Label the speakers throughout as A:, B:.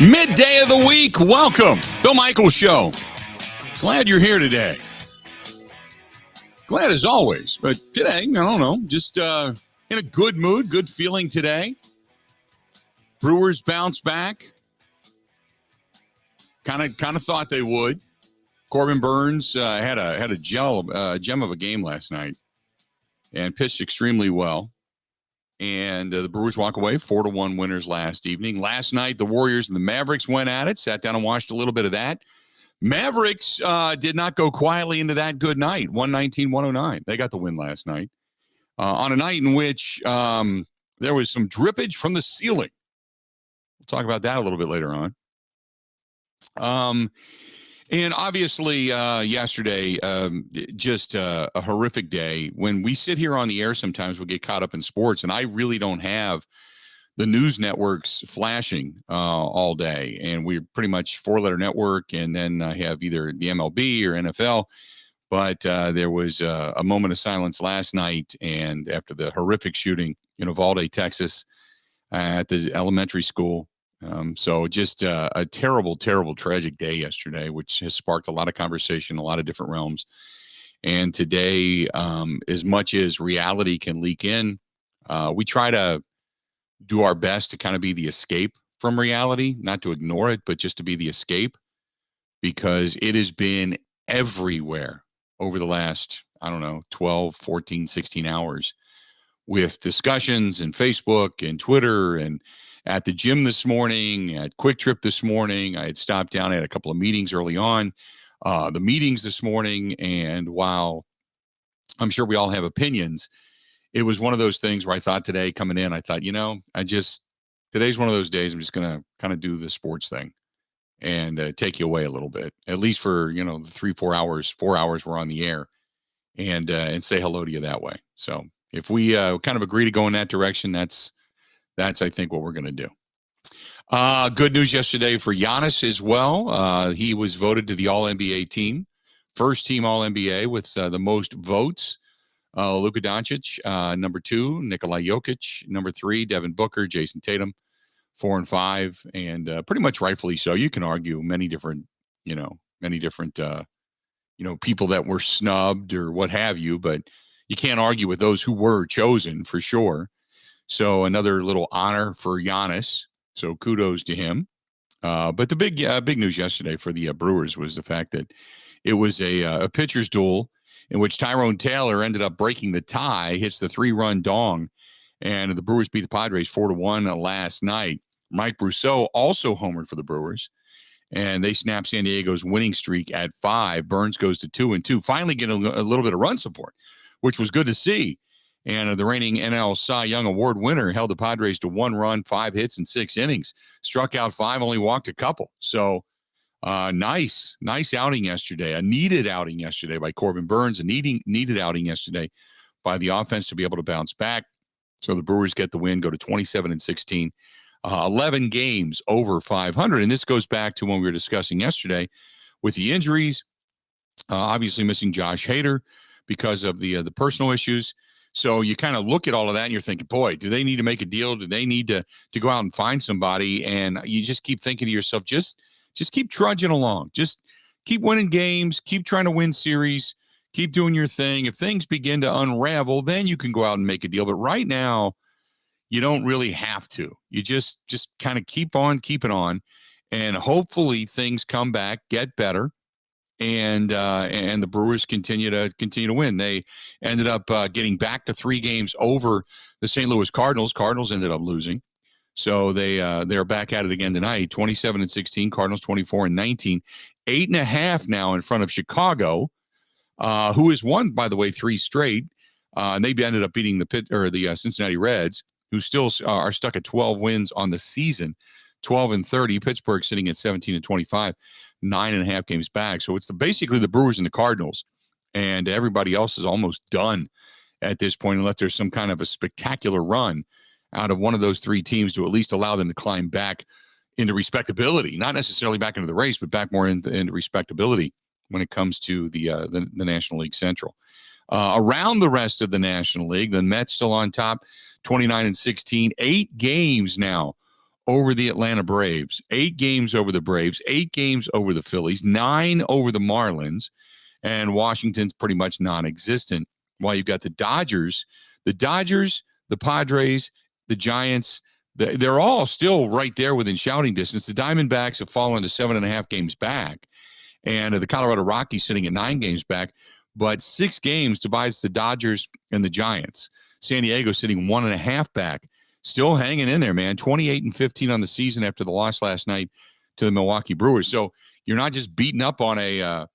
A: Midday of the week. Welcome. Bill Michaels Show. Glad you're here today. Glad as always. But today, I don't know, just in a good mood, good feeling today. Brewers bounce back. Kind of thought they would. Corbin Burns had a gem of a game last night and pitched extremely well. And the Brewers walk away 4-1 winners last evening. Last night, the Warriors and the Mavericks went at it. Sat down and watched a little bit of that. Mavericks did not go quietly into that good night. 119-109. They got the win last night. On a night in which there was some drippage from the ceiling. We'll talk about that a little bit later on. And obviously, yesterday, just a horrific day. When we sit here on the air, sometimes we'll get caught up in sports, and I really don't have the news networks flashing all day. And we're pretty much four-letter network, and then I have either the MLB or NFL. But there was a moment of silence last night, and after the horrific shooting in Uvalde, Texas, at the elementary school. So just a terrible, terrible, tragic day yesterday, which has sparked a lot of conversation, a lot of different realms. And today, as much as reality can leak in, we try to do our best to kind of be the escape from reality, not to ignore it, but just to be the escape, because it has been everywhere over the last, 12, 14, 16 hours with discussions and Facebook and Twitter and at the gym this morning, at Quick Trip this morning. I had stopped down, I had a couple of meetings early on, the meetings this morning. And while I'm sure we all have opinions, it was one of those things where I thought today coming in, I thought, today's one of those days I'm just going to kind of do the sports thing and take you away a little bit, at least for, the 4 hours we're on the air and say hello to you that way. So if we kind of agree to go in that direction, that's I think what we're going to do. Good news yesterday for Giannis as well. He was voted to the All-NBA team, first team All-NBA with the most votes. Luka Doncic, number 2, Nikola Jokic, number 3, Devin Booker, Jason Tatum, 4 and 5, and pretty much rightfully so. You can argue many different people that were snubbed or what have you, but you can't argue with those who were chosen for sure. So another little honor for Giannis. So kudos to him. But the big news yesterday for the Brewers was the fact that it was a pitcher's duel in which Tyrone Taylor ended up breaking the tie, hits the 3-run dong, and the Brewers beat the Padres 4-1 last night. Mike Brousseau also homered for the Brewers, and they snapped San Diego's winning streak at 5. Burns goes to 2-2, finally getting a little bit of run support, which was good to see. And the reigning NL Cy Young Award winner held the Padres to 1 run, 5 hits, and 6 innings. Struck out 5, only walked a couple. So nice outing yesterday. A needed outing yesterday by Corbin Burns. A needed outing yesterday by the offense to be able to bounce back. So the Brewers get the win, go to 27-16. 11 games over 500. And this goes back to when we were discussing yesterday with the injuries. Obviously missing Josh Hader because of the personal issues. So you kind of look at all of that and you're thinking, boy, do they need to make a deal? Do they need to go out and find somebody? And you just keep thinking to yourself, just keep trudging along. Just keep winning games, keep trying to win series, keep doing your thing. If things begin to unravel, then you can go out and make a deal. But right now, you don't really have to. You just kind of keep on keeping on. And hopefully things come back, get better. And the Brewers continue to win. They ended up getting back to 3 games over the St. Louis Cardinals. Cardinals ended up losing, so they're back at it again tonight. 27-16. Cardinals 24-19. 8.5 now in front of Chicago, who has won, by the way, 3 straight. And they ended up beating the Cincinnati Reds, who still are stuck at 12 wins on the season. 12-30. Pittsburgh sitting at 17-25, 9.5 games back. So it's basically the Brewers and the Cardinals, and everybody else is almost done at this point, unless there's some kind of a spectacular run out of one of those 3 teams to at least allow them to climb back into respectability, not necessarily back into the race, but back more into respectability when it comes to the National League Central. Around the rest of the National League, the Mets still on top, 29-16, 8 games now over the Atlanta Braves, 8 games over the Braves, 8 games over the Phillies, 9 over the Marlins, and Washington's pretty much non-existent. While you've got the Dodgers, the Padres, the Giants, they're all still right there within shouting distance. The Diamondbacks have fallen to 7.5 games back, and the Colorado Rockies sitting at 9 games back. But 6 games divides the Dodgers and the Giants. San Diego sitting 1.5 back. Still hanging in there, man. 28-15 on the season after the loss last night to the Milwaukee Brewers. So you're not just beating up on a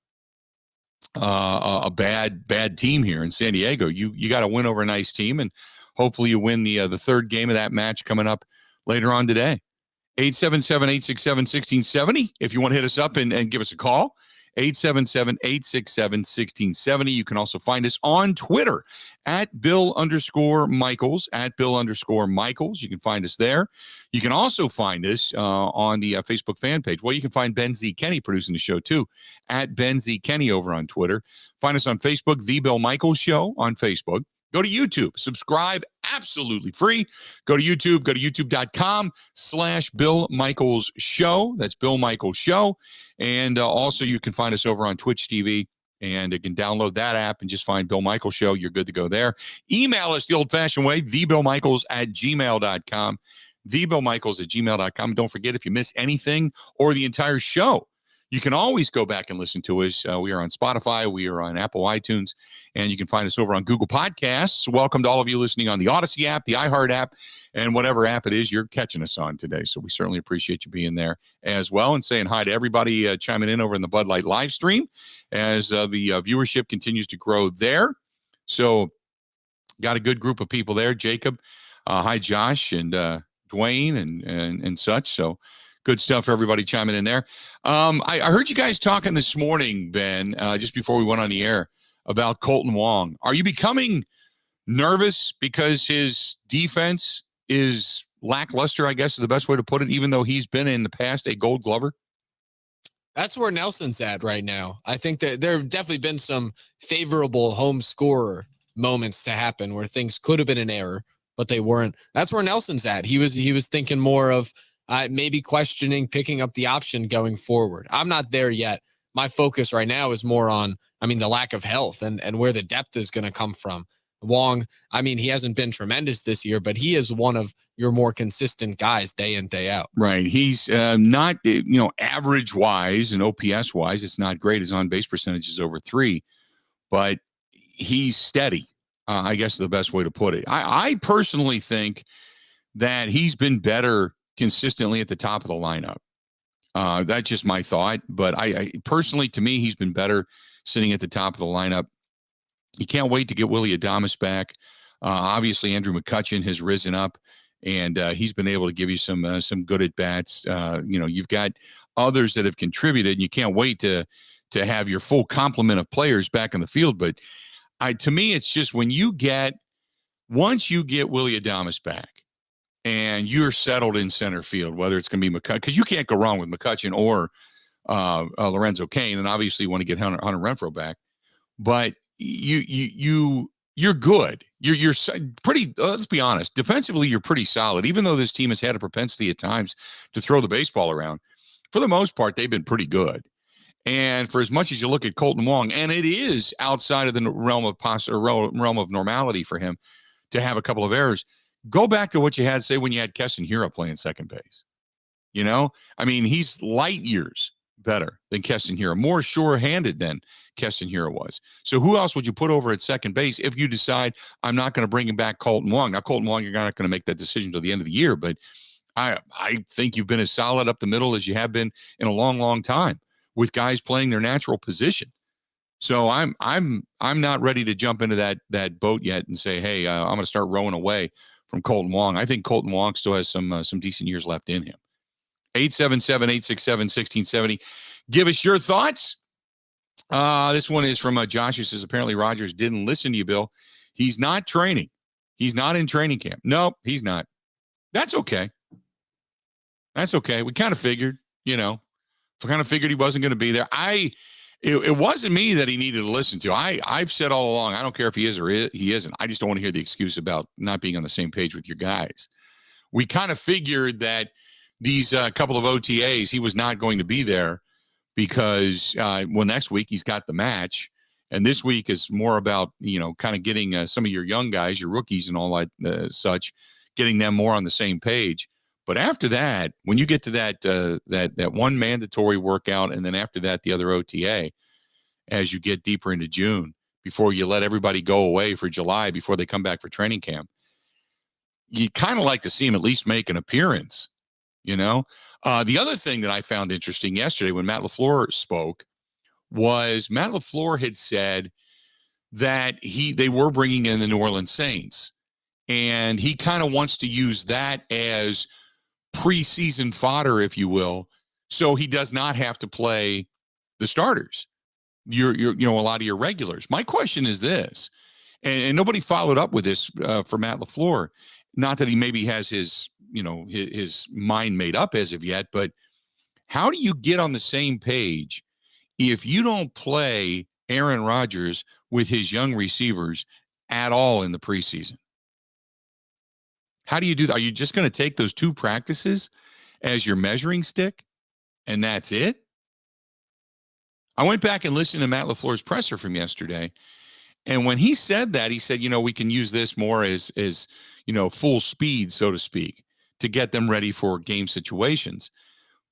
A: bad team here in San Diego. You got to win over a nice team, and hopefully you win the third game of that match coming up later on today. 877-867-1670. If you want to hit us up and give us a call, 877-867-1670. You can also find us on Twitter at Bill_Michaels, at Bill_Michaels. You can find us there. You can also find us on the Facebook fan page. Well, you can find Ben Z. Kenny producing the show too, at Ben Z. Kenny over on Twitter. Find us on Facebook, The Bill Michaels Show on Facebook. Go to YouTube, subscribe, absolutely free. Go to youtube.com/Bill Michaels Show. That's Bill Michaels Show. And also you can find us over on Twitch TV, and you can download that app and just find Bill Michaels Show. You're good to go there. Email us the old-fashioned way, thebillmichaels@gmail.com, thebillmichaels@gmail.com. Don't forget, if you miss anything or the entire show, you can always go back and listen to us. We are on Spotify. We are on Apple iTunes, and you can find us over on Google Podcasts. Welcome to all of you listening on the Odyssey app, the iHeart app, and whatever app it is you're catching us on today. So we certainly appreciate you being there as well, and saying hi to everybody chiming in over in the Bud Light live stream as the viewership continues to grow there. So got a good group of people there. Jacob, hi Josh, and Dwayne and such. So good stuff for everybody chiming in there. I heard you guys talking this morning, Ben, just before we went on the air, about Colton Wong. Are you becoming nervous because his defense is lackluster, I guess is the best way to put it, even though he's been in the past a Gold Glover?
B: That's where Nelson's at right now. I think that there have definitely been some favorable home scorer moments to happen where things could have been an error, but they weren't. That's where Nelson's at. He was thinking more of maybe questioning picking up the option going forward. I'm not there yet. My focus right now is more on, the lack of health and where the depth is going to come from. Wong, he hasn't been tremendous this year, but he is one of your more consistent guys day in, day out.
A: Right. He's not, average wise and OPS wise, it's not great. His on-base percentage is over 3, but he's steady. I guess is the best way to put it. I personally think that he's been better consistently at the top of the lineup. That's just my thought. But I personally, to me, he's been better sitting at the top of the lineup. You can't wait to get Willy Adames back. Obviously, Andrew McCutchen has risen up, and he's been able to give you some good at bats. You've got others that have contributed, and you can't wait to have your full complement of players back in the field. But to me, it's just once you get Willy Adames back, and you're settled in center field, whether it's going to be McCutchen, because you can't go wrong with McCutchen or Lorenzo Cain, and obviously you want to get Hunter Renfroe back. But you're good. You're pretty. Let's be honest. Defensively, you're pretty solid. Even though this team has had a propensity at times to throw the baseball around, for the most part, they've been pretty good. And for as much as you look at Colton Wong, and it is outside of the realm of normality for him to have a couple of errors. Go back to what you had, say, when you had Keston Hiura playing second base. He's light years better than Keston Hiura, more sure-handed than Keston Hiura was. So who else would you put over at second base if you decide I'm not going to bring him back Colton Wong? Now, Colton Wong, you're not going to make that decision until the end of the year, but I think you've been as solid up the middle as you have been in a long, long time with guys playing their natural position. So I'm not ready to jump into that boat yet and say, hey, I'm going to start rowing away from Colton Wong. I think Colton Wong still has some decent years left in him. 877-867-1670. Give us your thoughts. This one is from Josh, who says, apparently Rogers didn't listen to you, Bill. He's not training. He's not in training camp. Nope, he's not. That's okay. We kind of figured, he wasn't going to be there. It wasn't me that he needed to listen to. I've said all along, I don't care if he is or he isn't. I just don't want to hear the excuse about not being on the same page with your guys. We kind of figured that these couple of OTAs, he was not going to be there because, next week he's got the match. And this week is more about, kind of getting some of your young guys, your rookies and all that such, getting them more on the same page. But after that, when you get to that one mandatory workout, and then after that, the other OTA, as you get deeper into June, before you let everybody go away for July, before they come back for training camp, you kind of like to see him at least make an appearance, The other thing that I found interesting yesterday when Matt LaFleur spoke was Matt LaFleur had said that they were bringing in the New Orleans Saints, and he kind of wants to use that as preseason fodder, if you will, so he does not have to play the starters, a lot of your regulars. My question is this, and nobody followed up with this for Matt LaFleur. Not that he maybe has his mind made up as of yet, but how do you get on the same page if you don't play Aaron Rodgers with his young receivers at all in the preseason? How do you do that? Are you just going to take those 2 practices as your measuring stick and that's it? I went back and listened to Matt LaFleur's presser from yesterday. And when he said that, he said, we can use this more as full speed, so to speak, to get them ready for game situations.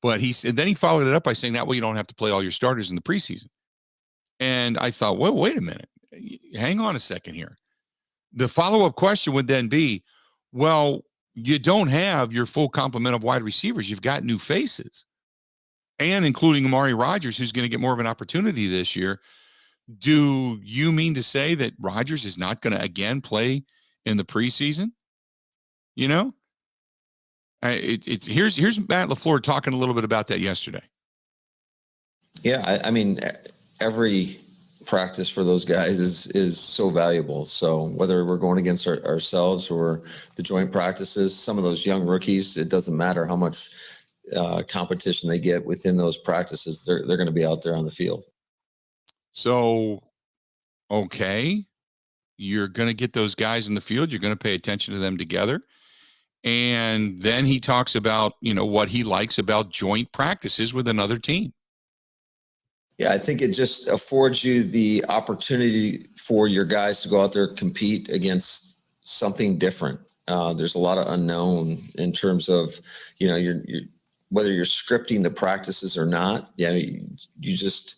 A: But then he followed it up by saying that way you don't have to play all your starters in the preseason. And I thought, well, wait a minute. Hang on a second here. The follow-up question would then be, well, you don't have your full complement of wide receivers. You've got new faces, and including Amari Rodgers, who's going to get more of an opportunity this year. Do you mean to say that Rodgers is not going to again play in the preseason? Here's Matt LaFleur talking a little bit about that yesterday.
C: Yeah, I mean, every practice for those guys is so valuable. So whether we're going against ourselves or the joint practices, some of those young rookies, it doesn't matter how much competition they get within those practices. They're going to be out there on the field.
A: So, okay, you're going to get those guys in the field. You're going to pay attention to them together. And then he talks about, what he likes about joint practices with another team.
C: Yeah, I think it just affords you the opportunity for your guys to go out there, compete against something different. There's a lot of unknown in terms of, you're whether you're scripting the practices or not. Yeah, you just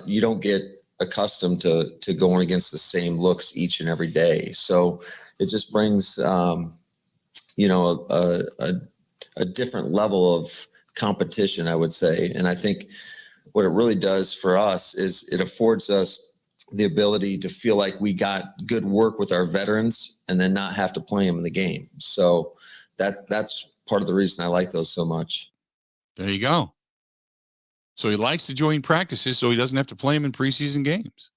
C: you don't get accustomed to going against the same looks each and every day. So it just brings, a different level of competition, I would say. And I think what it really does for us is it affords us the ability to feel like we got good work with our veterans and then not have to play them in the game. So that's part of the reason I like those so much.
A: There you go. So he likes to join practices so he doesn't have to play them in preseason games.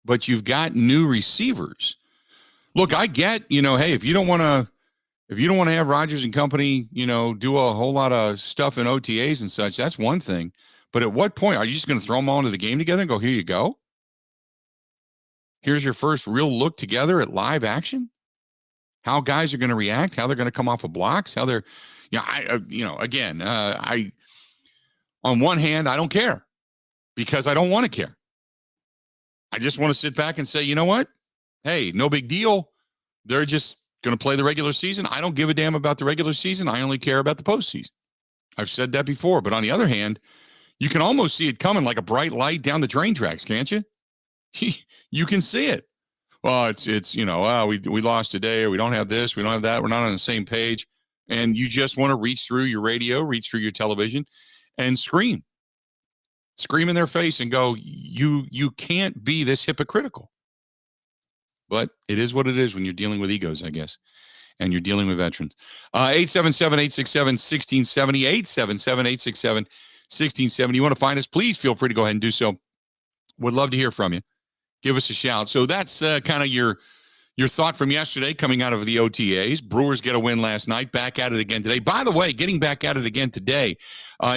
A: But you've got new receivers. Look, I get, hey, if you don't want to have Rodgers and company, do a whole lot of stuff in OTAs and such, that's one thing. But at what point are you just going to throw them all into the game together and go, here you go? Here's your first real look together at live action. How guys are going to react, how they're going to come off of blocks, how they're, on one hand, I don't care because I don't want to care. I just want to sit back and say, you know what? Hey, no big deal. They're just going to play the regular season. I don't give a damn about the regular season. I only care about the postseason. I've said that before. But on the other hand, you can almost see it coming like a bright light down the train tracks, can't you? You can see it. Well, we lost today, or we don't have this, we don't have that. We're not on the same page. And you just want to reach through your radio, reach through your television and scream in their face and go, you can't be this hypocritical. But it is what it is when you're dealing with egos, I guess, and you're dealing with veterans. 877-867-1670, 877-867-1670. You want to find us, please feel free to go ahead and do so. Would love to hear from you. Give us a shout. So that's kind of your thought from yesterday coming out of the OTAs. Brewers get a win last night, back at it again today. By the way, getting back at it again today,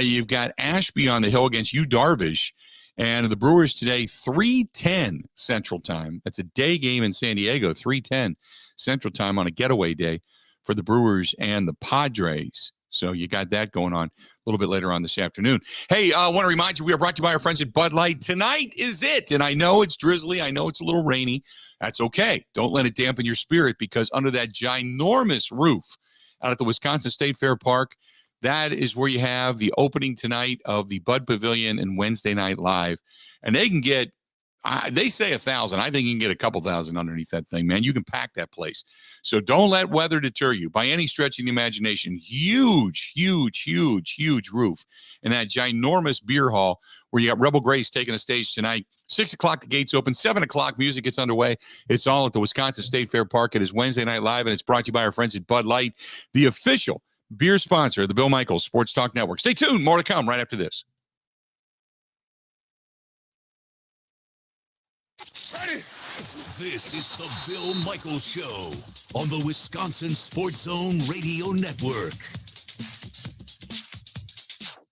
A: you've got Ashby on the hill against Yu Darvish. And the Brewers today, 3:10 Central Time. That's a day game in San Diego, 3:10 Central Time on a getaway day for the Brewers and the Padres. So you got that going on a little bit later on this afternoon. Hey, I want to remind you, we are brought to you by our friends at Bud Light. Tonight is it. And I know it's drizzly. I know it's a little rainy. That's okay. Don't let it dampen your spirit, because under that ginormous roof out at the Wisconsin State Fair Park, that is where you have the opening tonight of the Bud Pavilion and Wednesday Night Live. And they can get, they say 1,000. I think you can get a couple thousand underneath that thing, man. You can pack that place. So don't let weather deter you by any stretch of the imagination. Huge, huge, huge, huge roof. And that ginormous beer hall where you got Rebel Grace taking a stage tonight. 6 o'clock, the gates open. 7 o'clock, music gets underway. It's all at the Wisconsin State Fair Park. It is Wednesday Night Live, and it's brought to you by our friends at Bud Light, the official beer sponsor of the Bill Michaels Sports Talk Network. Stay tuned. More to come right after this.
D: Ready? This is the Bill Michaels Show on the Wisconsin Sports Zone Radio Network.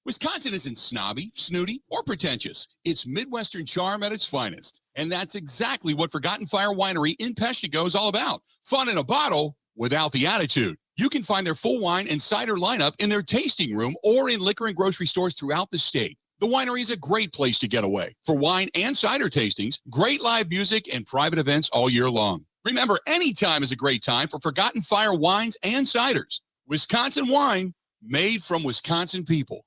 A: Wisconsin isn't snobby, snooty, or pretentious. It's Midwestern charm at its finest. And that's exactly what Forgotten Fire Winery in Peshtigo is all about. Fun in a bottle without the attitude. You can find their full wine and cider lineup in their tasting room or in liquor and grocery stores throughout the state. The winery is a great place to get away for wine and cider tastings, great live music, and private events all year long. Remember, any time is a great time for Forgotten Fire wines and ciders. Wisconsin wine made from Wisconsin people.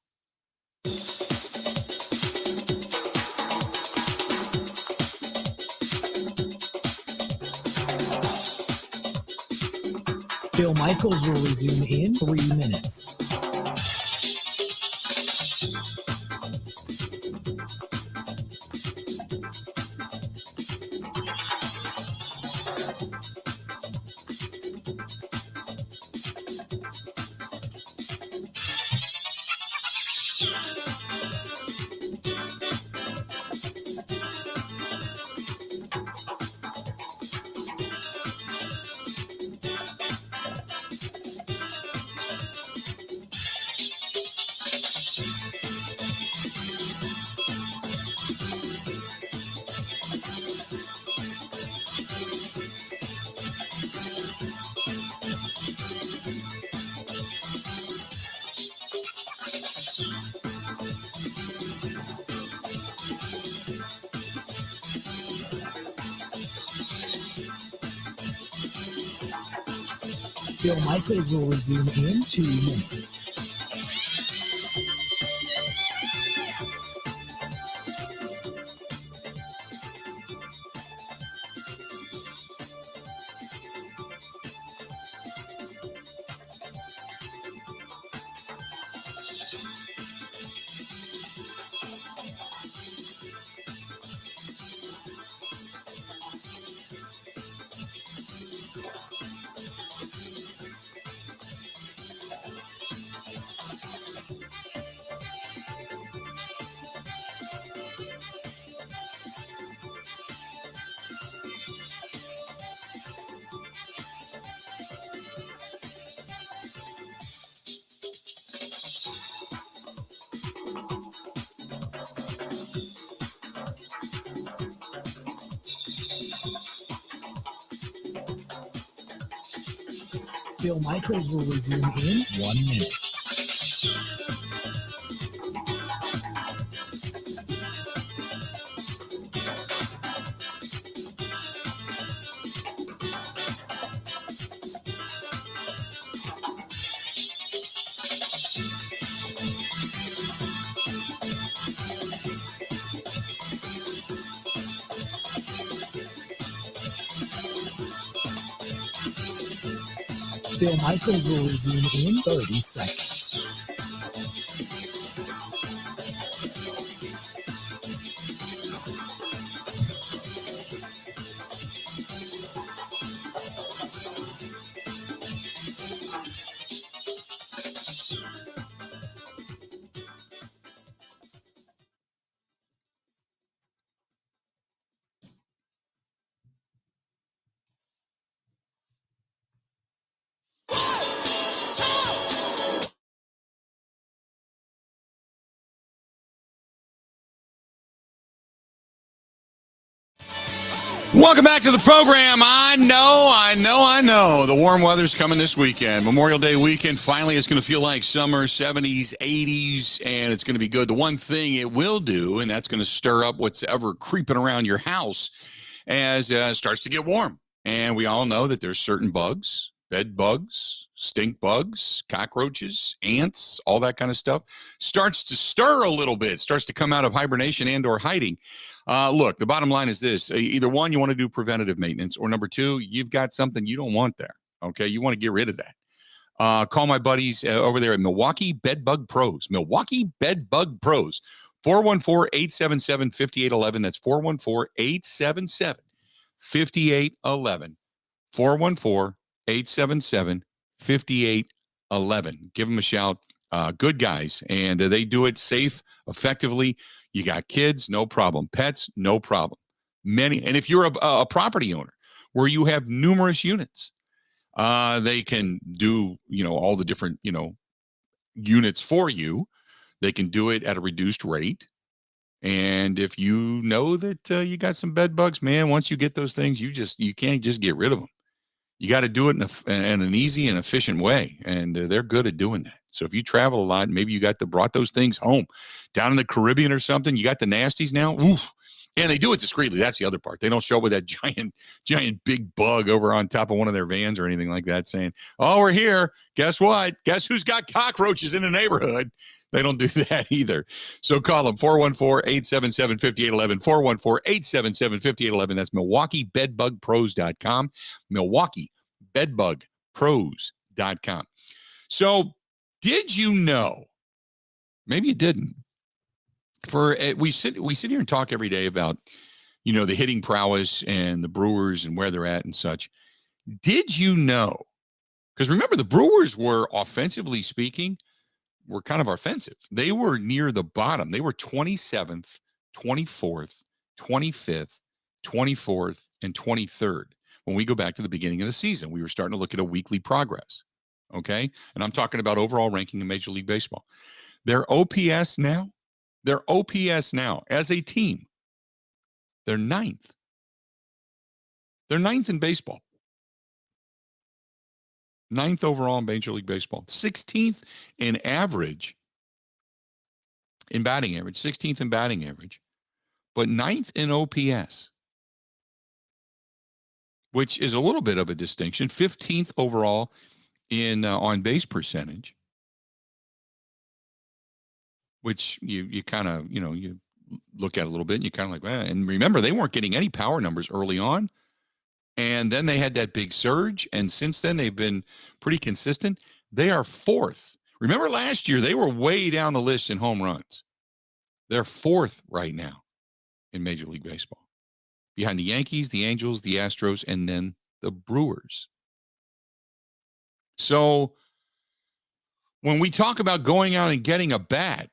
E: Bill Michaels will resume in 3 minutes. Bill Michaels will resume in 2 minutes. Bill Michaels will resume in 1 minute. Bill Michaels will resume in 30 seconds.
A: Welcome back to the program. I know. The warm weather's coming this weekend. Memorial Day weekend finally is going to feel like summer, 70s, 80s, and it's going to be good. The one thing it will do, and that's going to stir up what's ever creeping around your house as it starts to get warm. And we all know that there's certain bugs, bed bugs, stink bugs, cockroaches, ants, all that kind of stuff. Starts to stir a little bit, starts to come out of hibernation and or hiding. Look, the bottom line is this. Either one, you want to do preventative maintenance, or number two, you've got something you don't want there. Okay, you want to get rid of that. Call my buddies over there at Milwaukee Bedbug Pros. Milwaukee Bedbug Pros. 414-877-5811. That's 414-877-5811. 414-877-5811. Give them a shout. Good guys, and they do it safe, effectively. You got kids, no problem. Pets, no problem. And if you're a property owner where you have numerous units, they can do, all the different, units for you. They can do it at a reduced rate. And if you know that you got some bed bugs, man, once you get those things, you can't just get rid of them. You got to do it in an easy and efficient way, and they're good at doing that. So if you travel a lot, maybe you brought those things home down in the Caribbean or something. You got the nasties now. Oof. And they do it discreetly. That's the other part. They don't show up with that giant big bug over on top of one of their vans or anything like that saying, oh, we're here. Guess what? Guess who's got cockroaches in the neighborhood? They don't do that either. So call them 414-877-5811, 414-877-5811. That's MilwaukeeBedBugPros.com, MilwaukeeBedBugPros.com. So did you know, maybe you didn't, we sit here and talk every day about, the hitting prowess and the Brewers and where they're at and such. Did you know? Because remember, the Brewers were, offensively speaking, were kind of offensive. They were near the bottom. They were 27th, 24th, 25th, 24th, and 23rd. When we go back to the beginning of the season, we were starting to look at a weekly progress. Okay. And I'm talking about overall ranking in Major League Baseball. Their OPS now as a team, they're ninth. They're ninth in baseball. Ninth overall in Major League Baseball. 16th in batting average, 16th in batting average, but ninth in OPS, which is a little bit of a distinction. 15th overall in on base percentage, which you kind of, you look at a little bit and you kind of like, and remember, they weren't getting any power numbers early on. And then they had that big surge. And since then, they've been pretty consistent. They are fourth. Remember last year, they were way down the list in home runs. They're fourth right now in Major League Baseball, behind the Yankees, the Angels, the Astros, and then the Brewers. So when we talk about going out and getting a bat,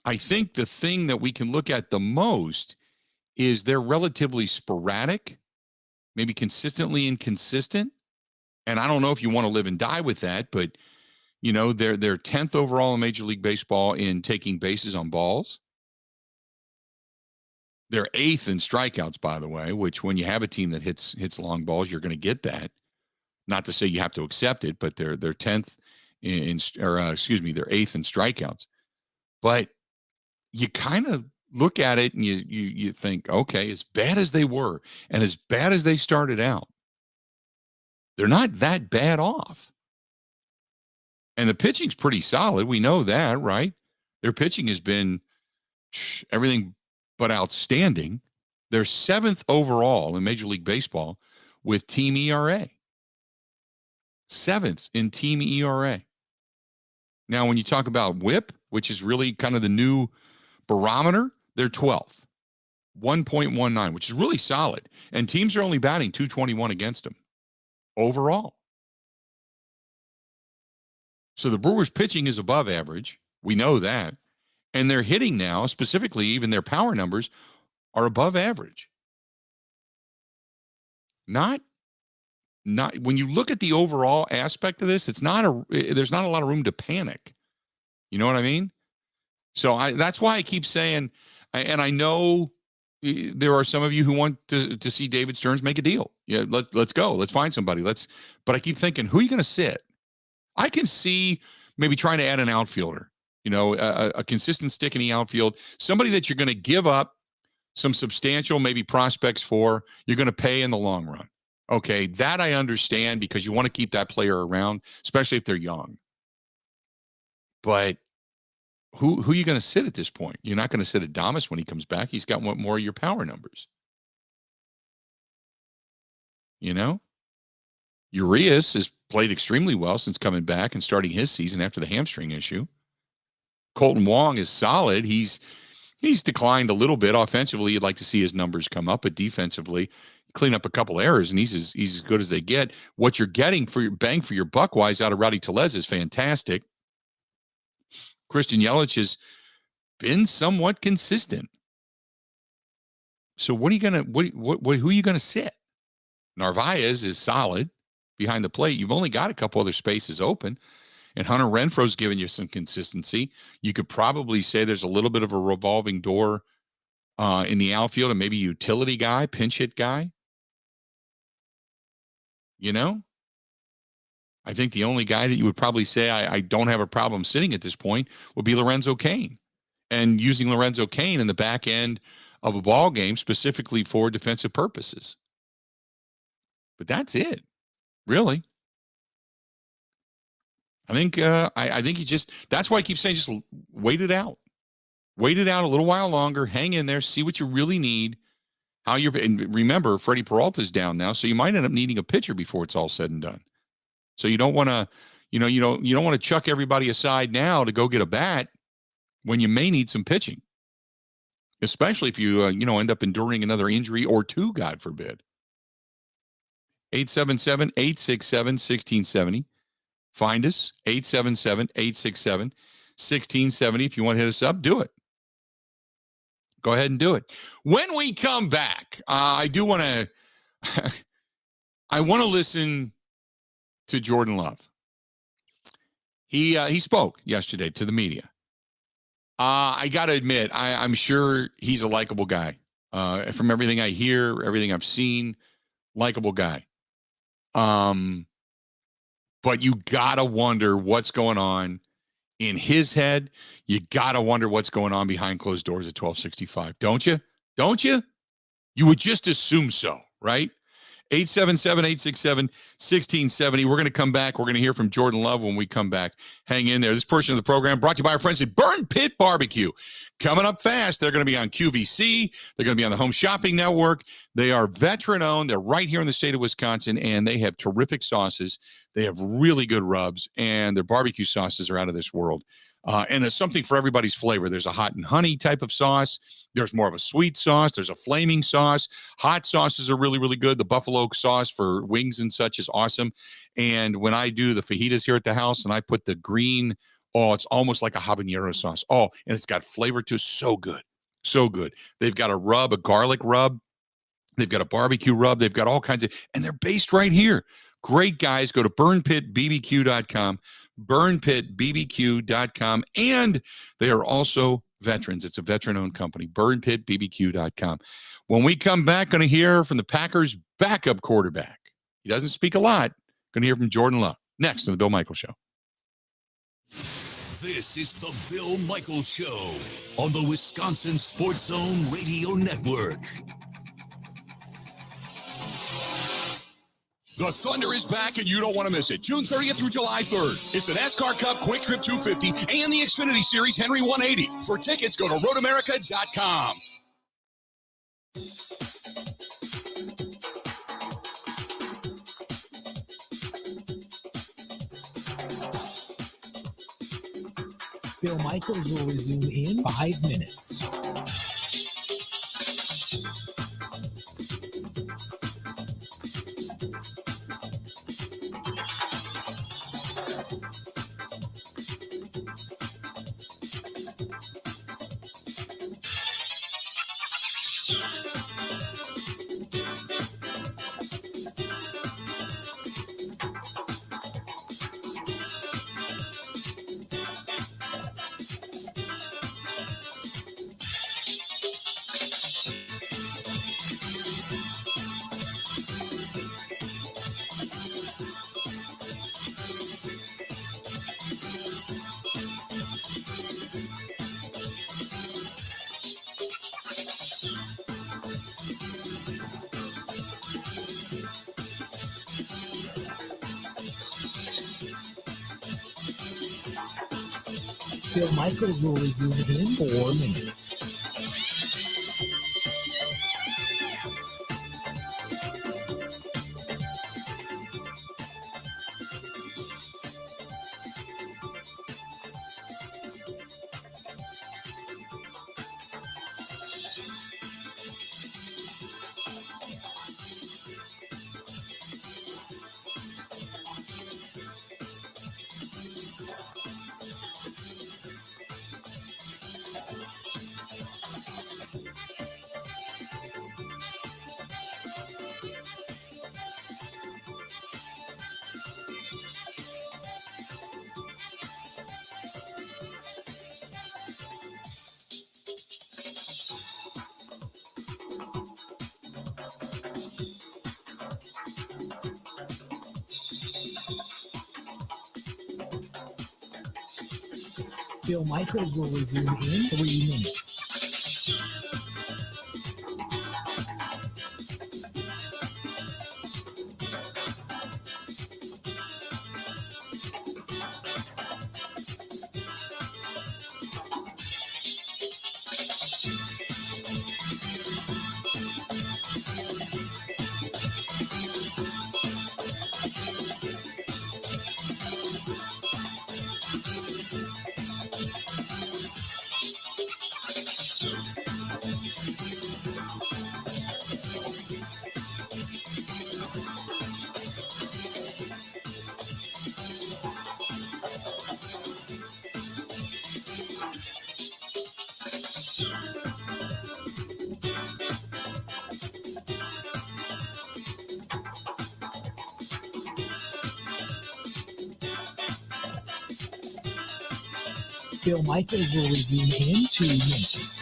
A: I think the thing that we can look at the most is they're relatively sporadic, maybe consistently inconsistent. And I don't know if you want to live and die with that, but, they're 10th overall in Major League Baseball in taking bases on balls. They're 8th in strikeouts, by the way, which when you have a team that hits long balls, you're going to get that. Not to say you have to accept it, but they're 10th they're 8th in strikeouts. But you kind of look at it and you think, okay, as bad as they were and as bad as they started out, they're not that bad off. And the pitching's pretty solid. We know that, right? Their pitching has been everything but outstanding. They're 7th overall in Major League Baseball with team ERA. 7th in team ERA. Now, when you talk about WHIP, which is really kind of the new barometer, they're 12th, 1.19, which is really solid. And teams are only batting .221 against them overall. So the Brewers' pitching is above average. We know that. And their hitting now, specifically even their power numbers, are above average. Not when you look at the overall aspect of this, there's not a lot of room to panic. You know what I mean? So that's why I keep saying, and I know there are some of you who want to see David Stearns make a deal. Yeah, let's go. Let's find somebody. But I keep thinking, who are you going to sit? I can see maybe trying to add an outfielder, a consistent stick in the outfield, somebody that you're going to give up some substantial maybe prospects for, you're going to pay in the long run. Okay, that I understand because you want to keep that player around, especially if they're young. But who are you going to sit at this point? You're not going to sit Adames when he comes back. He's got more of your power numbers. Urias has played extremely well since coming back and starting his season after the hamstring issue. Colton Wong is solid. He's declined a little bit offensively. You'd like to see his numbers come up, but defensively, clean up a couple errors, and he's as good as they get. What you're getting for your bang for your buck wise out of Rowdy Tellez is fantastic. Christian Yelich has been somewhat consistent. So who are you gonna sit? Narvaez is solid behind the plate. You've only got a couple other spaces open, and Hunter Renfroe's giving you some consistency. You could probably say there's a little bit of a revolving door in the outfield, and maybe utility guy, pinch hit guy. I think the only guy that you would probably say I don't have a problem sitting at this point would be Lorenzo Cain, and using Lorenzo Cain in the back end of a ball game specifically for defensive purposes. But that's it, really. I think I think that's why I keep saying just wait it out. Wait it out a little while longer. Hang in there. See what you really need. And remember, Freddie Peralta's down now, so you might end up needing a pitcher before it's all said and done. So you don't want to, you don't want to chuck everybody aside now to go get a bat when you may need some pitching, especially if you end up enduring another injury or two, God forbid. 877-867-1670. Find us, 877-867-1670. If you want to hit us up, do it. Go ahead and do it. When we come back, I want to listen to Jordan Love. He spoke yesterday to the media. I got to admit, I'm sure he's a likable guy. From everything I hear, everything I've seen, likable guy. But you got to wonder what's going on in his head. You got to wonder what's going on behind closed doors at 1265. Don't you? Don't you? You would just assume so, right? 877-867-1670. We're going to come back. We're going to hear from Jordan Love when we come back. Hang in there. This portion of the program brought to you by our friends at Burn Pit Barbecue. Coming up fast. They're going to be on QVC. They're going to be on the Home Shopping Network. They are veteran-owned. They're right here in the state of Wisconsin, and they have terrific sauces. They have really good rubs, and their barbecue sauces are out of this world. And it's something for everybody's flavor. There's a hot and honey type of sauce. There's more of a sweet sauce. There's a flaming sauce. Hot sauces are really, really good. The buffalo sauce for wings and such is awesome. And when I do the fajitas here at the house and I put the green, it's almost like a habanero sauce. And it's got flavor too. So good. So good. They've got a rub, a garlic rub. They've got a barbecue rub. They've got all kinds of, and they're based right here. Great guys. Go to burnpitbbq.com. burnpitbbq.com, and they are also veterans. It's a veteran-owned company, burnpitbbq.com. When we come back, going to hear from the Packers' backup quarterback. He doesn't speak a lot. Going to hear from Jordan Love next on the Bill Michaels Show.
D: This is the Bill Michaels Show on the Wisconsin Sports Zone Radio Network.
F: The Thunder is back, and you don't want to miss it. June 30th through July 3rd. It's the NASCAR Cup Quick Trip 250 and the Xfinity Series Henry 180. For tickets, go to roadamerica.com.
E: Bill Michaels will resume in 5 minutes. Bill Michaels will resume in 4 minutes. Bill Michaels will resume in 3 minutes. Bill Michaels will resume in 2 minutes.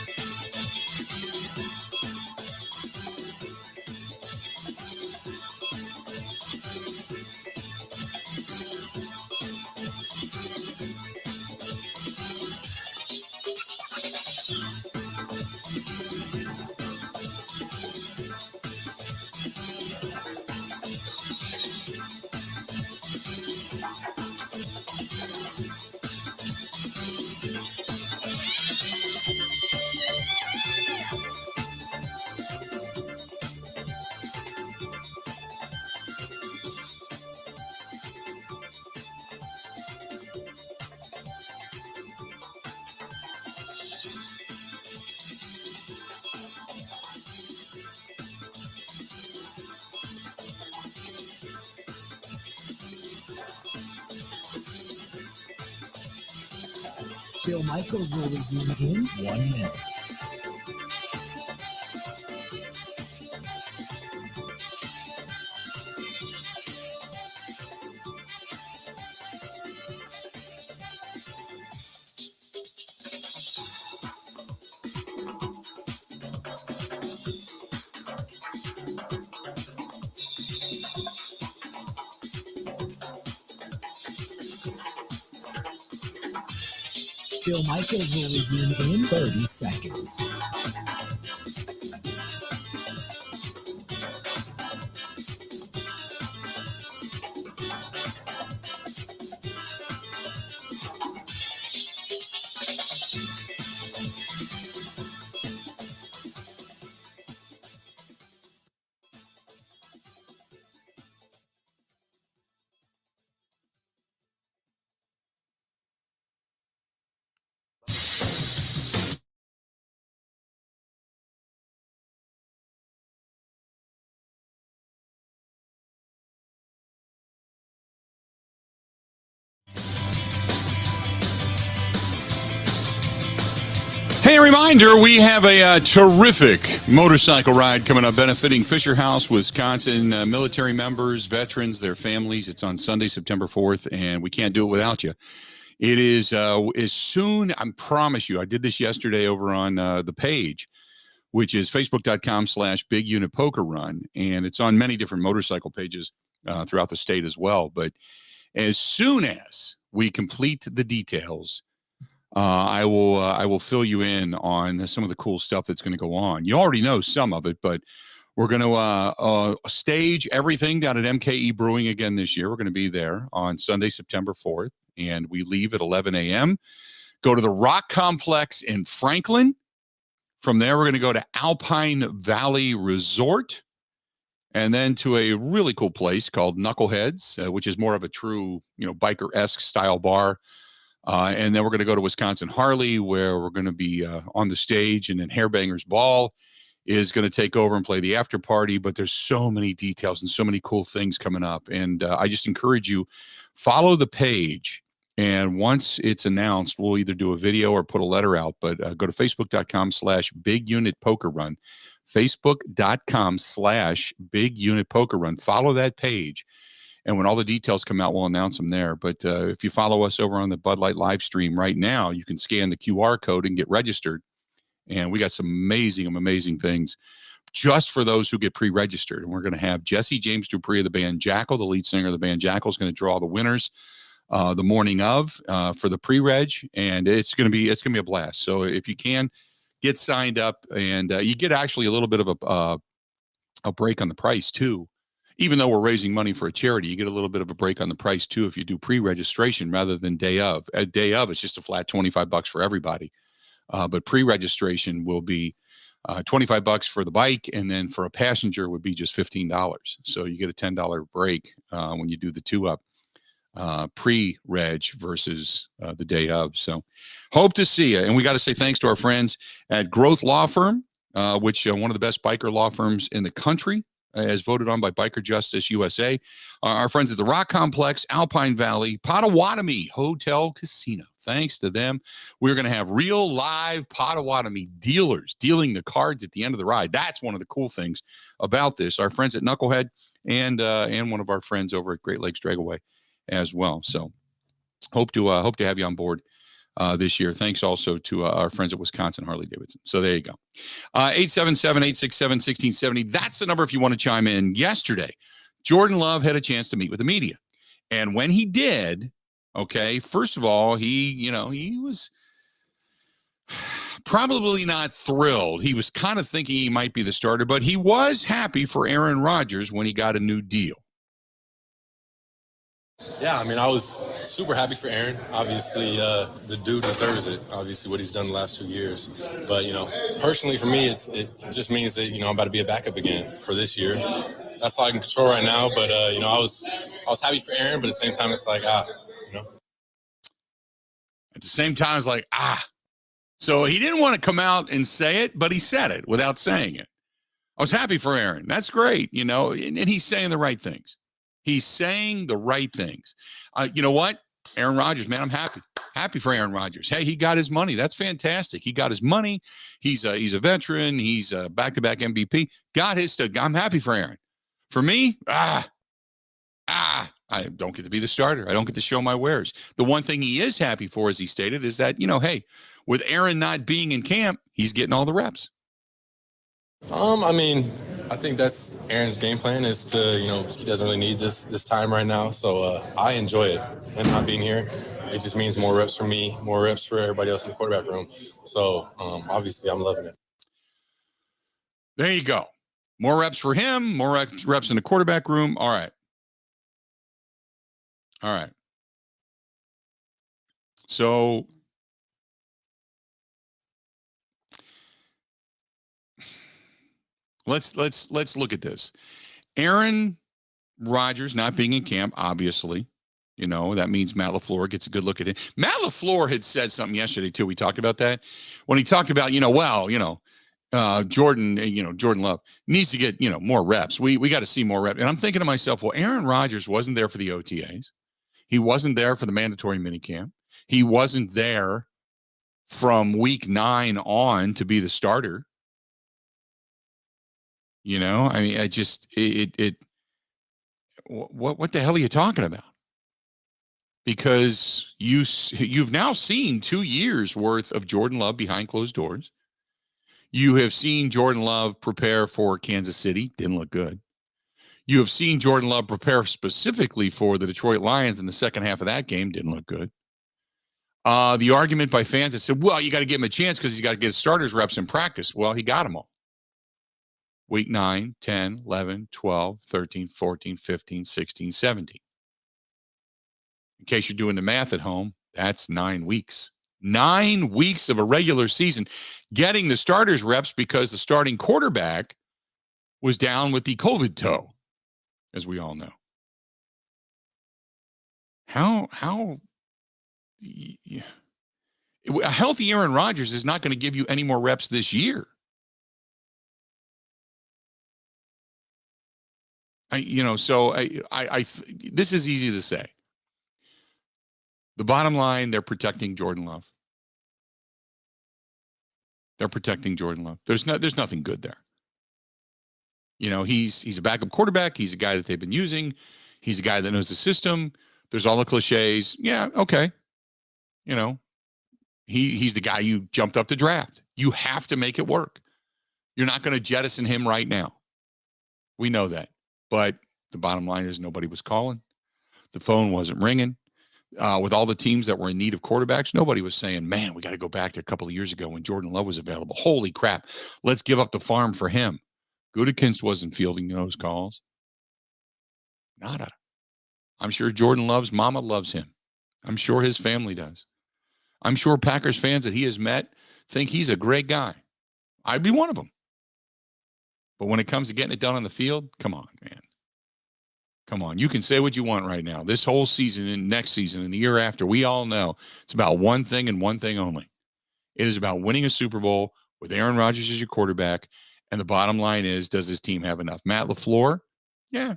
E: Bill Michaels will resume in 1 minute. Bill Michaels will resume in 30 seconds.
A: Hey, a reminder, we have a terrific motorcycle ride coming up benefiting Fisher House, Wisconsin, military members, veterans, their families. It's on Sunday, September 4th, and we can't do it without you. It is as soon, I promise you, I did this yesterday over on the page, which is facebook.com/Big Unit Poker Run, and it's on many different motorcycle pages throughout the state as well. But as soon as we complete the details, I will fill you in on some of the cool stuff that's going to go on. You already know some of it, but we're going to stage everything down at MKE Brewing again this year. We're going to be there on Sunday, September 4th, and we leave at 11 a.m. Go to the Rock Complex in Franklin. From there, we're going to go to Alpine Valley Resort, and then to a really cool place called Knuckleheads, which is more of a true, biker-esque style bar. And then we're going to go to Wisconsin Harley, where we're going to be on the stage, and then Hairbangers Ball is going to take over and play the after party. But there's so many details and so many cool things coming up. And I just encourage you, follow the page. And once it's announced, we'll either do a video or put a letter out. But go to facebook.com/Big Unit Poker Run. Facebook.com/Big Unit Poker Run. Follow that page. And when all the details come out, we'll announce them there. But if you follow us over on the Bud Light live stream right now, you can scan the QR code and get registered. And we got some amazing things just for those who get pre-registered. And we're going to have Jesse James Dupree of the band Jackal, the lead singer of the band Jackal, is going to draw the winners the morning of for the pre-reg, and it's going to be a blast. So if you can, get signed up, and you get actually a little bit of a break on the price too. Even though we're raising money for a charity, you get a little bit of a break on the price too if you do pre-registration rather than day of. At day of, it's just a flat $25 for everybody, but pre-registration will be $25 for the bike, and then for a passenger would be just $15. So you get a $10 break when you do the 2-up. Pre-reg versus the day of. So hope to see you. And we got to say thanks to our friends at Growth Law Firm, which one of the best biker law firms in the country, as voted on by Biker Justice USA. Our friends at the Rock Complex, Alpine Valley, Potawatomi Hotel Casino. Thanks to them, we're going to have real live Potawatomi dealers dealing the cards at the end of the ride. That's one of the cool things about this. Our friends at Knucklehead and one of our friends over at Great Lakes Dragaway as well. So hope to have you on board this year. Thanks also to our friends at Wisconsin Harley Davidson. So there you go. 877-867-1670. That's the number if you want to chime in. Yesterday, Jordan Love had a chance to meet with the media. And when he did, okay, first of all, he was probably not thrilled. He was kind of thinking he might be the starter, but he was happy for Aaron Rodgers when he got a new deal.
G: Yeah, I mean, I was super happy for Aaron. Obviously, the dude deserves it, obviously, what he's done the last 2 years. But, personally for me, it just means that, I'm about to be a backup again for this year. That's all I can control right now. But, I was happy for Aaron, but at the same time, it's like, At
A: the same time, it's like, So he didn't want to come out and say it, but he said it without saying it. I was happy for Aaron. That's great, and he's saying the right things. He's saying the right things. You know what? Aaron Rodgers, man, I'm happy. Happy for Aaron Rodgers. Hey, he got his money. That's fantastic. He got his money. He's a veteran. He's a back-to-back MVP. Got his stuff. I'm happy for Aaron. For me, I don't get to be the starter. I don't get to show my wares. The one thing he is happy for, as he stated, is that, hey, with Aaron not being in camp, he's getting all the reps.
G: I mean, I think that's Aaron's game plan is to, he doesn't really need this time right now. So I enjoy it. Him not being here, it just means more reps for me, more reps for everybody else in the quarterback room. So obviously I'm loving it.
A: There you go. More reps for him, more reps in the quarterback room. All right. So let's look at this. Aaron Rodgers not being in camp, obviously, that means Matt LaFleur gets a good look at it. Matt LaFleur had said something yesterday too. We talked about that when he talked about, Jordan Love needs to get, more reps. We got to see more reps. And I'm thinking to myself, well, Aaron Rodgers wasn't there for the OTAs. He wasn't there for the mandatory minicamp. He wasn't there from week 9 on to be the starter. I mean, I just, what the hell are you talking about? Because you've now seen 2 years worth of Jordan Love behind closed doors. You have seen Jordan Love prepare for Kansas City. Didn't look good. You have seen Jordan Love prepare specifically for the Detroit Lions in the second half of that game. Didn't look good. The argument by fans that said, well, you got to give him a chance because he's got to get his starters reps in practice. Well, he got them all. Week 9, 10, 11, 12, 13, 14, 15, 16, 17. In case you're doing the math at home, that's 9 weeks. 9 weeks of a regular season, getting the starters reps because the starting quarterback was down with the COVID toe, as we all know. A healthy Aaron Rodgers is not going to give you any more reps this year. This is easy to say. The bottom line, they're protecting Jordan Love. They're protecting Jordan Love. There's nothing good there. He's a backup quarterback. He's a guy that they've been using. He's a guy that knows the system. There's all the cliches. Yeah, okay. He's the guy you jumped up to draft. You have to make it work. You're not going to jettison him right now. We know that. But the bottom line is nobody was calling. The phone wasn't ringing. With all the teams that were in need of quarterbacks, nobody was saying, man, we got to go back to a couple of years ago when Jordan Love was available. Holy crap. Let's give up the farm for him. Gutekunst wasn't fielding those calls. Nada. I'm sure Jordan Love's mama loves him. I'm sure his family does. I'm sure Packers fans that he has met think he's a great guy. I'd be one of them. But when it comes to getting it done on the field, come on, man. Come on. You can say what you want right now. This whole season and next season and the year after, we all know it's about one thing and one thing only. It is about winning a Super Bowl with Aaron Rodgers as your quarterback. And the bottom line is, does this team have enough? Matt LaFleur, yeah,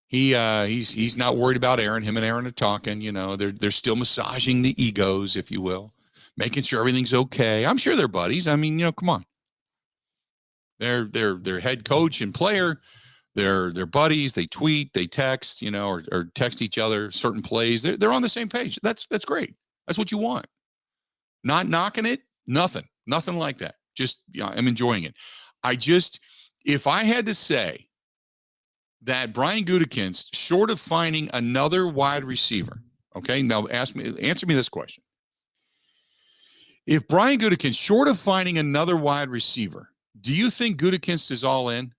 A: he's not worried about Aaron. Him and Aaron are talking. They're still massaging the egos, if you will, making sure everything's okay. I'm sure they're buddies. I mean, come on. They're head coach and player. They're buddies. They tweet, they text, or text each other certain plays. They're on the same page. That's great. That's what you want. Not knocking it. Nothing like that. Just, I'm enjoying it. If I had to say that Brian Gutekunst, short of finding another wide receiver, okay, now answer me this question. If Brian Gutekunst, short of finding another wide receiver, do you think Gutekunst is all in?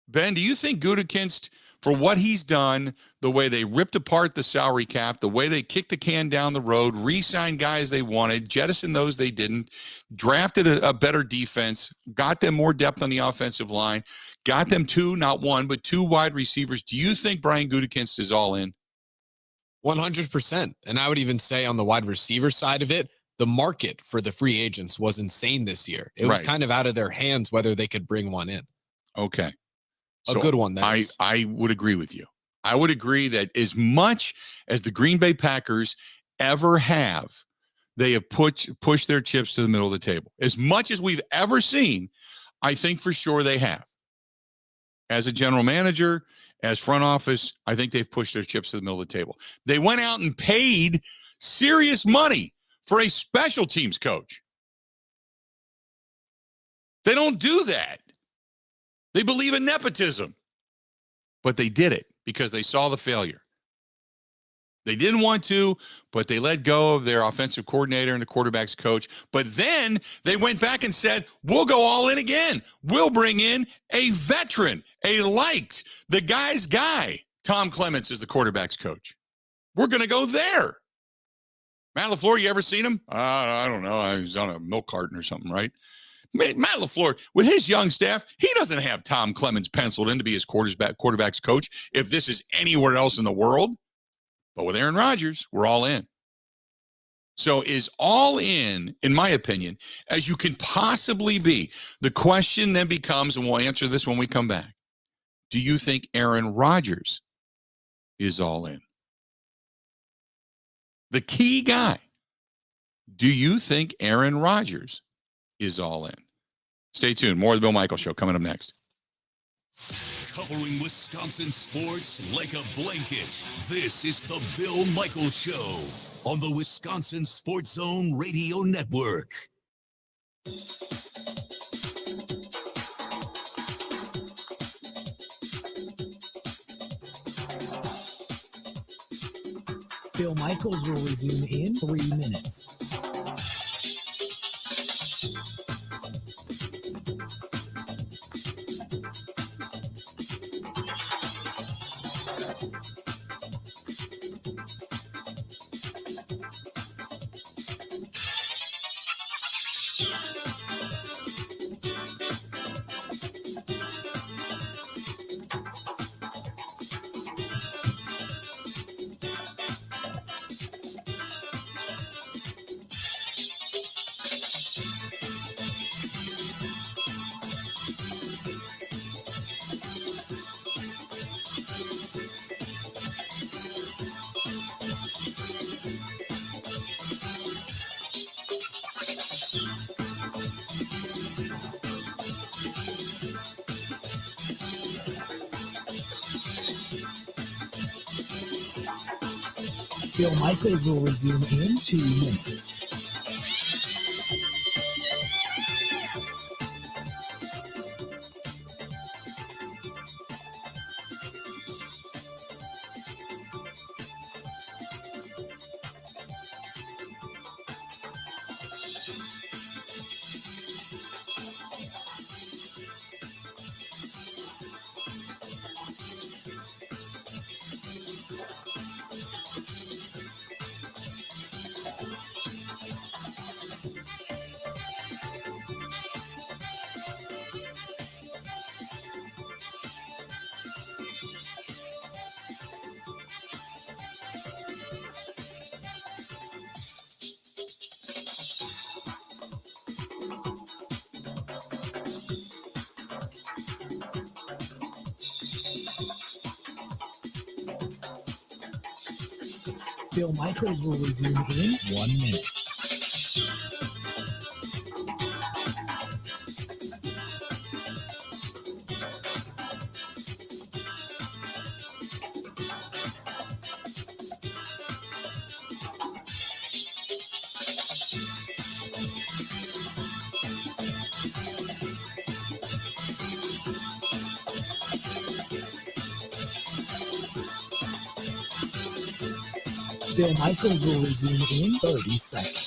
A: Ben, do you think Gutekunst, for what he's done, the way they ripped apart the salary cap, the way they kicked the can down the road, re-signed guys they wanted, jettisoned those they didn't, drafted a better defense, got them more depth on the offensive line, got them not one, but two wide receivers. Do you think Brian Gutekunst is all in?
B: 100%. And I would even say on the wide receiver side of it, the market for the free agents was insane this year. It was kind of out of their hands whether they could bring one in.
A: Okay.
B: A good one.
A: I would agree with you. I would agree that as much as the Green Bay Packers ever have, they have pushed their chips to the middle of the table. As much as we've ever seen, I think for sure they have. As a general manager, as front office, I think they've pushed their chips to the middle of the table. They went out and paid serious money for a special teams coach. They don't do that. They believe in nepotism, but they did it because they saw the failure. They didn't want to, but they let go of their offensive coordinator and the quarterback's coach. But then they went back and said, we'll go all in again. We'll bring in a veteran, the guy's guy. Tom Clements is the quarterback's coach. We're going to go there. Matt LaFleur, you ever seen him? I don't know. He's on a milk carton or something, right? Matt LaFleur, with his young staff, he doesn't have Tom Clements penciled in to be his quarterback's coach if this is anywhere else in the world. But with Aaron Rodgers, we're all in. So is all in my opinion, as you can possibly be. The question then becomes, and we'll answer this when we come back, do you think Aaron Rodgers is all in? The key guy. Do you think Aaron Rodgers is all in? Stay tuned. More of the Bill Michaels Show coming up next.
D: Covering Wisconsin sports like a blanket. This is the Bill Michaels Show on the Wisconsin Sports Zone Radio Network.
E: Bill Michaels will resume in 3 minutes. Bill Michaels will resume in 2 minutes. Bill Michaels will resume in 1 minute. Bill Michaels will resume in 30 seconds.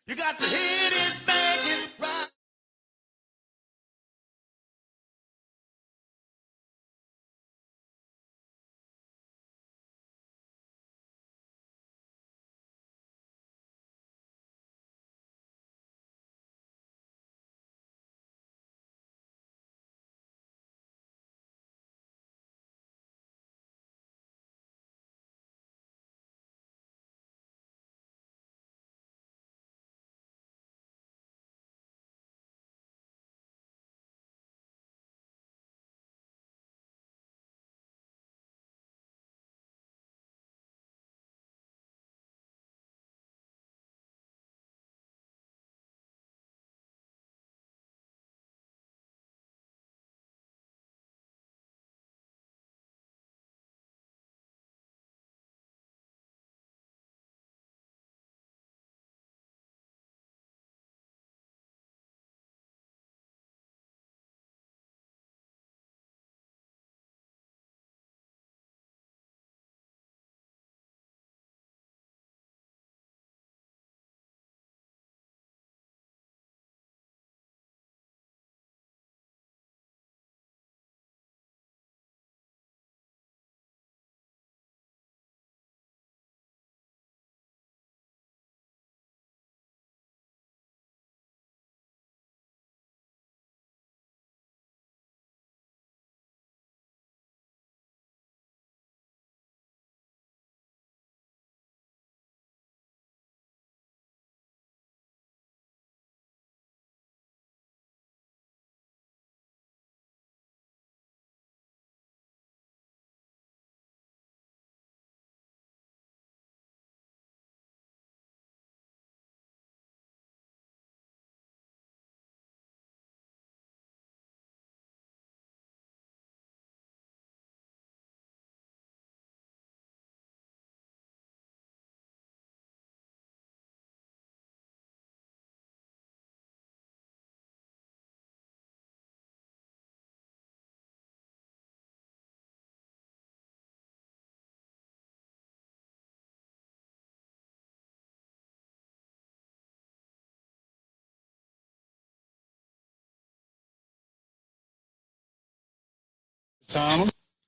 H: You got to hit it, bang it, right.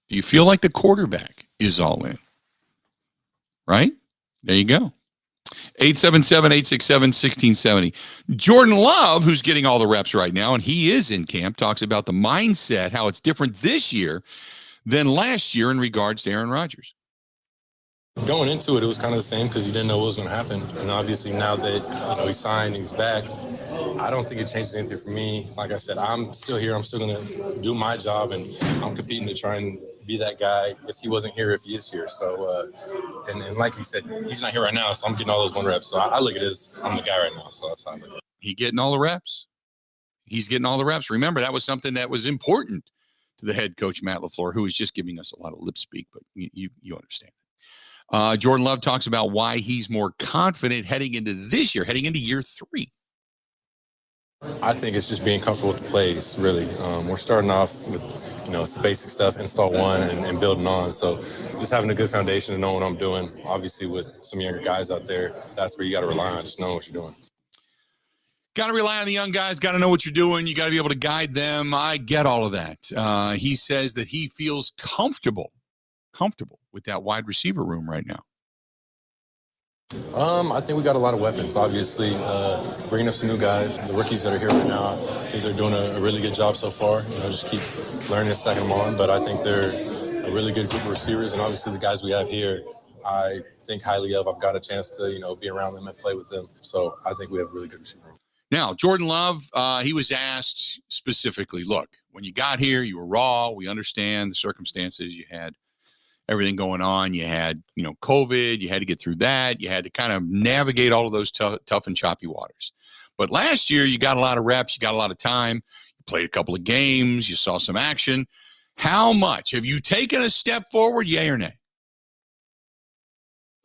A: Do you feel like the quarterback is all in? Right? There you go. 877-867-1670. Jordan Love, who's getting all the reps right now, and he is in camp, talks about the mindset, how it's different this year than last year in regards to Aaron Rodgers.
G: Going into it was kind of the same because you didn't know what was going to happen. And obviously now that, he signed, he's back, I don't think it changes anything for me. Like I said, I'm still here. I'm still going to do my job, and I'm competing to try and be that guy if he wasn't here, if he is here. So, and like he said, he's not here right now, so I'm getting all those 1 reps. So I look at it as I'm the guy right now. So that's how I look at it.
A: He getting all the reps. He's getting all the reps. Remember, that was something that was important to the head coach, Matt LaFleur, who is just giving us a lot of lip speak, but you understand. Jordan Love talks about why he's more confident heading into this year, heading into year 3.
G: I think it's just being comfortable with the plays, really. We're starting off with, it's the basic stuff, install one, and building on. So just having a good foundation and knowing what I'm doing. Obviously, with some younger guys out there, that's where you got to rely on, just knowing what you're doing.
A: Got to rely on the young guys, got to know what you're doing. You got to be able to guide them. I get all of that. He says that he feels comfortable with that wide receiver room right now.
G: I think we got a lot of weapons. Obviously, bringing up some new guys. The rookies that are here right now, I think they're doing a really good job so far. Just keep learning and second them on. But I think they're a really good group of receivers. And obviously the guys we have here, I think highly of. I've got a chance to, be around them and play with them. So I think we have a really good receiver room.
A: Now, Jordan Love, he was asked specifically, look, when you got here, you were raw. We understand the circumstances. You had everything going on. You had, COVID. You had to get through that. You had to kind of navigate all of those tough and choppy waters. But last year, you got a lot of reps. You got a lot of time. You played a couple of games. You saw some action. How much have you taken a step forward, yay or nay?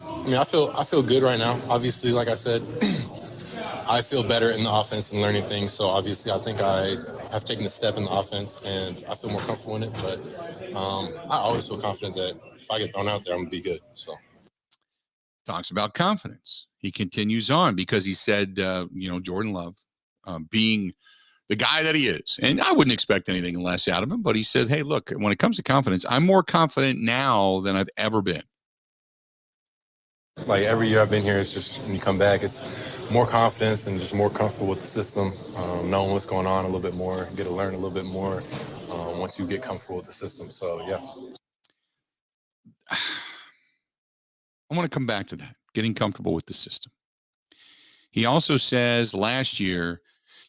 G: I feel good right now. Obviously, like I said, I feel better in the offense and learning things. So obviously, I think I have taken a step in the offense, and I feel more comfortable in it. But I always feel confident that if I get thrown out there, I'm gonna be good. So
A: talks about confidence. He continues on because he said, Jordan Love, being the guy that he is, and I wouldn't expect anything less out of him. But he said, "Hey, look, when it comes to confidence, I'm more confident now than I've ever been."
G: Like every year I've been here, it's just when you come back, it's more confidence and just more comfortable with the system, knowing what's going on a little bit more, get to learn a little bit more once you get comfortable with the system. So, yeah.
A: I want to come back to that, getting comfortable with the system. He also says last year,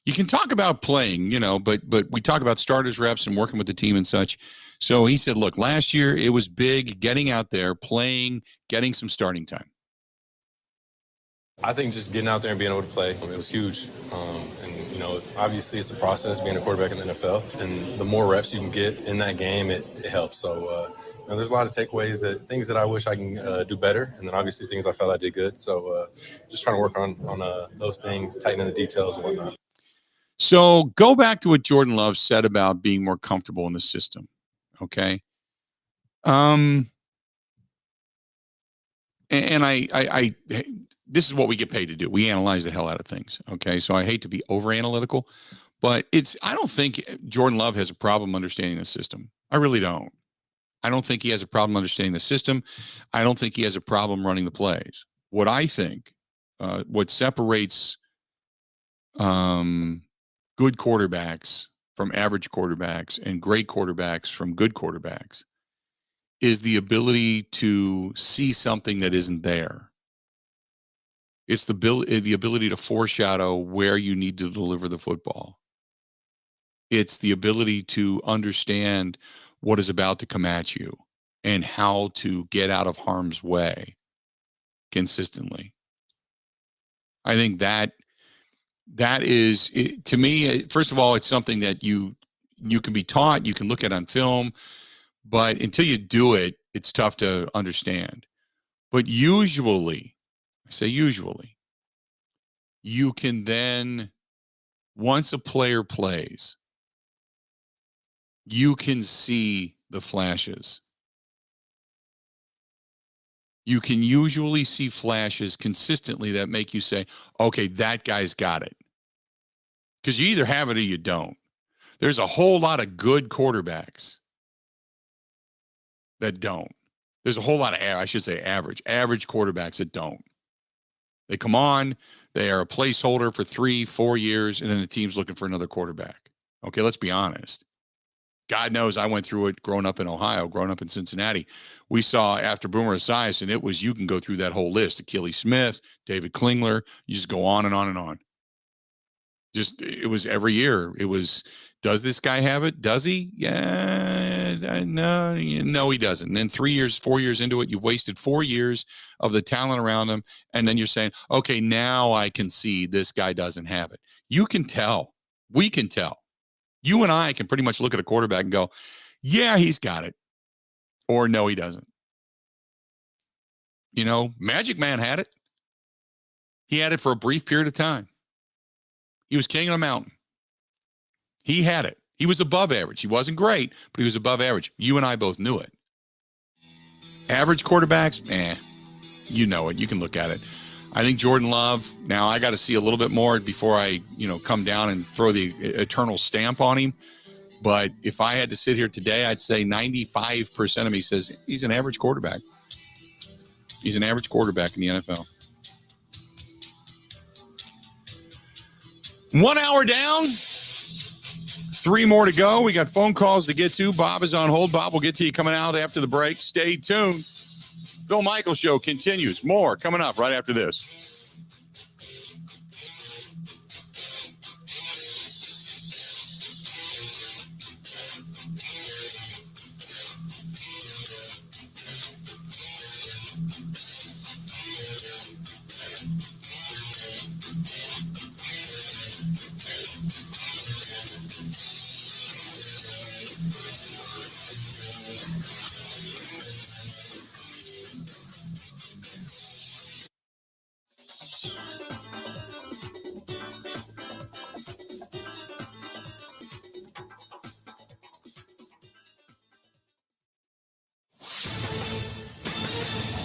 A: you can talk about playing, but we talk about starters, reps, and working with the team and such. So he said, look, last year it was big getting out there, playing, getting some starting time.
G: I think just getting out there and being able to play, it was huge. Obviously it's a process being a quarterback in the NFL, and the more reps you can get in that game, it helps. So, there's a lot of takeaways, things that I wish I can do better, and then obviously things I felt I did good. So just trying to work on those things, tightening the details and whatnot.
A: So go back to what Jordan Love said about being more comfortable in the system. Okay. And I this is what we get paid to do. We analyze the hell out of things. Okay. So I hate to be over analytical, but I don't think Jordan Love has a problem understanding the system. I really don't. I don't think he has a problem understanding the system. I don't think he has a problem running the plays. What I think, what separates, good quarterbacks from average quarterbacks and great quarterbacks from good quarterbacks is the ability to see something that isn't there. It's the ability to foreshadow where you need to deliver the football. It's the ability to understand what is about to come at you and how to get out of harm's way consistently. I think that is, to me, first of all, it's something that you can be taught, you can look at on film, but until you do it, it's tough to understand. But usually, I say usually, you can then, once a player plays, you can see the flashes. You can usually see flashes consistently that make you say, okay, that guy's got it. Because you either have it or you don't. There's a whole lot of good quarterbacks that don't. There's a whole lot of, average quarterbacks that don't. They come on, they are a placeholder for 3-4 years, and then the team's looking for another quarterback. Okay, let's be honest. God knows I went through it growing up in Ohio, growing up in Cincinnati. We saw after Boomer Esiason, it was, you can go through that whole list. Achilles Smith, David Klingler, you just go on and on and on. Just, it was every year. It was, does this guy have it? Does he? Yeah, no, he doesn't. And then 3 years, 4 years into it, you've wasted 4 years of the talent around him. And then you're saying, okay, now I can see this guy doesn't have it. You can tell. We can tell. You and I can pretty much look at a quarterback and go, yeah, he's got it. Or no, he doesn't. You know, Magic Man had it. He had it for a brief period of time. He was king of the mountain. He had it. He was above average. He wasn't great, but he was above average. You and I both knew it. Average quarterbacks, you know it. You can look at it. I think Jordan Love, now I got to see a little bit more before I, come down and throw the eternal stamp on him. But if I had to sit here today, I'd say 95% of me says he's an average quarterback. He's an average quarterback in the NFL. 1 hour down, 3 more to go. We got phone calls to get to. Bob is on hold. Bob will get to you coming out after the break. Stay tuned. Bill Michaels Show continues. More coming up right after this.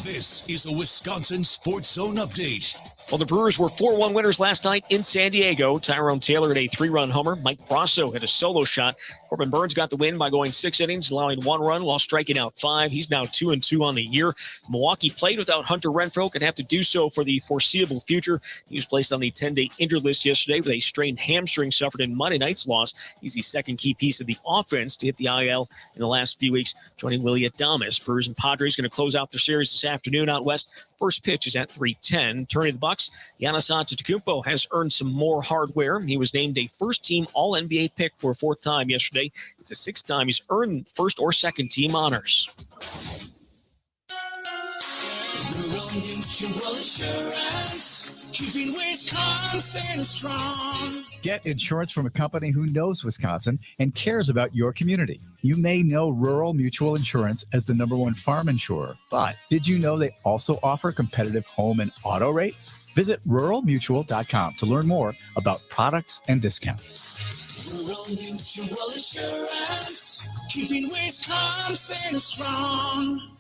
D: This is a Wisconsin Sports Zone update.
I: Well, the Brewers were 4-1 winners last night in San Diego. Tyrone Taylor had a 3-run homer. Mike Brasso had a solo shot. Corbin Burns got the win by going 6 innings, allowing 1 run while striking out 5. He's now 2-2 on the year. Milwaukee played without Hunter Renfroe, and have to do so for the foreseeable future. He was placed on the 10-day injured list yesterday with a strained hamstring suffered in Monday night's loss. He's the second key piece of the offense to hit the IL in the last few weeks, joining Willie Adames. Brewers and Padres going to close out their series this afternoon out west. First pitch is at 3:10. Turning the Bucks, Giannis Antetokounmpo has earned some more hardware. He was named a first-team All-NBA pick for a 4th time yesterday. It's the 6th time he's earned first or second-team honors.
H: Rural Mutual Insurance, keeping Wisconsin strong.
J: Get insurance from a company who knows Wisconsin and cares about your community. You may know Rural Mutual Insurance as the #1 farm insurer, but did you know they also offer competitive home and auto rates? Visit ruralmutual.com to learn more about products and discounts.
H: Rural Mutual Insurance, keeping Wisconsin strong.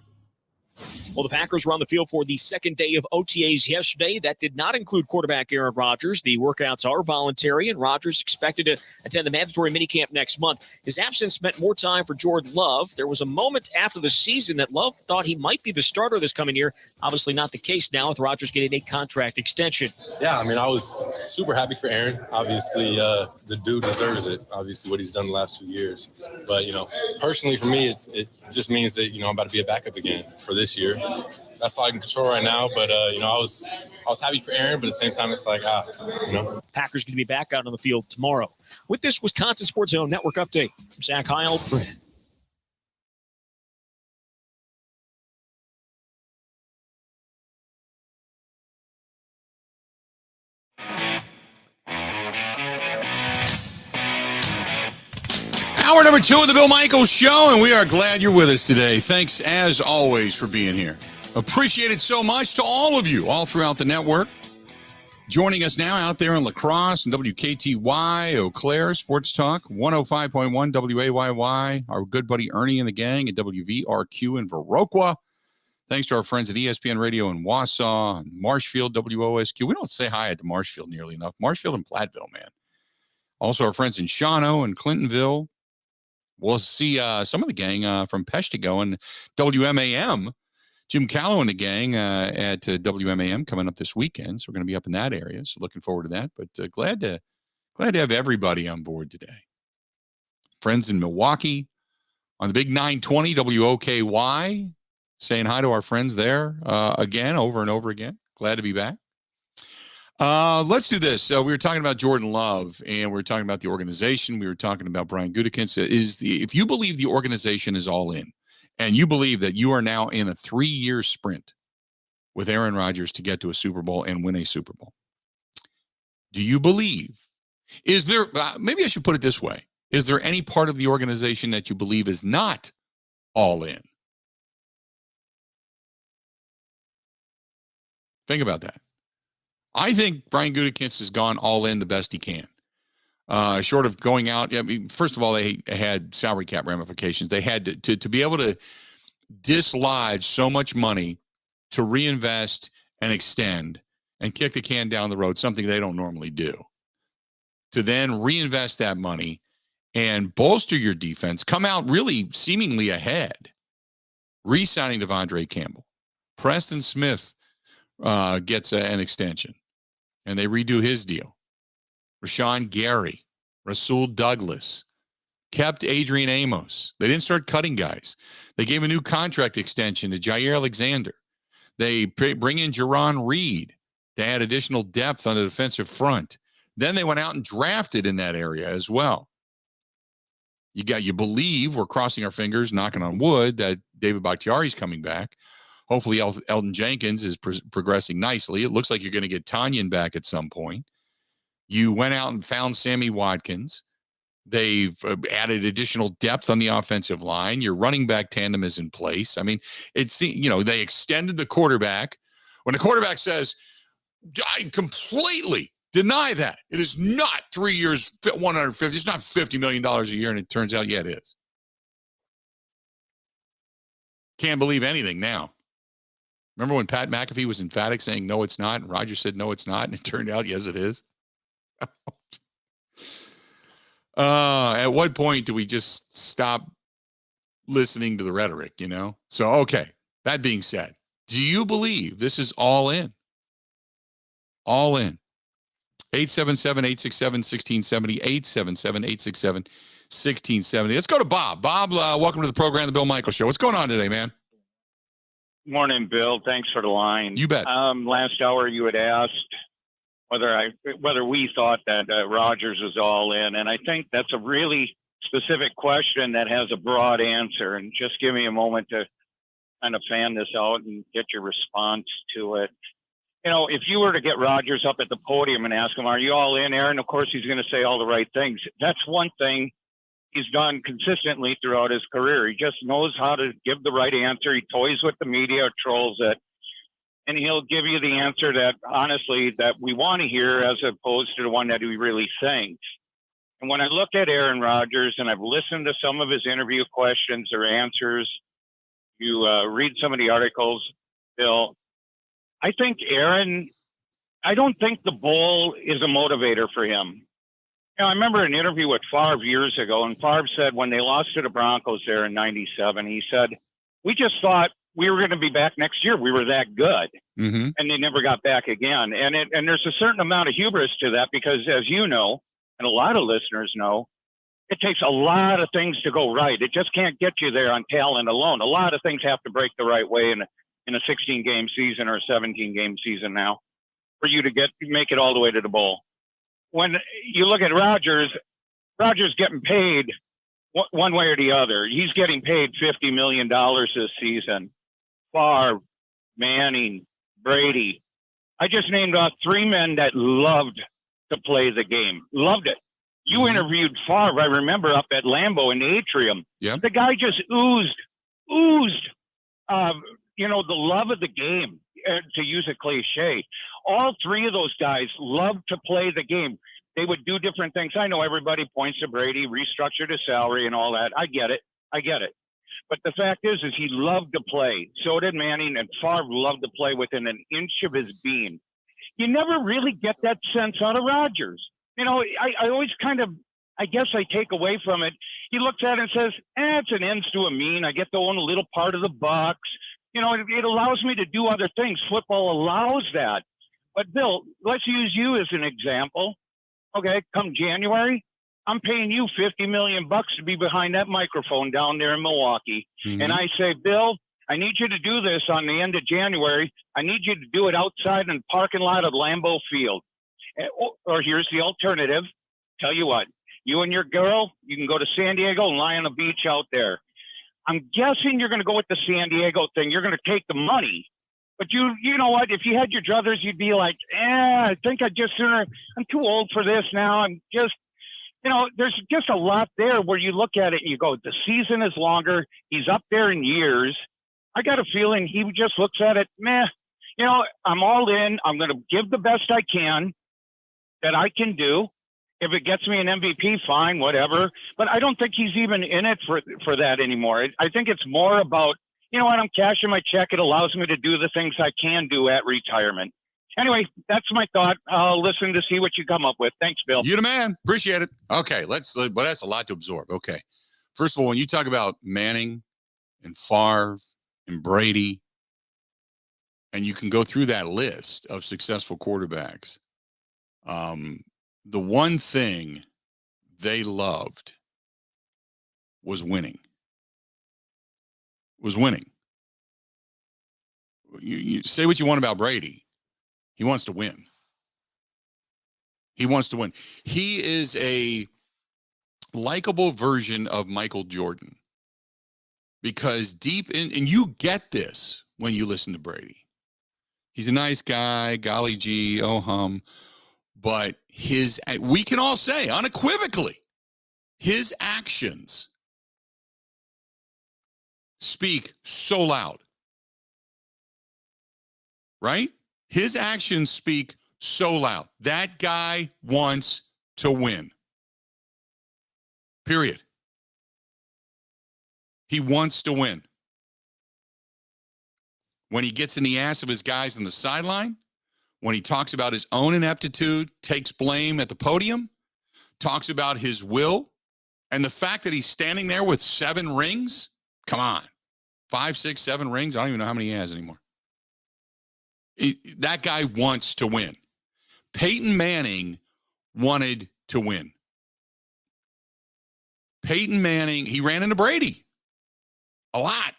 I: Well, the Packers were on the field for the second day of OTAs yesterday. That did not include quarterback Aaron Rodgers. The workouts are voluntary, and Rodgers expected to attend the mandatory minicamp next month. His absence meant more time for Jordan Love. There was a moment after the season that Love thought he might be the starter this coming year. Obviously not the case now, with Rodgers getting a contract extension.
G: Yeah, I mean, I was super happy for Aaron. Obviously, the dude deserves it, obviously, what he's done the last 2 years. But, personally for me, it just means that, I'm about to be a backup again for this year. That's all I can control right now. But, I was happy for Aaron, but at the same time, it's like,
I: Packers going to be back out on the field tomorrow. With this Wisconsin Sports Zone Network update, I'm Zach Heil.
A: Hour number 2 of the Bill Michaels Show, and we are glad you're with us today. Thanks, as always, for being here. Appreciate it so much to all of you, all throughout the network. Joining us now out there in La Crosse and WKTY, Eau Claire, Sports Talk, 105.1 WAYY, our good buddy Ernie and the gang at WVRQ in Viroqua. Thanks to our friends at ESPN Radio in Wausau, and Marshfield, WOSQ. We don't say hi to Marshfield nearly enough. Marshfield and Platteville, man. Also, our friends in Shawano and Clintonville. We'll see some of the gang from Peshtigo and WMAM. Jim Callow and the gang at WMAM coming up this weekend. So we're going to be up in that area. So looking forward to that. But glad to have everybody on board today. Friends in Milwaukee, on the big 920 WOKY, saying hi to our friends there again, over and over again. Glad to be back. Let's do this. We were talking about Jordan Love, and we were talking about the organization. We were talking about Brian Gutekunst. If you believe the organization is all in, and you believe that you are now in a 3-year sprint with Aaron Rodgers to get to a Super Bowl and win a Super Bowl, do you believe? Is there? Maybe I should put it this way: is there any part of the organization that you believe is not all in? Think about that. I think Brian Gutekunst has gone all in the best he can. Short of going out, I mean, first of all, they had salary cap ramifications. They had to be able to dislodge so much money to reinvest and extend and kick the can down the road, something they don't normally do. To then reinvest that money and bolster your defense, come out really seemingly ahead, re-signing Devondre Campbell. Preston Smith gets an extension, and they redo his deal. Rashawn Gary, Rasul Douglas, kept Adrian Amos. They didn't start cutting guys. They gave a new contract extension to Jair Alexander. They bring in Jerron Reed to add additional depth on the defensive front. Then they went out and drafted in that area as well. You believe, we're crossing our fingers, knocking on wood, that David Bakhtiari's coming back. Hopefully Elton Jenkins is progressing nicely. It looks like you're going to get Tanyan back at some point. You went out and found Sammy Watkins. They've added additional depth on the offensive line. Your running back tandem is in place. I mean, they extended the quarterback. When the quarterback says, I completely deny that. It is not 3 years, 150. It's not $50 million a year. And it turns out, yeah, it is. Can't believe anything now. Remember when Pat McAfee was emphatic saying, no, it's not, and Rodgers said, no, it's not, and it turned out, yes, it is? At what point do we just stop listening to the rhetoric, So, okay, that being said, do you believe this is all in? All in. 877-867-1670, 877-867-1670. Let's go to Bob. Bob, welcome to the program, The Bill Michaels Show. What's going on today, man?
K: Morning, Bill. Thanks for the line.
A: You bet.
K: Last hour you had asked whether we thought that Rodgers was all in, and I think that's a really specific question that has a broad answer. And just give me a moment to kind of fan this out and get your response to it. If you were to get Rodgers up at the podium and ask him, "Are you all in, Aaron?" Of course, he's going to say all the right things. That's one thing he's done consistently throughout his career. He just knows how to give the right answer. He toys with the media, trolls it, and he'll give you the answer that, honestly, that we want to hear as opposed to the one that he really thinks. And when I look at Aaron Rodgers, and I've listened to some of his interview questions or answers, you read some of the articles, Bill, I think I don't think the bowl is a motivator for him. I remember an interview with Favre years ago, and Favre said when they lost to the Broncos there in '97, he said, we just thought we were going to be back next year. We were that good.
A: Mm-hmm.
K: And they never got back again. And there's a certain amount of hubris to that because, as you know, and a lot of listeners know, it takes a lot of things to go right. It just can't get you there on talent alone. A lot of things have to break the right way in a 16-game season or a 17-game season now for you to make it all the way to the bowl. When you look at Rodgers getting paid one way or the other. He's getting paid $50 million this season. Favre, Manning, Brady. I just named off 3 men that loved to play the game. Loved it. You interviewed Favre, I remember, up at Lambeau in the atrium.
A: Yeah.
K: The guy just oozed, the love of the game, to use a cliche. All 3 of those guys loved to play the game. They would do different things. I know everybody points to Brady, restructured his salary and all that. I get it. But the fact is he loved to play. So did Manning, and Favre loved to play within an inch of his being. You never really get that sense out of Rodgers. I always I guess I take away from it. He looks at it and says, it's an ends to a mean. I get to own a little part of the Bucs. It allows me to do other things. Football allows that. But Bill, let's use you as an example. Okay, come January, I'm paying you $50 million to be behind that microphone down there in Milwaukee.
A: Mhm.
K: And I say, Bill, I need you to do this on the end of January. I need you to do it outside in the parking lot of Lambeau Field. Or here's the alternative. Tell you what, you and your girl, you can go to San Diego and lie on the beach out there. I'm guessing you're going to go with the San Diego thing. You're going to take the money. But you know what? If you had your druthers, you'd be like, I think I'm too old for this now. I'm just, there's just a lot there where you look at it and you go, the season is longer. He's up there in years. I got a feeling he just looks at it, I'm all in. I'm going to give the best I can that I can do. If it gets me an MVP, fine, whatever. But I don't think he's even in it for that anymore. I think it's more about, I'm cashing my check. It allows me to do the things I can do at retirement. Anyway, that's my thought. I'll listen to see what you come up with. Thanks, Bill.
A: You the man. Appreciate it. Okay, but that's a lot to absorb. Okay. First of all, when you talk about Manning and Favre and Brady, and you can go through that list of successful quarterbacks, the one thing they loved was winning. You say what you want about Brady. He wants to win. He is a likable version of Michael Jordan because deep in, and you get this when you listen to Brady. He's a nice guy, golly gee, oh hum. But we can all say unequivocally, his actions speak so loud, right? His actions speak so loud. That guy wants to win. Period. He wants to win. When he gets in the ass of his guys on the sideline, when he talks about his own ineptitude, takes blame at the podium, talks about his will, and the fact that he's standing there with 7 rings, come on, 5, 6, 7 rings, I don't even know how many he has anymore. That guy wants to win. Peyton Manning wanted to win. Peyton Manning, he ran into Brady a lot.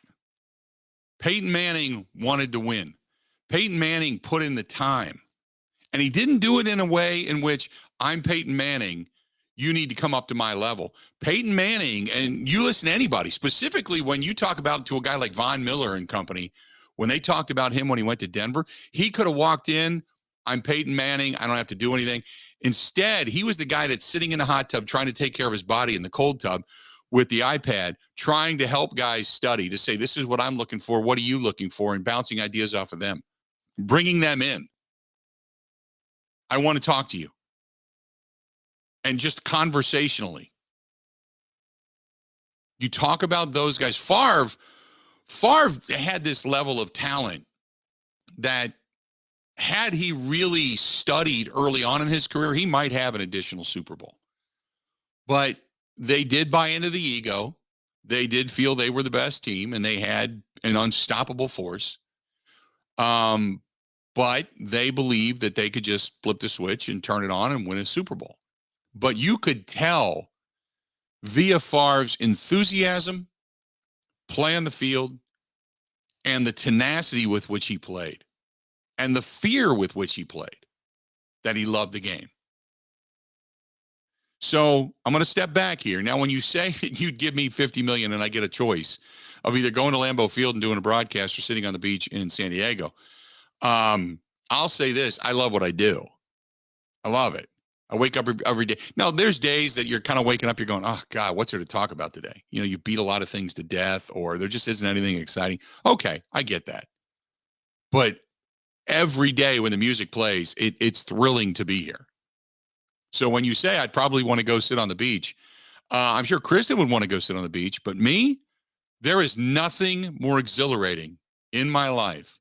A: Peyton Manning wanted to win. Peyton Manning put in the time, and he didn't do it in a way in which I'm Peyton Manning. You need to come up to my level. Peyton Manning, and you listen to anybody, specifically when you talk about to a guy like Von Miller and company, when they talked about him when he went to Denver, he could have walked in, I'm Peyton Manning, I don't have to do anything. Instead, he was the guy that's sitting in a hot tub trying to take care of his body in the cold tub with the iPad, trying to help guys study, to say, this is what I'm looking for, what are you looking for, and bouncing ideas off of them. Bringing them in. I want to talk to you. And just conversationally. You talk about those guys. Favre had this level of talent that had he really studied early on in his career, he might have an additional Super Bowl. But they did buy into the ego. They did feel they were the best team, and they had an unstoppable force. But they believed that they could just flip the switch and turn it on and win a Super Bowl. But you could tell via Favre's enthusiasm, play on the field, and the tenacity with which he played, and the fear with which he played, that he loved the game. So I'm going to step back here. Now, when you say that you'd give me $50 million and I get a choice of either going to Lambeau Field and doing a broadcast or sitting on the beach in San Diego, I'll say this. I love what I do. I love it. I wake up every day. Now, there's days that you're kind of waking up, you're going, oh, God, what's there to talk about today? You beat a lot of things to death, or there just isn't anything exciting. Okay, I get that. But every day when the music plays, it's thrilling to be here. So when you say I'd probably want to go sit on the beach, I'm sure Kristen would want to go sit on the beach, but me, there is nothing more exhilarating in my life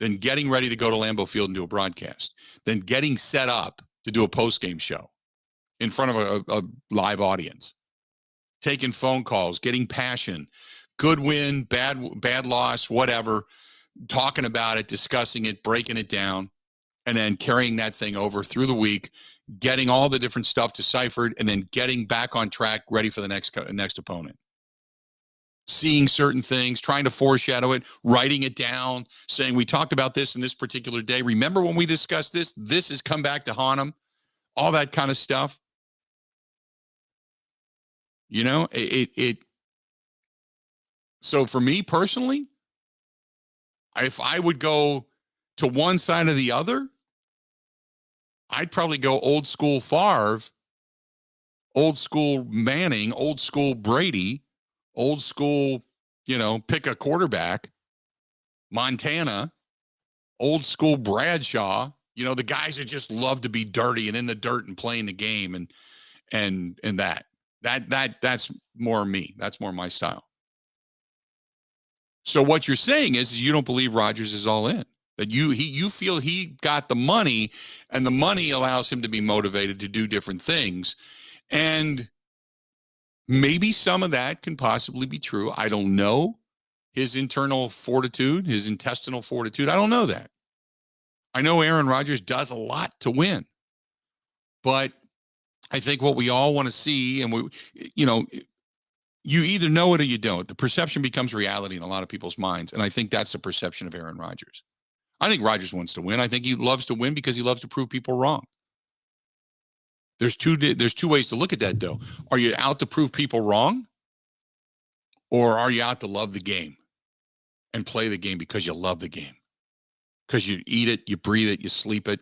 A: than getting ready to go to Lambeau Field and do a broadcast, than getting set up to do a post-game show in front of a live audience, taking phone calls, getting passion, good win, bad loss, whatever, talking about it, discussing it, breaking it down. and then carrying that thing over through the week, getting all the different stuff deciphered, and then getting back on track, ready for the next opponent. Seeing certain things, trying to foreshadow it, writing it down, saying, we talked about this in this particular day. Remember when we discussed this? This has come back to haunt them. All that kind of stuff. You know, so for me personally, if I would go to one side or the other, I'd probably go old school Favre, old school Manning, old school Brady, old school, pick a quarterback, Montana, old school Bradshaw, the guys that just love to be dirty and in the dirt and playing the game and that's more me. That's more my style. So what you're saying is you don't believe Rodgers is all in, that you feel he got the money and the money allows him to be motivated to do different things. And maybe some of that can possibly be true. I don't know his internal fortitude, his intestinal fortitude. I don't know that. I know Aaron Rodgers does a lot to win, but I think what we all want to see, and you either know it or you don't. The perception becomes reality in a lot of people's minds, and I think that's the perception of Aaron Rodgers. I think Rodgers wants to win. I think he loves to win because he loves to prove people wrong. There's two ways to look at that, though. Are you out to prove people wrong, or are you out to love the game and play the game because you love the game? Because you eat it, you breathe it, you sleep it.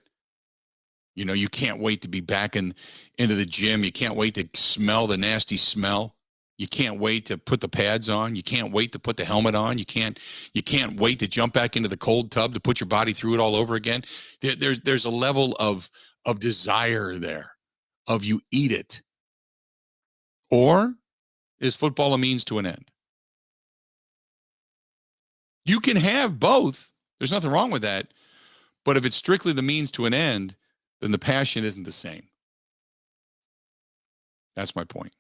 A: You can't wait to be back into the gym. You can't wait to smell the nasty smell. You can't wait to put the pads on. You can't wait to put the helmet on. You can't wait to jump back into the cold tub to put your body through it all over again. There's a level of desire there, of you eat it. Or is football a means to an end? You can have both. There's nothing wrong with that. But if it's strictly the means to an end, then the passion isn't the same. That's my point.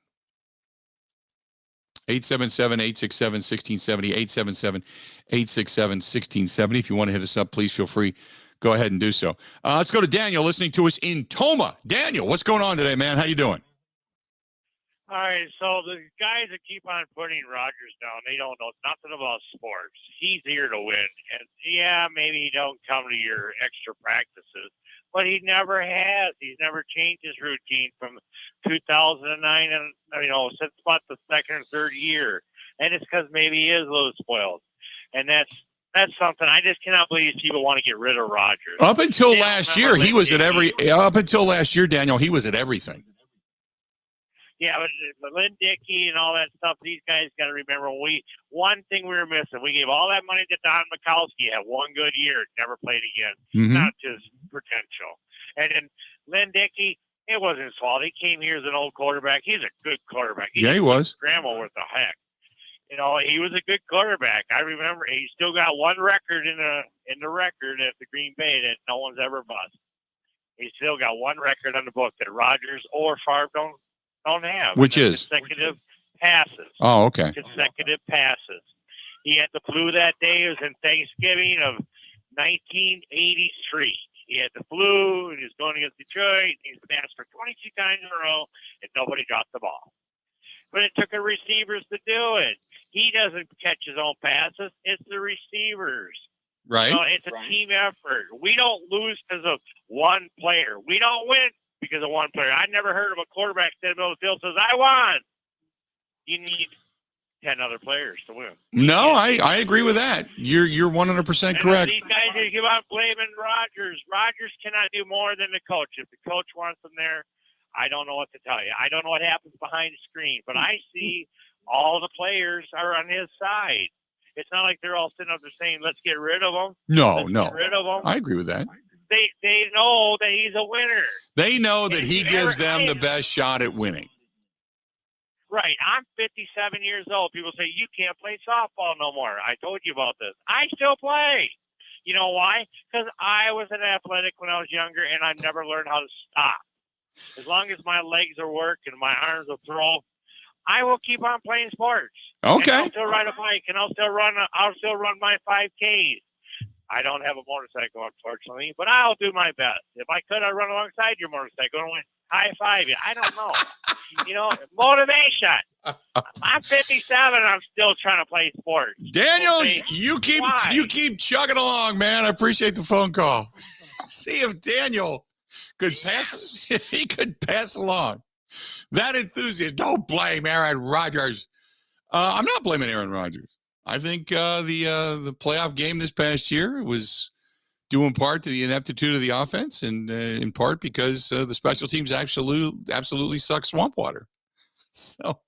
A: 877-867-1670, 877-867-1670. If you want to hit us up, please feel free. Go ahead and do so. Let's go to Daniel listening to us in Toma. Daniel, what's going on today, man? How you doing?
L: All right, so the guys that keep on putting Rodgers down, they don't know nothing about sports. He's here to win. And, yeah, maybe he don't come to your extra practices, but he never has. He's never changed his routine from 2009 and, since about the second or third year. And it's because maybe he is a little spoiled. And that's something. I just cannot believe people want to get rid of Rodgers.
A: Up until last year, he was at up until last year, Daniel, he was at everything.
L: Yeah, but Lynn Dickey and all that stuff, these guys got to remember, one thing we were missing, we gave all that money to Don Mikowski, had one good year, never played again.
A: Mm-hmm.
L: Not just potential. And then Lynn Dickey, it wasn't his fault. He came here as an old quarterback. He's a good quarterback.
A: He was.
L: Grandma worth the heck. He was a good quarterback. I remember he still got one record in the record at the Green Bay that no one's ever bust. He still got one record on the book that Rodgers or Favre don't have.
A: Which is?
L: Consecutive passes.
A: Oh, okay.
L: Consecutive passes. He had the flu that day. It was in Thanksgiving of 1983. He had the flu, and he was going against Detroit. He's passed for 22 times in a row, and nobody dropped the ball. But it took the receivers to do it. He doesn't catch his own passes. It's the receivers.
A: Right.
L: It's a team effort. We don't lose because of one player. We don't win because of one player. I never heard of a quarterback standing in the middle of the field says, I won. You need 10 other players to win.
A: No, I agree with that. You're 100% correct.
L: These guys who keep on blaming Rodgers. Rodgers cannot do more than the coach. If the coach wants him there, I don't know what to tell you. I don't know what happens behind the screen, but I see all the players are on his side. It's not like they're all sitting up there saying, let's get rid of him.
A: No.
L: Get rid of him.
A: I agree with that.
L: They know that he's a winner.
A: They know that he gives them the best shot at winning.
L: Right. I'm 57 years old. People say, you can't play softball no more. I told you about this. I still play. You know why? Because I was an athletic when I was younger, and I never learned how to stop. As long as my legs are working, my arms will throw, I will keep on playing sports.
A: Okay.
L: And I'll still ride a bike, and I'll still run my 5Ks. I don't have a motorcycle, unfortunately, but I'll do my best. If I could, I'd run alongside your motorcycle and high five you. I don't know. Motivation. I'm 57. I'm still trying to play sports.
A: Daniel,
L: Okay?
A: you keep chugging along, man. I appreciate the phone call. See if Daniel could pass, if he could pass along that enthusiasm. Don't blame Aaron Rodgers. I'm not blaming Aaron Rodgers. I think the playoff game this past year was due in part to the ineptitude of the offense, and in part because the special teams absolutely suck swamp water. So,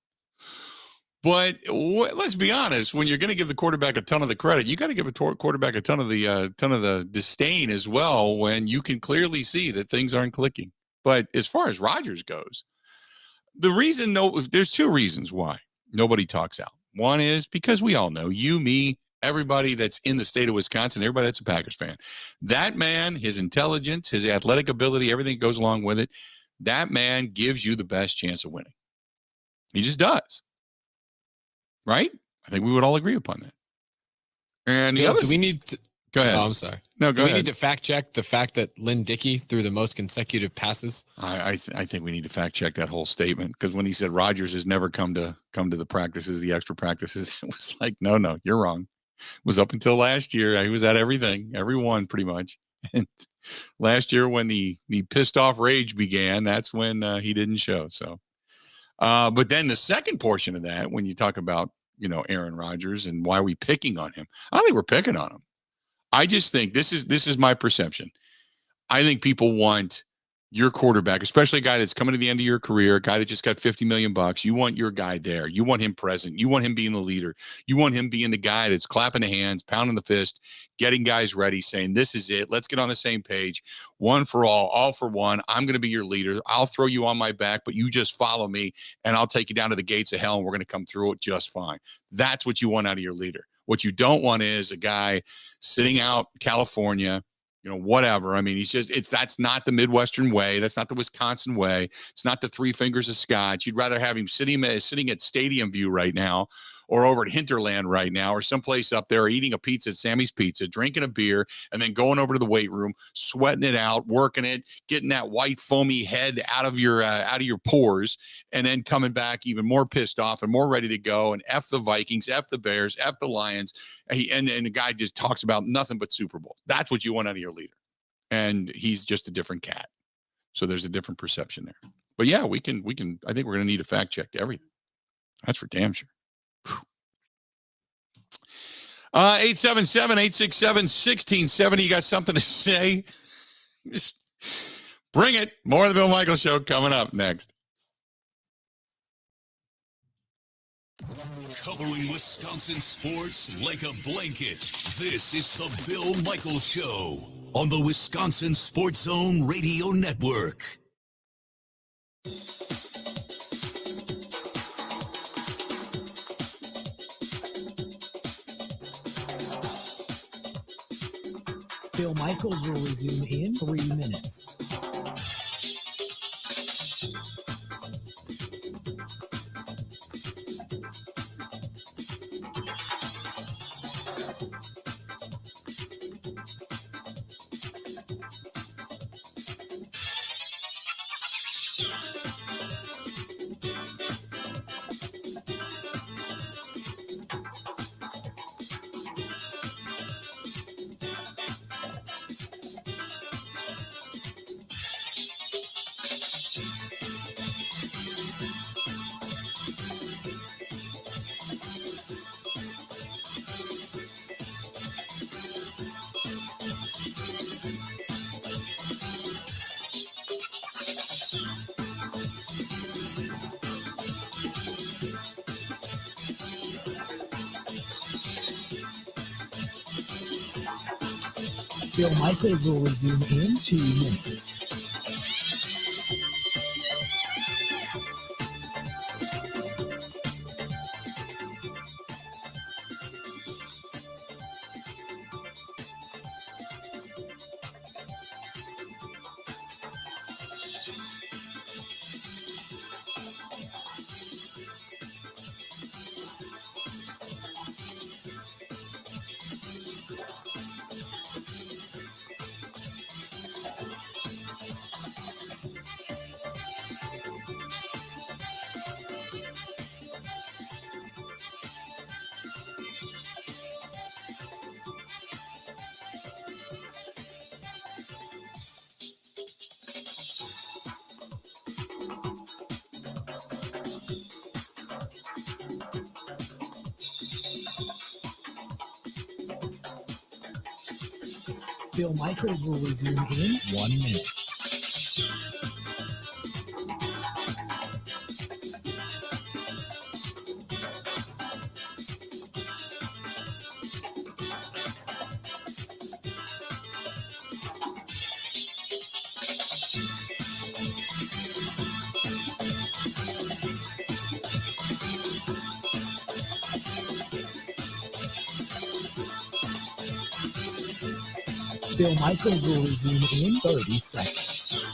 A: but let's be honest: when you're going to give the quarterback a ton of the credit, you got to give a quarterback a ton of the disdain as well. When you can clearly see that things aren't clicking. But as far as Rodgers goes, there's two reasons why nobody talks out. One is because we all know, you, me, everybody that's in the state of Wisconsin, everybody that's a Packers fan, that man, his intelligence, his athletic ability, everything that goes along with it, that man gives you the best chance of winning. He just does. Right? I think we would all agree upon that. And the other,
B: do we need to,
A: go ahead.
B: Oh, I'm sorry.
A: No, go
B: do
A: ahead.
B: We need to fact check the fact that Lynn Dickey threw the most consecutive passes?
A: I think we need to fact check that whole statement, because when he said Rodgers has never come to the practices, the extra practices, it was like, no, you're wrong. It was up until last year. He was at every one pretty much. And last year when the pissed off rage began, that's when he didn't show. So, but then the second portion of that, when you talk about, Aaron Rodgers and why are we picking on him? I don't think we're picking on him. I just think this is my perception. I think people want your quarterback, especially a guy that's coming to the end of your career, a guy that just got $50 million. You want your guy there. You want him present. You want him being the leader. You want him being the guy that's clapping the hands, pounding the fist, getting guys ready, saying, this is it. Let's get on the same page. One for all for one. I'm going to be your leader. I'll throw you on my back, but you just follow me and I'll take you down to the gates of hell and we're going to come through it just fine. That's what you want out of your leader. What you don't want is a guy sitting out California, whatever. I mean, that's not the Midwestern way. That's not the Wisconsin way. It's not the Three Fingers of Scotch. You'd rather have him sitting at Stadium View right now, or over at Hinterland right now, or someplace up there, eating a pizza at Sammy's Pizza, drinking a beer, and then going over to the weight room, sweating it out, working it, getting that white foamy head out of your pores, and then coming back even more pissed off and more ready to go. And F the Vikings, F the Bears, F the Lions. And the guy just talks about nothing but Super Bowl. That's what you want out of your leader. And he's just a different cat. So there's a different perception there. But yeah, we can, I think we're going to need to fact check everything. That's for damn sure. 877-867-1670. You got something to say? Just bring it. More of the Bill Michaels Show coming up next.
D: Covering Wisconsin sports like a blanket. This is the Bill Michaels Show on the Wisconsin Sports Zone Radio Network.
E: Bill Michaels will resume in 3 minutes. Bill Michaels will resume in 2 minutes. Bill Michaels will resume in 1 minute. Bill Michaels will resume in 30 seconds.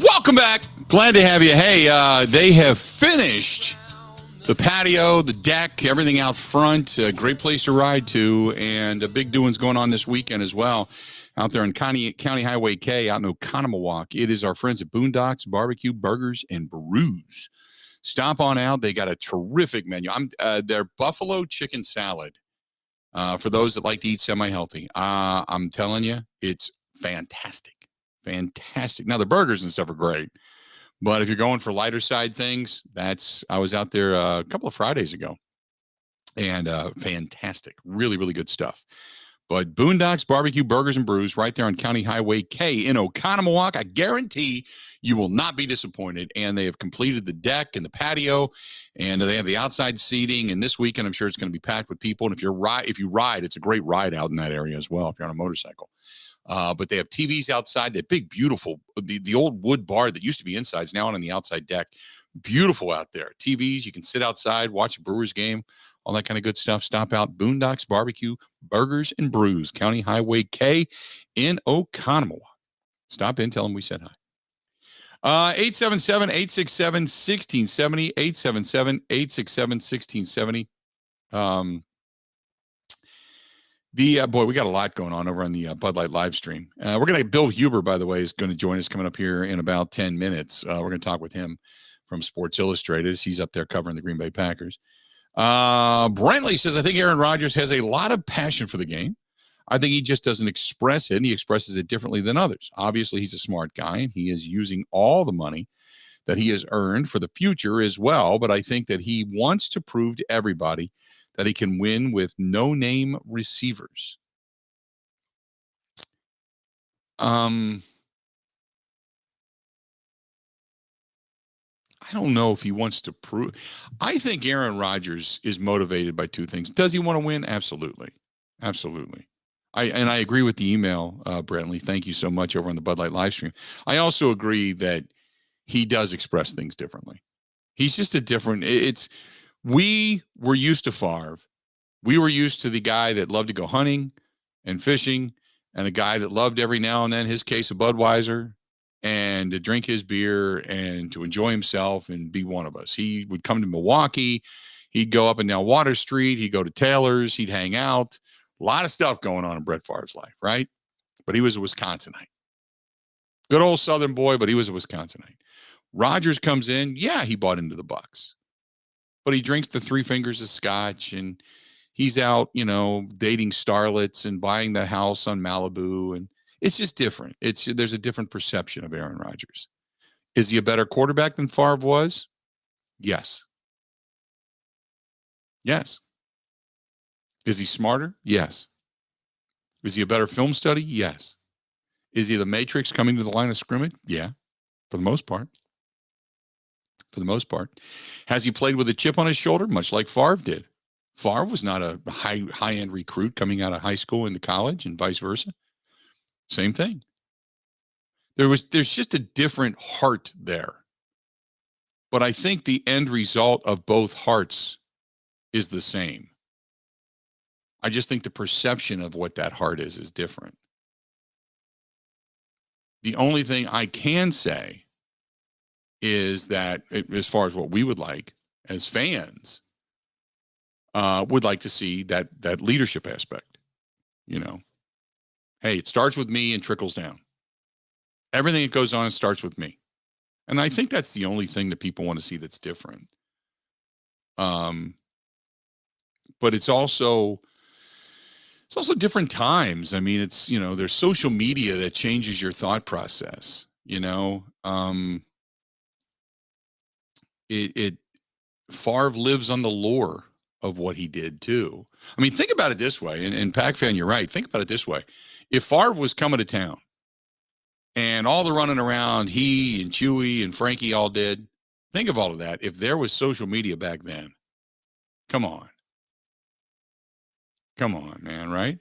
A: Welcome back. Glad to have you. Hey, they have finished the patio, the deck, everything out front. A great place to ride to, and a big doings going on this weekend as well. Out there on County Highway K out in Oconomowoc. It is our friends at Boondocks Barbecue, Burgers, and Brews. Stop on out. They got a terrific menu. Their buffalo chicken salad, for those that like to eat semi-healthy. I'm telling you, it's fantastic. Fantastic. Now, the burgers and stuff are great. But if you're going for lighter side things, I was out there a couple of Fridays ago. And fantastic. Really, really good stuff. But Boondocks Barbecue, Burgers, and Brews right there on County Highway K in Oconomowoc. I guarantee you will not be disappointed. And they have completed the deck and the patio, and they have the outside seating. And this weekend, I'm sure it's going to be packed with people. And if you ride, it's a great ride out in that area as well if you're on a motorcycle. But they have TVs outside. That big, beautiful, the old wood bar that used to be inside is now on the outside deck. Beautiful out there. TVs, you can sit outside, watch a Brewers game, all that kind of good stuff. Stop out. Boondocks Barbecue, Burgers, and Brews, County Highway K in Oconomowoc. Stop in, tell them we said hi. 877-867-1670, 877-867-1670. Boy, we got a lot going on over on the Bud Light live stream. We're going to, Bill Huber, by the way, is going to join us coming up here in about 10 minutes. We're going to talk with him from Sports Illustrated. He's up there covering the Green Bay Packers. Brentley says, I think Aaron Rodgers has a lot of passion for the game. I think he just doesn't express it, and he expresses it differently than others. Obviously, he's a smart guy, and he is using all the money that he has earned for the future as well. But I think that he wants to prove to everybody that he can win with no-name receivers. I don't know if he wants to prove. I think Aaron Rodgers is motivated by two things. Does he want to win? Absolutely. Absolutely. I agree with the email, Brentley. Thank you so much over on the Bud Light live stream. I also agree that he does express things differently. He's just a different. We were used to Favre. We were used to the guy that loved to go hunting and fishing, and a guy that loved every now and then his case of Budweiser and to drink his beer and to enjoy himself and be one of us. He would come to Milwaukee. He'd go up and down Water Street. He'd go to Taylor's. He'd hang out. A lot of stuff going on in Brett Favre's life, right? But he was a Wisconsinite. Good old Southern boy, but he was a Wisconsinite. Rodgers comes in. Yeah, he bought into the Bucs. But he drinks the Three Fingers of Scotch, and he's out, dating starlets and buying the house on Malibu. And it's just different. There's a different perception of Aaron Rodgers. Is he a better quarterback than Favre was? Yes. Yes. Is he smarter? Yes. Is he a better film study? Yes. Is he the Matrix coming to the line of scrimmage? Yeah, for the most part. For the most part. Has he played with a chip on his shoulder, much like Favre did? Favre was not a high-end recruit coming out of high school into college and vice versa. Same thing. There's just a different heart there. But I think the end result of both hearts is the same. I just think the perception of what that heart is different. The only thing I can say is that as far as what we would like as fans, would like to see that leadership aspect. Hey, it starts with me and trickles down. Everything that goes on starts with me. And I think that's the only thing that people want to see that's different. But it's also different times. I mean, it's, there's social media that changes your thought process, Favre lives on the lore of what he did too. I mean, think about it this way, and Pac fan, you're right. Think about it this way. If Favre was coming to town and all the running around he and Chewy and Frankie all did, think of all of that. If there was social media back then, come on, man, right?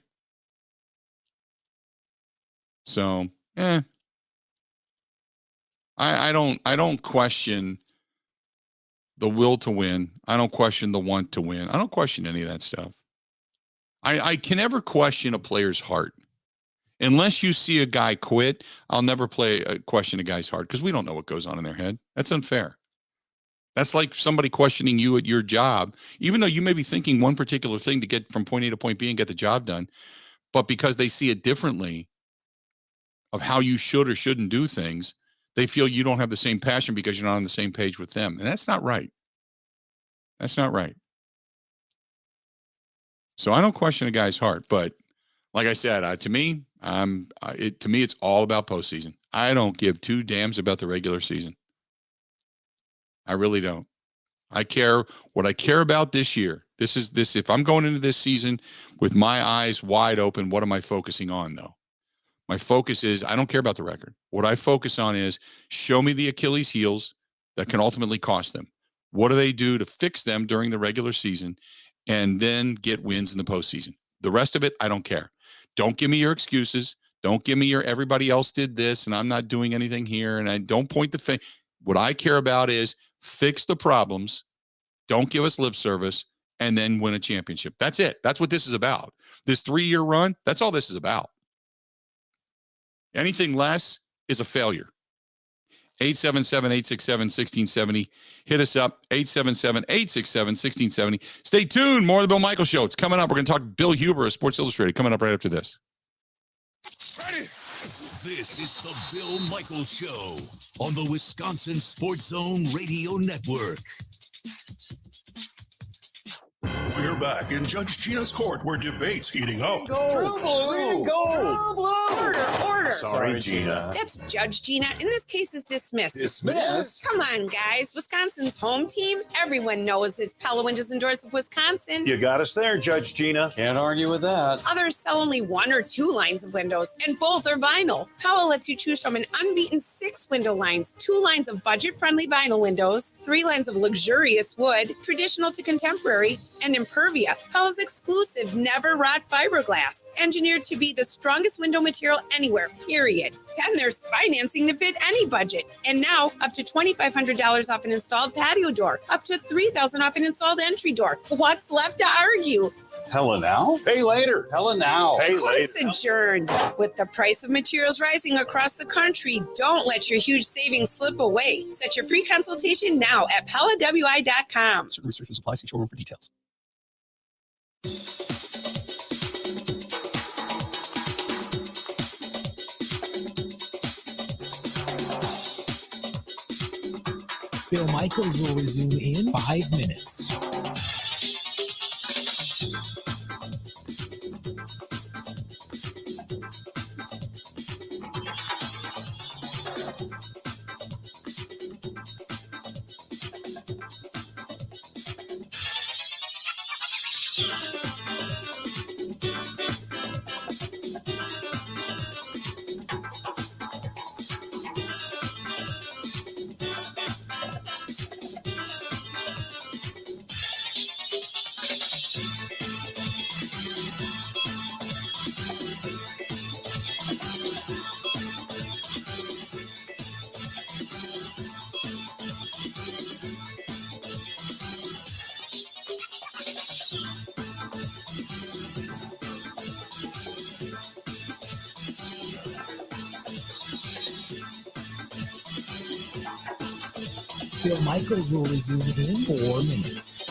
A: So, I don't question the will to win. I don't question the want to win. I don't question any of that stuff. I can never question a player's heart. Unless you see a guy quit, I'll never question a guy's heart because we don't know what goes on in their head. That's unfair. That's like somebody questioning you at your job, even though you may be thinking one particular thing to get from point A to point B and get the job done. But because they see it differently of how you should or shouldn't do things, they feel you don't have the same passion because you're not on the same page with them. And that's not right. That's not right. So I don't question a guy's heart. But like I said, to me, it's all about postseason. I don't give two damns about the regular season. I really don't. What I care about this year. If I'm going into this season with my eyes wide open, what am I focusing on though? My focus is, I don't care about the record. What I focus on is show me the Achilles heels that can ultimately cost them. What do they do to fix them during the regular season and then get wins in the postseason? The rest of it, I don't care. Don't give me your excuses. Don't give me your everybody else did this and I'm not doing anything here. And I don't point the finger. What I care about is fix the problems. Don't give us lip service and then win a championship. That's it. That's what this is about. This 3-year run, that's all this is about. Anything less is a failure. 877-867-1670. Hit us up, 877-867-1670. Stay tuned. More of the Bill Michaels Show. It's coming up. We're going to talk Bill Huber of Sports Illustrated coming up right after this.
D: Ready? This is the Bill Michaels Show on the Wisconsin Sports Zone Radio Network.
F: We're back in Judge Gina's court where debate's heating up.
M: True Blue. Order.
F: Sorry, Gina.
M: That's Judge Gina, and this case is dismissed.
F: Dismissed?
M: Come on, guys. Wisconsin's home team. Everyone knows it's Pella Windows and Doors of Wisconsin.
N: You got us there, Judge Gina. Can't argue with that.
M: Others sell only 1 or 2 lines of windows, and both are vinyl. Pella lets you choose from an unbeaten 6 window lines, 2 lines of budget-friendly vinyl windows, 3 lines of luxurious wood, traditional to contemporary, and Impervia, Pella's exclusive never rot fiberglass, engineered to be the strongest window material anywhere, period. Then there's financing to fit any budget. And now, up to $2,500 off an installed patio door, up to $3,000 off an installed entry door. What's left to argue?
N: Pella now? Pay later. Pella now. Pay
M: Court's adjourned. With the price of materials rising across the country, don't let your huge savings slip away. Set your free consultation now at PellaWI.com.
O: Certain restrictions apply. See showroom for details.
E: Bill Michaels will resume in 5 minutes. Bill Michaels will resume in 4 minutes.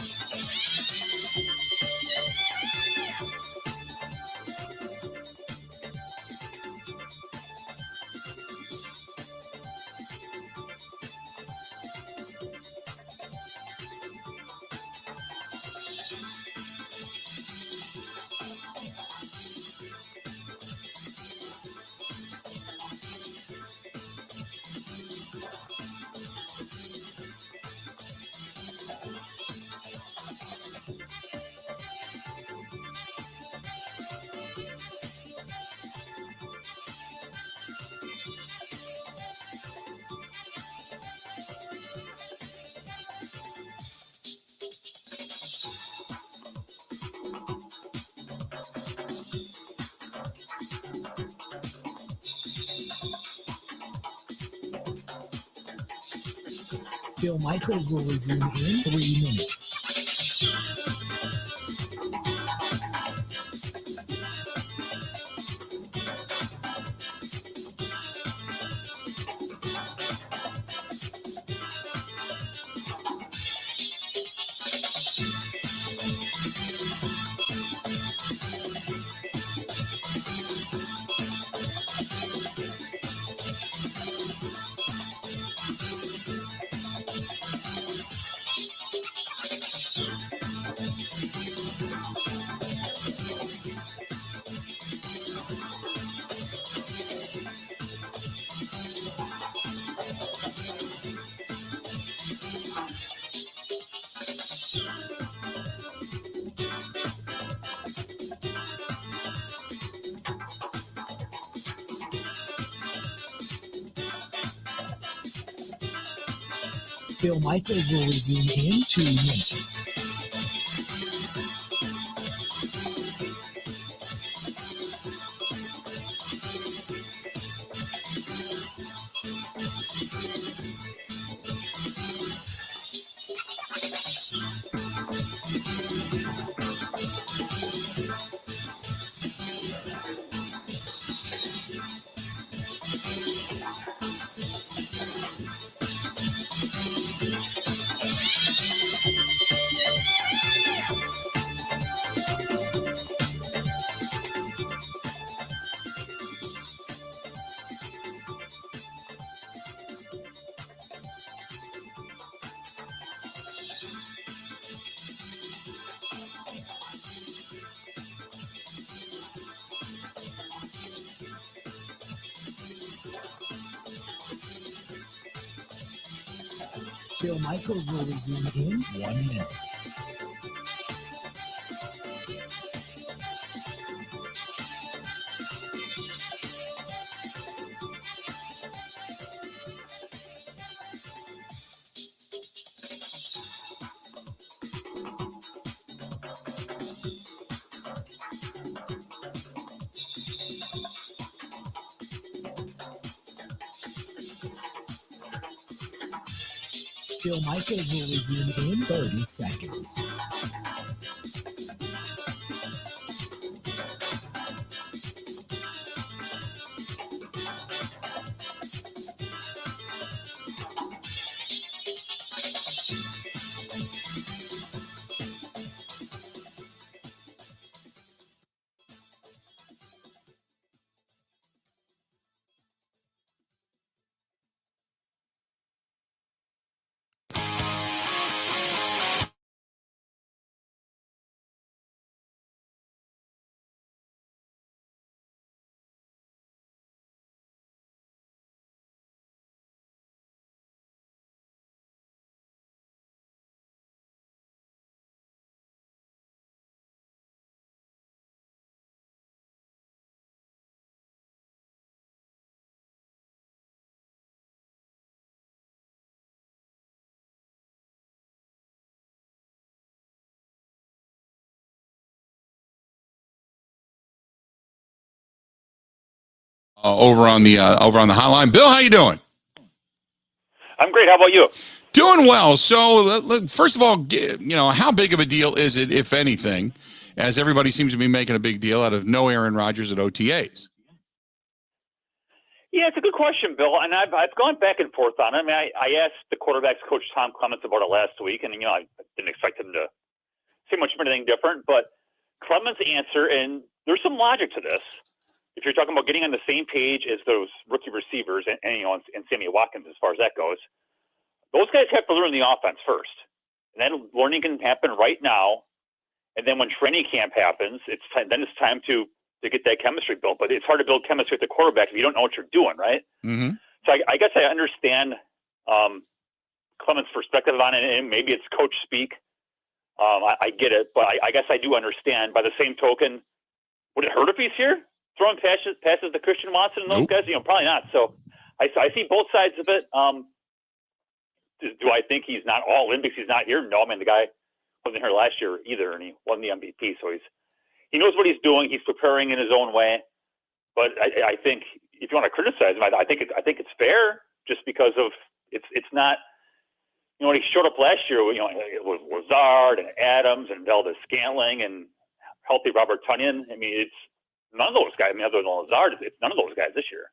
E: Bill Michaels will resume in 3 minutes. Bill Michaels will resume in 2 minutes. Bill Michaels will resume in 1 minute. Bill Michaels will resume in 30 seconds.
A: Over on the hotline. Bill, how you doing?
O: I'm great. How about you?
A: Doing well. So, first of all, how big of a deal is it, if anything, as everybody seems to be making a big deal out of no Aaron Rodgers at OTAs?
O: Yeah, it's a good question, Bill. And I've gone back and forth on it. I mean, I asked the quarterbacks coach Tom Clements about it last week, and I didn't expect him to say much of anything different. But Clements' answer, and there's some logic to this. If you're talking about getting on the same page as those rookie receivers and Sammy Watkins as far as that goes, those guys have to learn the offense first. And then learning can happen right now. And then when training camp happens, it's time to get that chemistry built. But it's hard to build chemistry with the quarterback if you don't know what you're doing, right?
A: Mm-hmm.
O: So I guess I understand Clemens' perspective on it, and maybe it's coach speak. I get it, but I guess I do understand. By the same token, would it hurt if he's here throwing passes to Christian Watson and those guys? Probably not. So I see both sides of it. Do I think he's not all in because he's not here? No, I mean, the guy wasn't here last year either, and he won the MVP. So he knows what he's doing. He's preparing in his own way. But I think if you want to criticize him, I think it's fair just because of it's not. When he showed up last year, it was Lazard and Adams and Valdez Scantling and healthy Robert Tonyan. I mean, it's none of those guys. I mean, other than Lazard, it's none of those guys this year.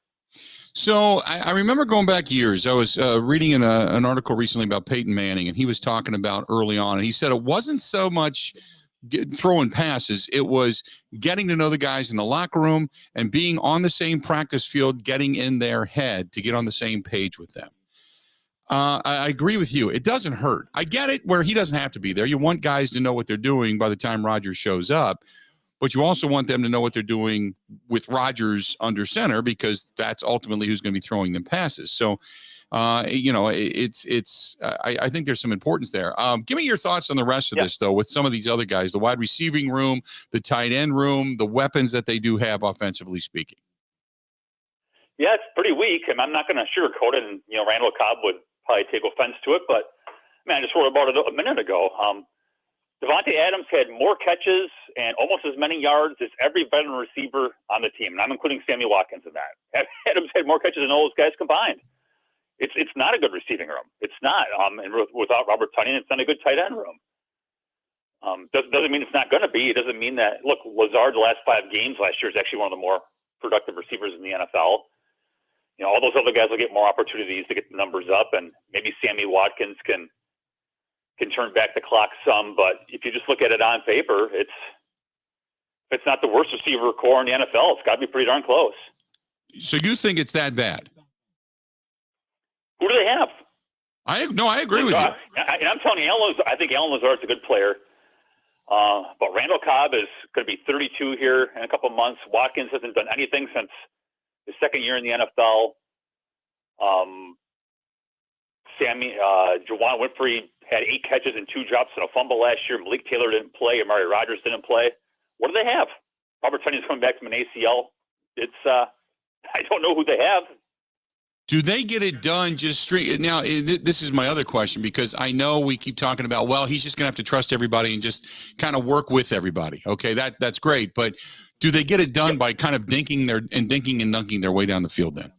A: So I remember going back years. I was reading an article recently about Peyton Manning, and he was talking about early on, and he said it wasn't so much throwing passes. It was getting to know the guys in the locker room and being on the same practice field, getting in their head to get on the same page with them. I agree with you. It doesn't hurt. I get it where he doesn't have to be there. You want guys to know what they're doing by the time Rodgers shows up, but you also want them to know what they're doing with Rodgers under center because that's ultimately who's going to be throwing them passes. So, I think there's some importance there. Give me your thoughts on the rest of this, though, with some of these other guys, the wide receiving room, the tight end room, the weapons that they do have offensively speaking.
O: Yeah, it's pretty weak, and I'm not going to sugarcoat it. And, Randall Cobb would probably take offense to it, but, man, I just wrote about it a minute ago. Devontae Adams had more catches and almost as many yards as every veteran receiver on the team, and I'm including Sammy Watkins in that. Adams had more catches than all those guys combined. It's not a good receiving room. It's not. And without Robert Tonyan, it's not a good tight end room. Doesn't mean it's not going to be. It doesn't mean that. Look, Lazard, the last 5 games last year, is actually one of the more productive receivers in the NFL. All those other guys will get more opportunities to get the numbers up, and maybe Sammy Watkins can turn back the clock some. But if you just look at it on paper, it's not the worst receiver core in the NFL. It's got to be pretty darn close.
A: So you think it's that bad?
O: Who do they have?
A: I agree with you.
O: I'm telling you, I think Alan Lazard's a good player. But Randall Cobb is going to be 32 here in a couple months. Watkins hasn't done anything since his second year in the NFL. Juwan Winfrey had 8 catches and 2 drops and a fumble last year. Malik Taylor didn't play. Amari Rodgers didn't play. What do they have? Robert Tonyan's coming back from an ACL. I don't know who they have.
A: Do they get it done just straight? Now, this is my other question, because I know we keep talking about, well, he's just going to have to trust everybody and just kind of work with everybody. Okay, that's great. But do they get it done by kind of dinking and dunking their way down the field then?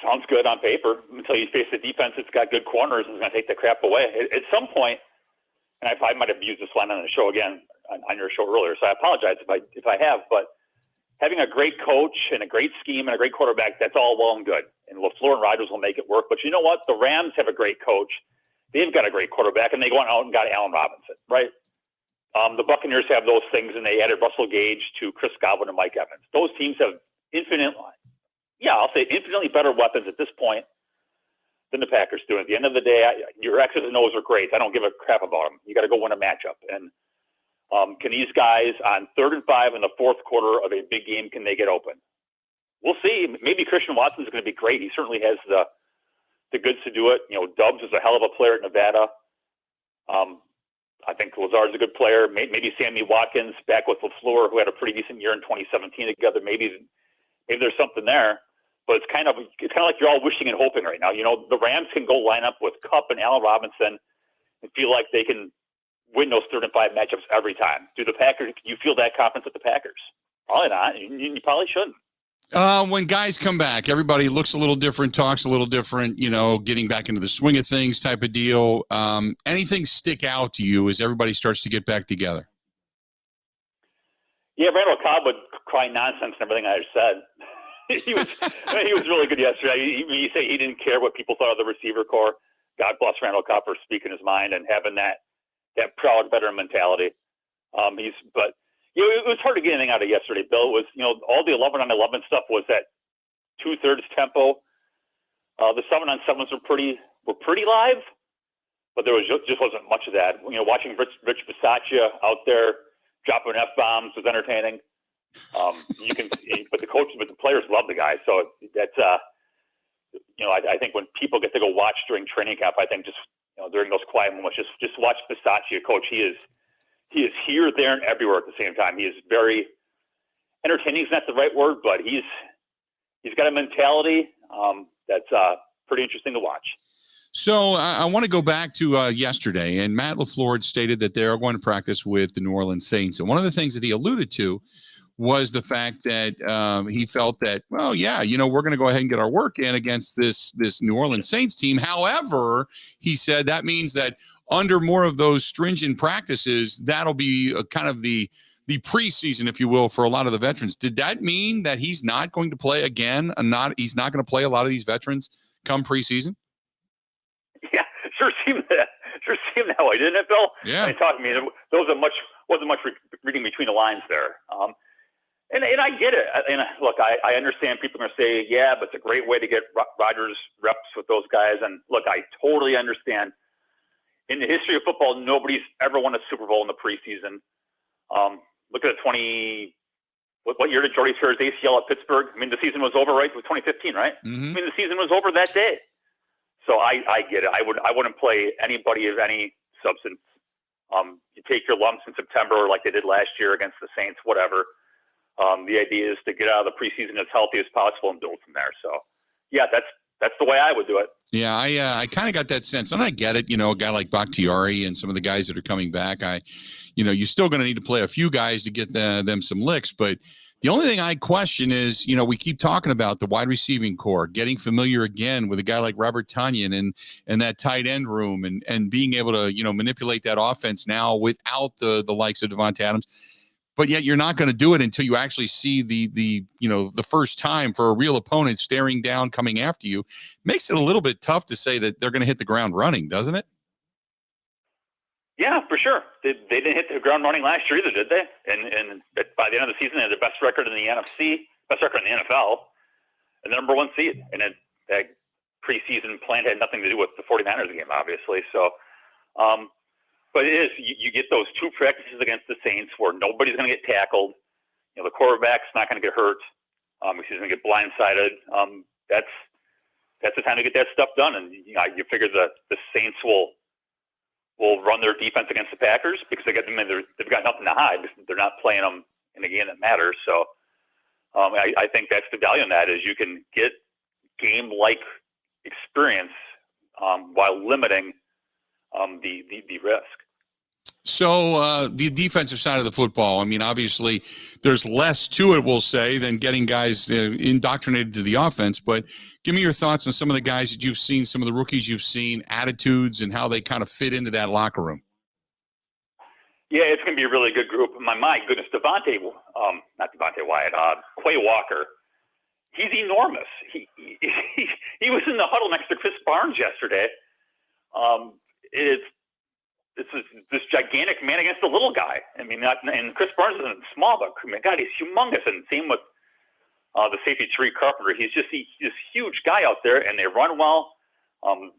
O: Sounds good on paper until you face a defense that's got good corners and is going to take the crap away. At some point, and I might have used this line on the show again, on your show earlier, so I apologize if I have, but having a great coach and a great scheme and a great quarterback, that's all well and good. And LaFleur and Rodgers will make it work. But you know what? The Rams have a great coach. They've got a great quarterback, and they went out and got Allen Robinson, right? The Buccaneers have those things, and they added Russell Gage to Chris Godwin and Mike Evans. Those teams have infinitely better weapons at this point than the Packers do. At the end of the day, your X's and O's are great. I don't give a crap about them. You got to go win a matchup. And can these guys on 3rd and 5 in the 4th quarter of a big game, can they get open? We'll see. Maybe Christian Watson is going to be great. He certainly has the goods to do it. Dubs is a hell of a player at Nevada. I think Lazard's a good player. Maybe Sammy Watkins back with LaFleur, who had a pretty decent year in 2017 together. Maybe there's something there. But it's kind of like you're all wishing and hoping right now. The Rams can go line up with Kupp and Allen Robinson and feel like they can win those 3rd and 5 matchups every time. Do the Packers? You feel that confidence with the Packers? Probably not. You probably shouldn't.
A: When guys come back, everybody looks a little different, talks a little different, getting back into the swing of things type of deal. Anything stick out to you as everybody starts to get back together?
O: Yeah, Randall Cobb would crying nonsense and everything I said. he was really good yesterday. You say he didn't care what people thought of the receiver core. God bless Randall Cobb for speaking his mind and having that proud veteran mentality. But it was hard to get anything out of yesterday, Bill. It was, all the 11-on-11 stuff was at 2/3 tempo. The 7-on-7s were pretty live, but there just wasn't much of that. Watching Rich Bisaccia out there dropping F-bombs was entertaining. But the players love the guy. So that's, I think when people get to go watch during training camp, I think just, during those quiet moments, just watch Bisaccia, coach. He is here, there, and everywhere at the same time. He is very entertaining. Is not the right word, but he's got a mentality that's pretty interesting to watch.
A: So I want to go back to yesterday, and Matt LaFleur stated that they are going to practice with the New Orleans Saints. And one of the things that he alluded to was the fact that he felt that, well, yeah, we're going to go ahead and get our work in against this New Orleans Saints team. However, he said that means that under more of those stringent practices, that'll be kind of the preseason, if you will, for a lot of the veterans. Did that mean that he's not going to play again and he's not going to play a lot of these veterans come preseason?
O: Yeah, sure seemed that way, didn't it, Bill?
A: Yeah.
O: I talked to me. Wasn't much reading between the lines there. And I get it. And look, I understand people are going to say, yeah, but it's a great way to get Rodgers reps with those guys. And look, I totally understand. In the history of football, nobody's ever won a Super Bowl in the preseason. Look at what year did Jordy tear his ACL at Pittsburgh? I mean, the season was over, right? It was 2015, right?
A: Mm-hmm.
O: I mean, the season was over that day. So I get it. I wouldn't play anybody of any substance. You take your lumps in September like they did last year against the Saints, whatever. The idea is to get out of the preseason as healthy as possible and build from there. So, yeah, that's the way I would do it.
A: Yeah, I kind of got that sense, and I get it. A guy like Bakhtiari and some of the guys that are coming back, you're still going to need to play a few guys to get them some licks. But the only thing I question is, we keep talking about the wide receiving core, getting familiar again with a guy like Robert Tonyan and that tight end room and being able to, manipulate that offense now without the likes of Devontae Adams. But yet you're not going to do it until you actually see the first time for a real opponent staring down, coming after you. Makes it a little bit tough to say that they're going to hit the ground running, doesn't it?
O: Yeah, for sure. They didn't hit the ground running last year either, did they? And by the end of the season, they had the best record in the NFC, best record in the NFL, and the number one seed. And that preseason plan had nothing to do with the 49ers game, obviously. So, but it is, you get those two practices against the Saints where nobody's going to get tackled. The quarterback's not going to get hurt. He's going to get blindsided. That's the time to get that stuff done. And you figure the Saints will run their defense against the Packers because they've got nothing to hide. They're not playing them in a game that matters. So I think that's the value in that is you can get game-like experience while limiting the risk.
A: So the defensive side of the football, I mean, obviously there's less to it, we'll say, than getting guys indoctrinated to the offense. But give me your thoughts on some of the guys that you've seen, some of the rookies you've seen, attitudes, and how they kind of fit into that locker room.
O: Yeah, it's going to be a really good group. My goodness, not Devontae Wyatt, Quay Walker. He's enormous. He was in the huddle next to Chris Barnes yesterday. It's this gigantic man against a little guy. I mean, and Chris Barnes isn't small, but God, he's humongous. And same with the safety Tariq Carpenter. He's just this huge guy out there, and they run well.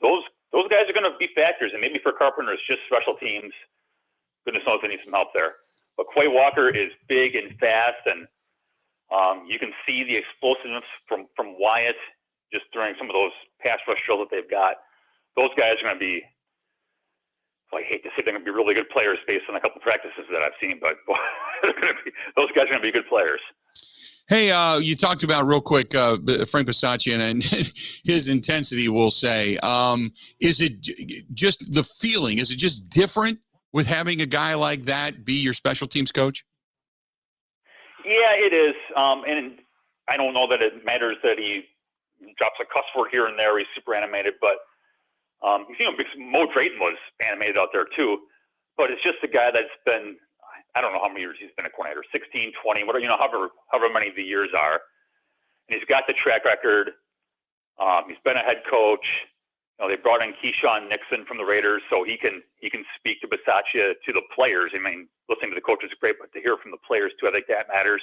O: Those guys are going to be factors, and maybe for Carpenter, it's just special teams. Goodness knows they need some help there. But Quay Walker is big and fast, and you can see the explosiveness from Wyatt just during some of those pass rush drills that they've got. Those guys are going to be, I hate to say they're going to be really good players based on a couple of practices that I've seen, but those guys are going to be good players.
A: Hey, you talked about real quick Frank Bisaccia and his intensity, we'll say. Is it just the feeling? Is it just different with having a guy like that be your special teams coach?
O: Yeah, it is. And I don't know that it matters that he drops a cuss word here and there. He's super animated, but because Mo Drayton was animated out there too. But it's just a guy that's been, I don't know how many years he's been a coordinator, 16, 20, whatever, however many the years are. And he's got the track record. He's been a head coach. They brought in Keyshawn Nixon from the Raiders, so he can speak to Bisaccia, to the players. I mean, listening to the coaches is great, but to hear from the players too, I think that matters.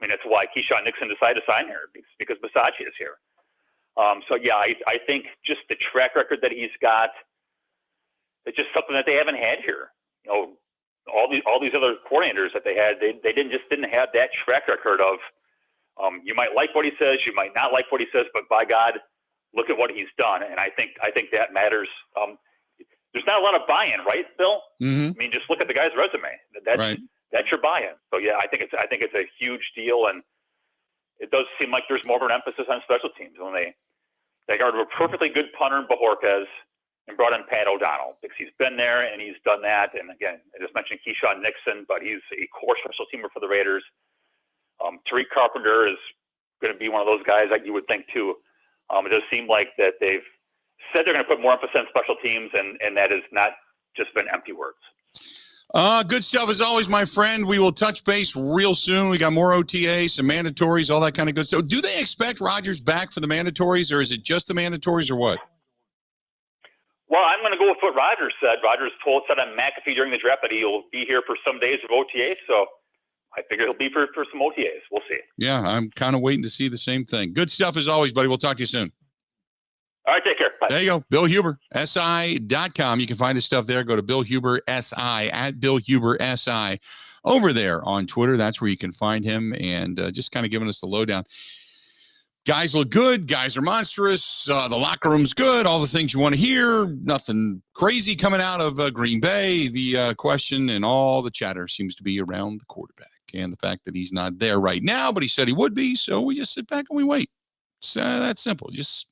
O: I mean, that's why Keyshawn Nixon decided to sign here, because Bisaccia is here. So yeah, I think just the track record that he's got, it's just something that they haven't had here. All these other coordinators that they had, they didn't have that track record of. You might like what he says, you might not like what he says, but by God, look at what he's done, and I think that matters. There's not a lot of buy-in, right, Bill?
A: Mm-hmm.
O: I mean, just look at the guy's resume. That's your buy-in. So yeah, I think it's a huge deal, and it does seem like there's more of an emphasis on special teams. When they got a perfectly good punter in Bajorquez and brought in Pat O'Donnell, because he's been there and he's done that. And again, I just mentioned Keyshawn Nixon, but he's a core special teamer for the Raiders. Tariq Carpenter is going to be one of those guys that you would think too. It does seem like that they've said they're going to put more emphasis on special teams, and that has not just been empty words.
A: Good stuff as always, my friend. We will touch base real soon. We got more OTAs, some mandatories, all that kind of good stuff. Do they expect Rodgers back for the mandatories, or is it just the mandatories, or what?
O: Well, I'm going to go with what Rodgers said. Rodgers said on McAfee during the draft that he'll be here for some days of OTAs, so I figure he'll be for some OTAs. We'll see.
A: Yeah, I'm kind of waiting to see the same thing. Good stuff as always, buddy. We'll talk to you soon.
O: All right, take care. Bye.
A: There you go. Bill Huber, SI.com. You can find his stuff there. Go to Bill Huber, SI, at Bill Huber, SI, over there on Twitter. That's where you can find him, and just kind of giving us the lowdown. Guys look good. Guys are monstrous. The locker room's good. All the things you want to hear. Nothing crazy coming out of Green Bay. The question and all the chatter seems to be around the quarterback and the fact that he's not there right now, but he said he would be. So we just sit back and we wait. It's that simple. Just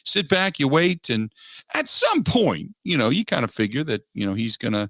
A: sit back, you wait, and at some point, you kind of figure that he's gonna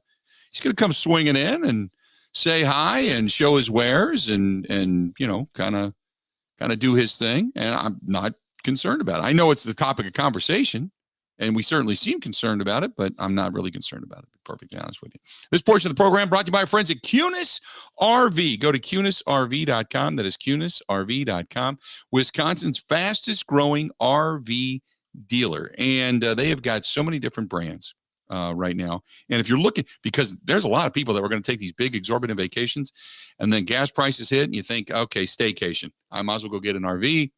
A: come swinging in and say hi and show his wares and kind of do his thing. And I'm not concerned about it. I know it's the topic of conversation, and we certainly seem concerned about it, but I'm not really concerned about it, to be perfectly honest with you. This portion of the program brought to you by our friends at Cunis RV. Go to CunisRV.com. That is CunisRV.com, Wisconsin's fastest growing RV dealer. And they have got so many different brands right now. And if you're looking, because there's a lot of people that were going to take these big exorbitant vacations, and then gas prices hit and you think, okay, staycation. I might as well go get an RV,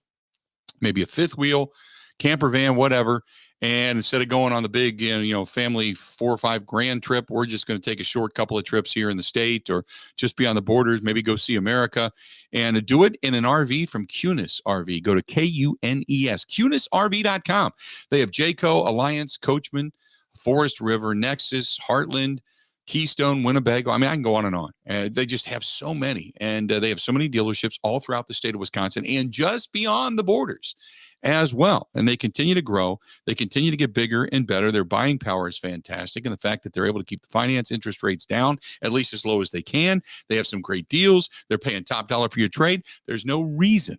A: maybe a fifth wheel, camper van, whatever. And instead of going on the big, family $4 or $5 grand trip, we're just going to take a short couple of trips here in the state, or just be on the borders, maybe go see America, and do it in an RV from Cunis RV. Go to KUNES, CunisRV.com. They have Jayco, Alliance, Coachman, Forest River, Nexus, Heartland, Keystone, Winnebago. I mean, I can go on and on. They just have so many, and they have so many dealerships all throughout the state of Wisconsin and just beyond the borders as well. And they continue to grow. They continue to get bigger and better. Their buying power is fantastic. And the fact that they're able to keep the finance interest rates down, at least as low as they can. They have some great deals. They're paying top dollar for your trade. There's no reason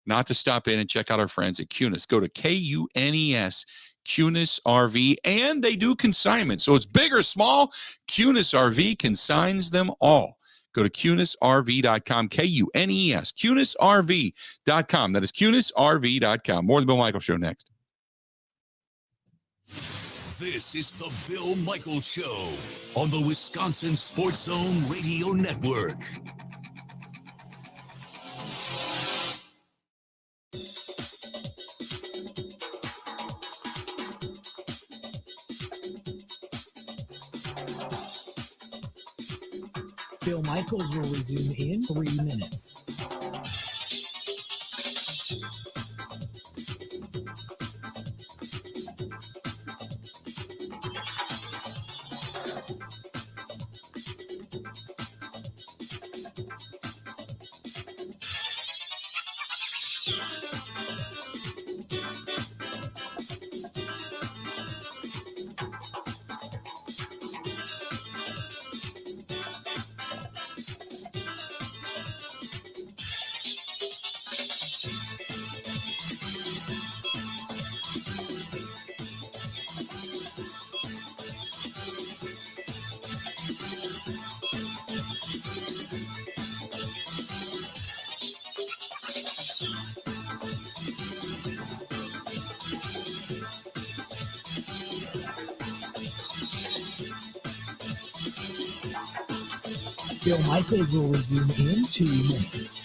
A: not to stop in and check out our friends at Cunis. Go to KUNES, Cunis RV, and they do consignment. So it's big or small, Cunis RV consigns them all. Go to CunisRV.com, KUNES, CunisRV.com. That is CunisRV.com. More of the Bill Michaels Show next.
D: This is the Bill Michaels Show on the Wisconsin Sports Zone Radio Network.
E: Bill Michaels will resume in 3 minutes. Bill Michaels will resume in 2 minutes.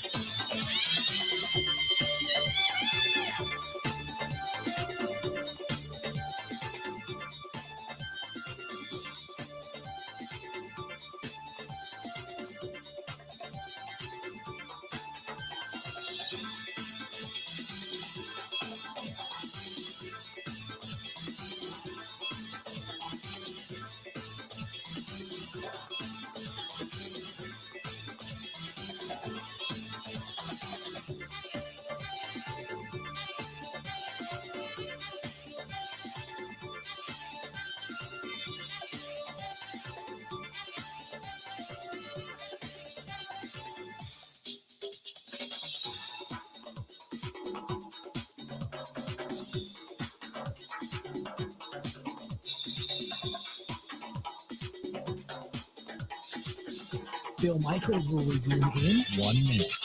E: Bill Michaels will resume in 1 minute.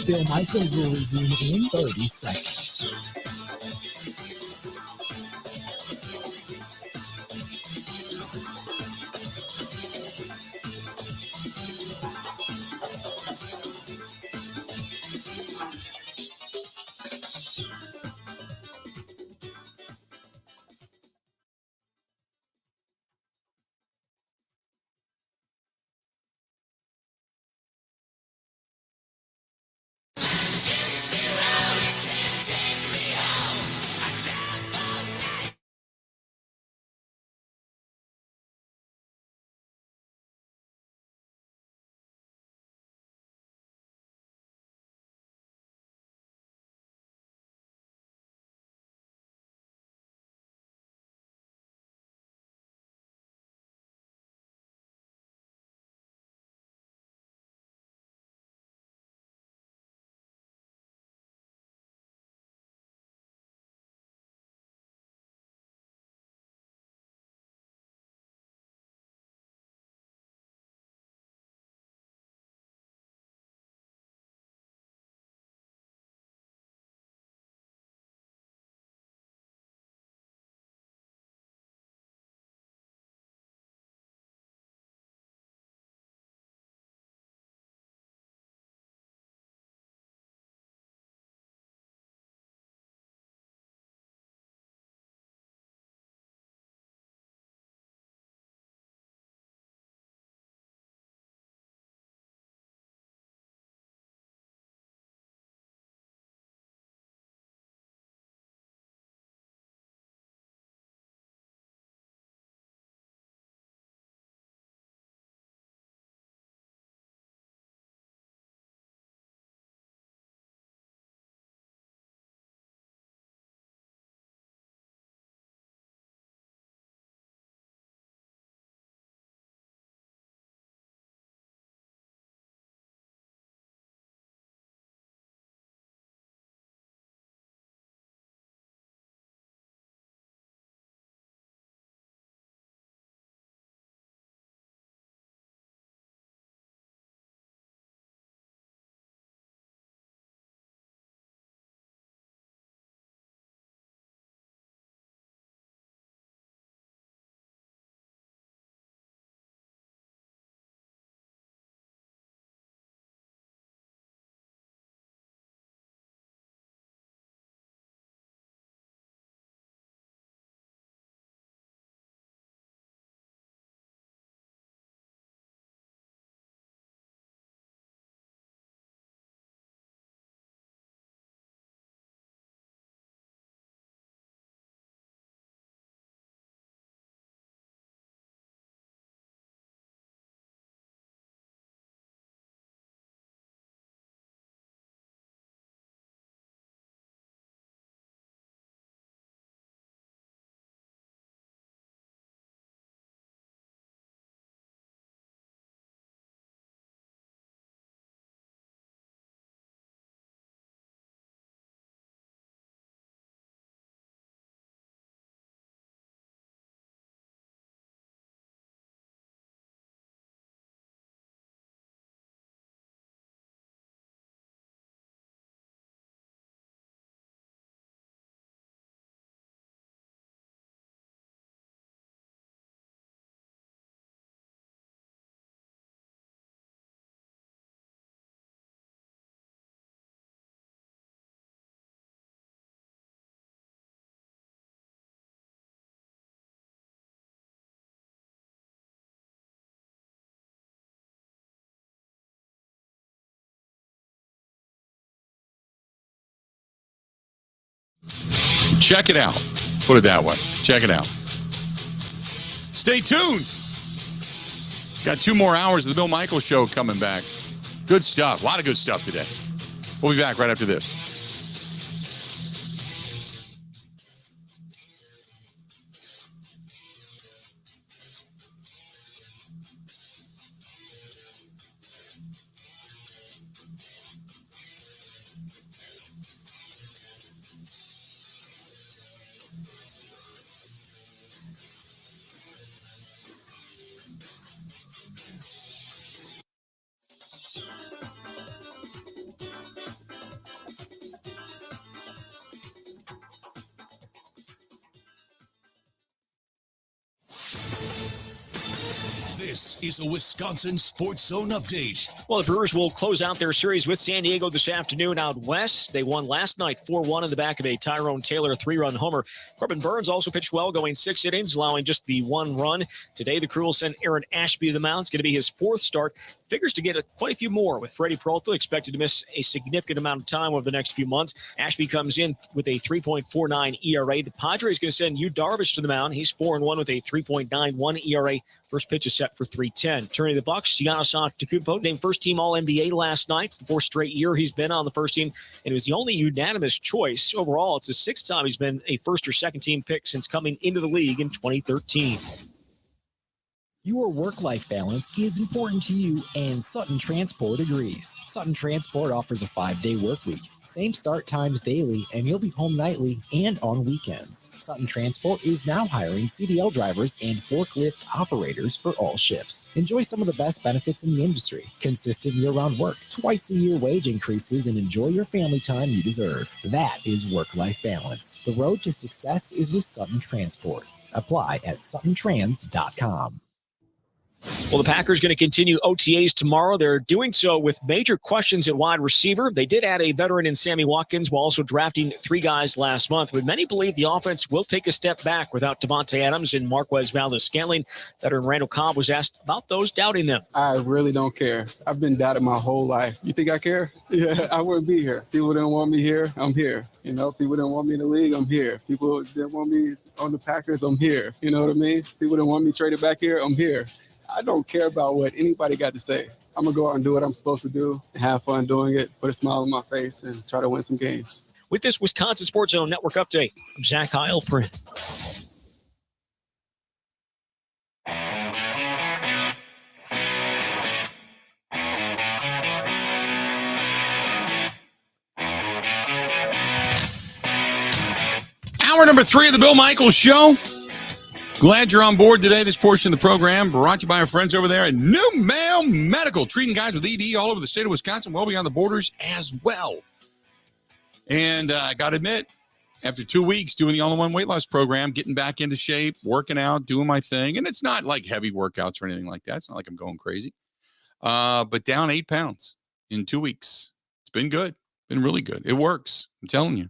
E: Bill Michaels will resume in 30 seconds.
A: check it out. Put it that way. Check it out. Stay tuned. Got 2 more hours of the Bill Michaels Show coming back. Good stuff. A lot of good stuff today. We'll be back right after this.
D: This is a Wisconsin Sports Zone update.
I: Well, the Brewers will close out their series with San Diego this afternoon out west. They won last night 4-1 in the back of a Tyrone Taylor 3-run homer. Corbin Burns also pitched well, going 6 innings, allowing just the 1 run. Today, the crew will send Aaron Ashby to the mound. It's going to be his 4th start. Figures to get quite a few more, with Freddie Peralta expected to miss a significant amount of time over the next few months. Ashby comes in with a 3.49 ERA. The Padres going to send Yu Darvish to the mound. He's 4-1 with a 3.91 ERA. First pitch is set for 3:10. Turning the Bucks, Giannis Antetokounmpo named first-team All-NBA last night. It's the 4th straight year he's been on the first team, and it was the only unanimous choice. Overall, it's the 6th time he's been a first- or second-team pick since coming into the league in 2013.
E: Your work-life balance is important to you, and Sutton Transport agrees. Sutton Transport offers a 5-day work week, same start times daily, and you'll be home nightly and on weekends. Sutton Transport is now hiring CDL drivers and forklift operators for all shifts. Enjoy some of the best benefits in the industry, consistent year-round work, twice-a-year wage increases, and enjoy your family time you deserve. That is work-life balance. The road to success is with Sutton Transport. Apply at suttontrans.com.
I: Well, the Packers going to continue OTAs tomorrow. They're doing so with major questions at wide receiver. They did add a veteran in Sammy Watkins while also drafting 3 guys last month. But many believe the offense will take a step back without Devontae Adams and Marquez Valdes-Scantling. Veteran Randall Cobb was asked about those doubting them.
P: I really don't care. I've been doubted my whole life. You think I care? Yeah, I wouldn't be here. People didn't want me here. I'm here. You know, people didn't want me in the league. I'm here. People didn't want me on the Packers. I'm here. You know what I mean? People didn't want me traded back here. I'm here. I don't care about what anybody got to say. I'm going to go out and do what I'm supposed to do, have fun doing it, put a smile on my face, and try to win some games.
I: With this Wisconsin Sports Zone Network update, I'm Zach Heilprin.
A: Hour number 3 of the Bill Michaels Show. Glad you're on board today. This portion of the program brought to you by our friends over there at New Mail Medical, treating guys with ED all over the state of Wisconsin, well beyond the borders as well. And I got to admit, after 2 weeks doing the all-in-one weight loss program, getting back into shape, working out, doing my thing, and it's not like heavy workouts or anything like that. It's not like I'm going crazy. But down 8 pounds in 2 weeks. It's been good. Been really good. It works. I'm telling you.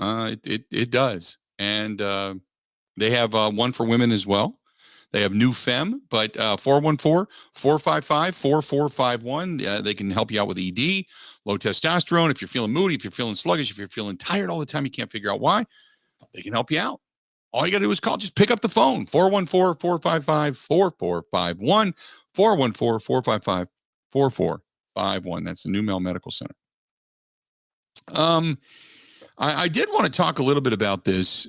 A: It does. And they have one for women as well. They have New Femme, but 414-455-4451. They can help you out with ED, low testosterone. If you're feeling moody, if you're feeling sluggish, if you're feeling tired all the time, you can't figure out why, they can help you out. All you got to do is call. Just pick up the phone, 414-455-4451, 414-455-4451. That's the New Mail Medical Center. I did want to talk a little bit about this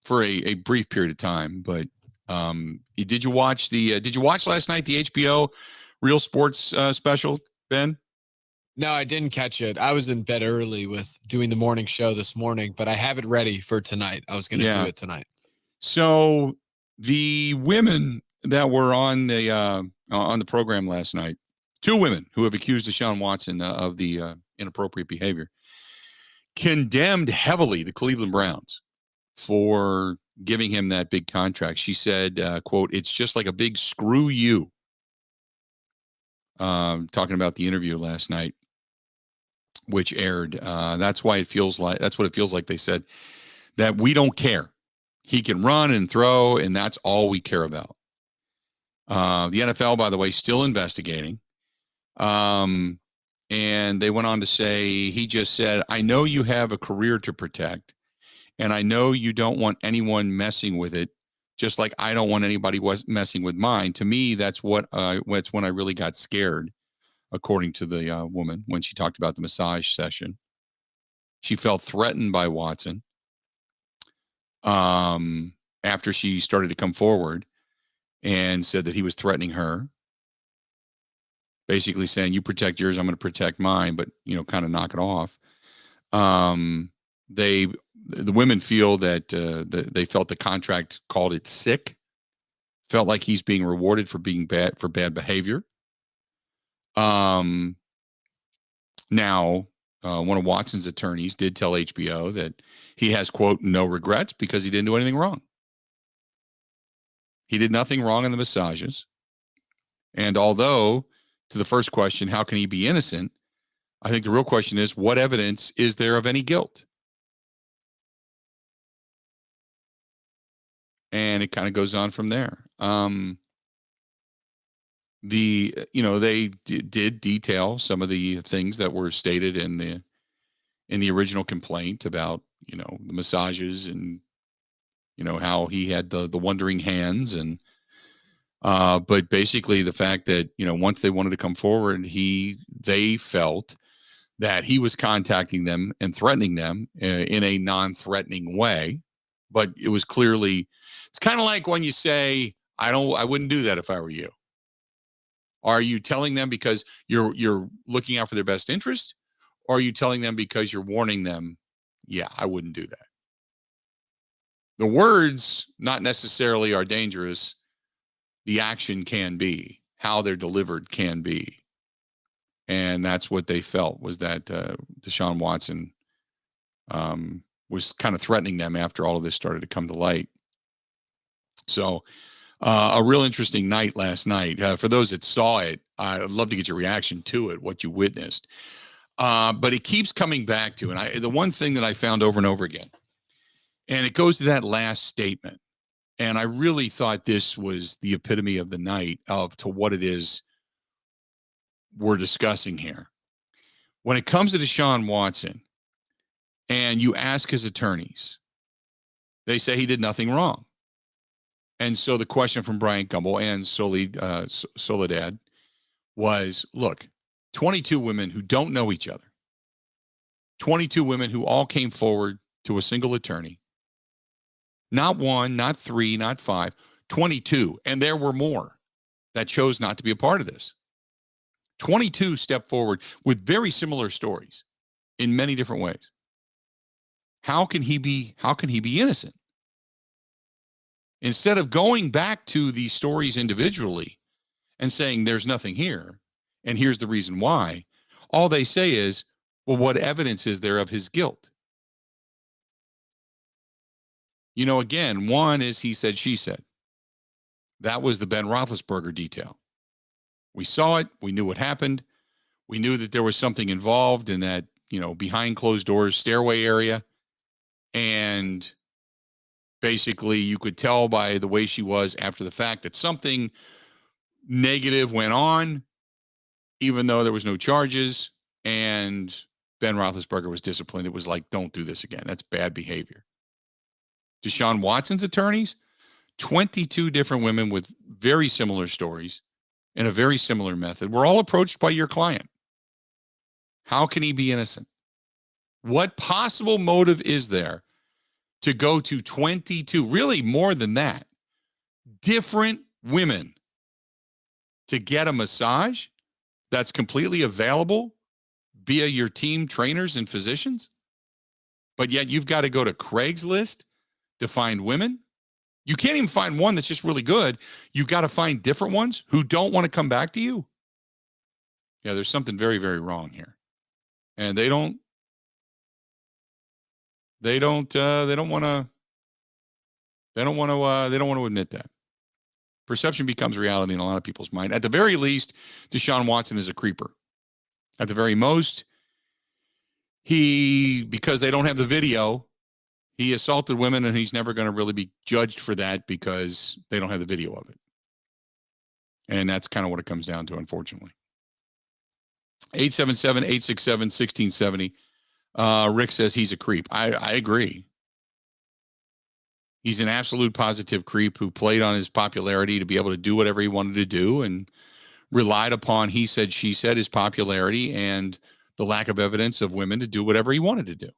A: for a brief period of time, but did you watch last night the HBO Real Sports special, Ben?
B: No, I didn't catch it. I was in bed early with doing the morning show this morning, but I have it ready for tonight. I was going to do it tonight. So
A: The women that were on the program last night, 2 women who have accused Deshaun Watson of the inappropriate behavior, condemned heavily the Cleveland Browns for giving him that big contract. She said, quote, "It's just like a big screw you." Talking about the interview last night, which aired. That's what it feels like. They said that we don't care. He can run and throw, and that's all we care about. The NFL, by the way, still investigating. And they went on to say, he just said, "I know you have a career to protect, And I know you don't want anyone messing with it, just like I don't want anybody messing with mine. To me, that's when I really got scared, according to the woman, when she talked about the massage session. She felt threatened by Watson after she started to come forward and said that he was threatening her, basically saying, you protect yours, I'm going to protect mine, but, kind of knock it off. The women feel that they felt the contract called it sick, felt like he's being rewarded for being bad, for bad behavior. Now, one of Watson's attorneys did tell HBO that he has, quote, no regrets because he didn't do anything wrong. He did nothing wrong in the massages. And although, to the first question, how can he be innocent? I think the real question is, what evidence is there of any guilt? And it kind of goes on from there. They did detail some of the things that were stated in the original complaint about, the massages and, how he had the wandering hands and, but basically the fact that, once they wanted to come forward, they felt that he was contacting them and threatening them in a non-threatening way. But it was clearly, it's kind of like when you say, I wouldn't do that if I were you. Are you telling them because you're looking out for their best interest? Or are you telling them because you're warning them, yeah, I wouldn't do that? The words not necessarily are dangerous. The action can be. How they're delivered can be. And that's what they felt, was that Deshaun Watson was kind of threatening them after all of this started to come to light. So a real interesting night last night. For those that saw it, I'd love to get your reaction to it, what you witnessed. But it keeps coming back to, and the one thing that I found over and over again, and it goes to that last statement. And I really thought this was the epitome of the night to what it is we're discussing here. When it comes to Deshaun Watson, and you ask his attorneys, they say he did nothing wrong. And so the question from Brian Gumbel and Soledad was, look, 22 women who don't know each other, 22 women who all came forward to a single attorney, not one, not three, not five, 22. And there were more that chose not to be a part of this. 22 stepped forward with very similar stories in many different ways. How can he be innocent? Instead of going back to these stories individually and saying there's nothing here, and here's the reason why, all they say is, well, what evidence is there of his guilt? Again, one is he said, she said. That was the Ben Roethlisberger detail. We saw it. We knew what happened. We knew that there was something involved in that, behind closed doors stairway area. And basically you could tell by the way she was after the fact that something negative went on, even though there was no charges, and Ben Roethlisberger was disciplined. It was like, don't do this again. That's bad behavior. Deshaun Watson's attorneys, 22 different women with very similar stories and a very similar method, were all approached by your client. How can he be innocent? What possible motive is there to go to 22, really more than that, different women to get a massage that's completely available via your team trainers and physicians? But yet you've got to go to Craigslist to find women? You can't even find one that's just really good. You've got to find different ones who don't want to come back to you. Yeah, there's something very, very wrong here. And they don't want to admit that. Perception becomes reality in a lot of people's mind. At the very least, Deshaun Watson is a creeper. At the very most, because they don't have the video, he assaulted women, and he's never going to really be judged for that because they don't have the video of it. And that's kind of what it comes down to, unfortunately. 877-867-1670. Rick says he's a creep. I agree. He's an absolute positive creep who played on his popularity to be able to do whatever he wanted to do and relied upon he said, she said, his popularity and the lack of evidence of women to do whatever he wanted to do.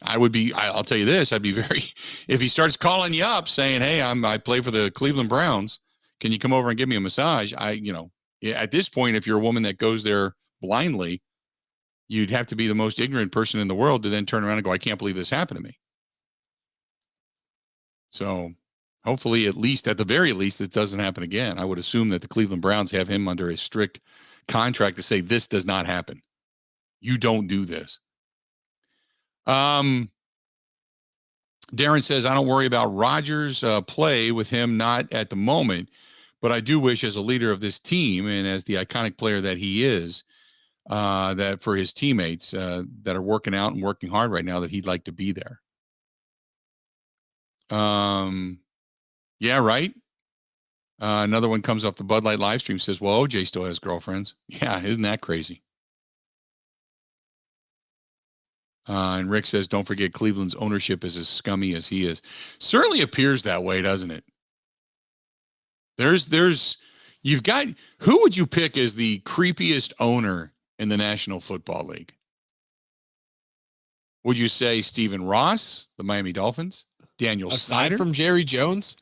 A: I'll tell you this, I'd be very, if he starts calling you up saying, hey, I play for the Cleveland Browns, can you come over and give me a massage? At this point, if you're a woman that goes there blindly, you'd have to be the most ignorant person in the world to then turn around and go, I can't believe this happened to me. So hopefully, at the very least, it doesn't happen again. I would assume that the Cleveland Browns have him under a strict contract to say this does not happen. You don't do this. Darren says, I don't worry about Rodgers' play with him, not at the moment, but I do wish as a leader of this team and as the iconic player that he is, that for his teammates that are working out and working hard right now, that he'd like to be there. Yeah, right. Another one comes off the Bud Light live stream, says, well, OJ still has girlfriends. Yeah, isn't that crazy? And Rick says, don't forget Cleveland's ownership is as scummy as he is. Certainly appears that way, doesn't it? You've got, who would you pick as the creepiest owner in the National Football League? Would you say Stephen Ross, the Miami Dolphins? Daniel
B: Aside
A: Snyder?
B: from Jerry Jones?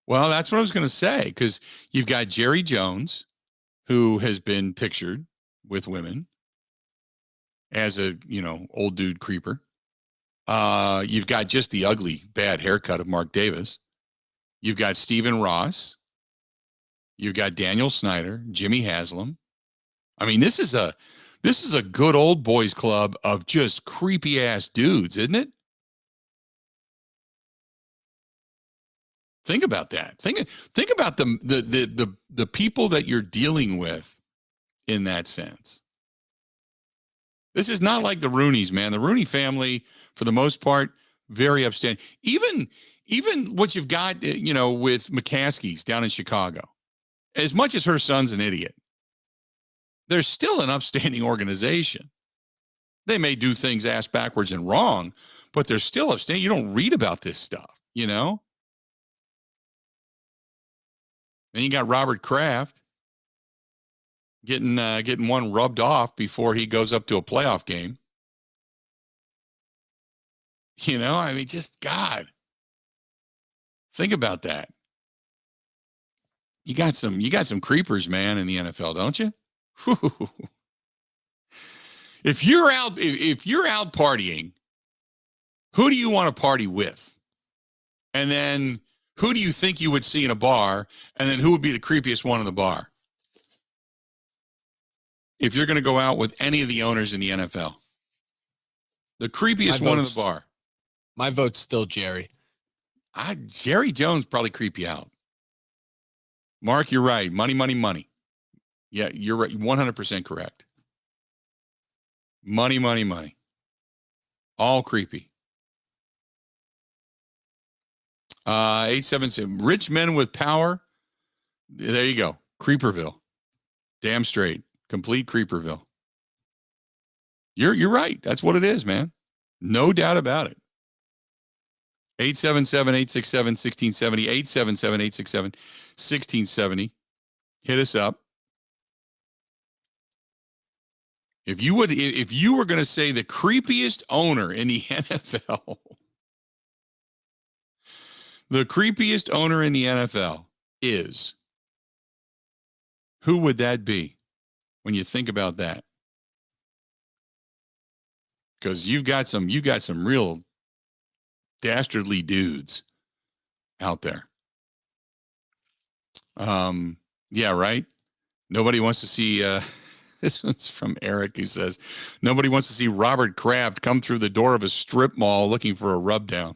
A: Well, that's what I was going to say, because you've got Jerry Jones, who has been pictured with women as a, old dude creeper. You've got just the ugly, bad haircut of Mark Davis. You've got Stephen Ross. You've got Daniel Snyder, Jimmy Haslam. I mean, this is a good old boys club of just creepy ass dudes, isn't it? Think about that. Think about the people that you're dealing with in that sense. This is not like the Rooneys, man. The Rooney family, for the most part, very upstanding. Even what you've got, with McCaskey's down in Chicago, as much as her son's an idiot, they're still an upstanding organization. They may do things ass backwards and wrong, but they're still upstanding. You don't read about this stuff, Then you got Robert Kraft getting one rubbed off before he goes up to a playoff game. Just God. Think about that. You got some creepers, man, in the NFL, don't you? Whew. If you're out partying, who do you want to party with? And then who do you think you would see in a bar? And then who would be the creepiest one in the bar? If you're going to go out with any of the owners in the NFL, the creepiest one in the bar.
B: My vote's still Jerry.
A: Jerry Jones probably creep you out. Mark, you're right. Money, money, money. Yeah, you're right. 100% correct. Money, money, money. All creepy. 877. Rich men with power. There you go. Creeperville. Damn straight. Complete Creeperville. You're right. That's what it is, man. No doubt about it. 877-867-1670. 877-867-1670. Hit us up. If you were going to say the creepiest owner in the NFL, the creepiest owner in the NFL is, who would that be when you think about that? Because you've got some real dastardly dudes out there. Yeah, right. Nobody wants to see, this one's from Eric, who says, nobody wants to see Robert Kraft come through the door of a strip mall looking for a rub down.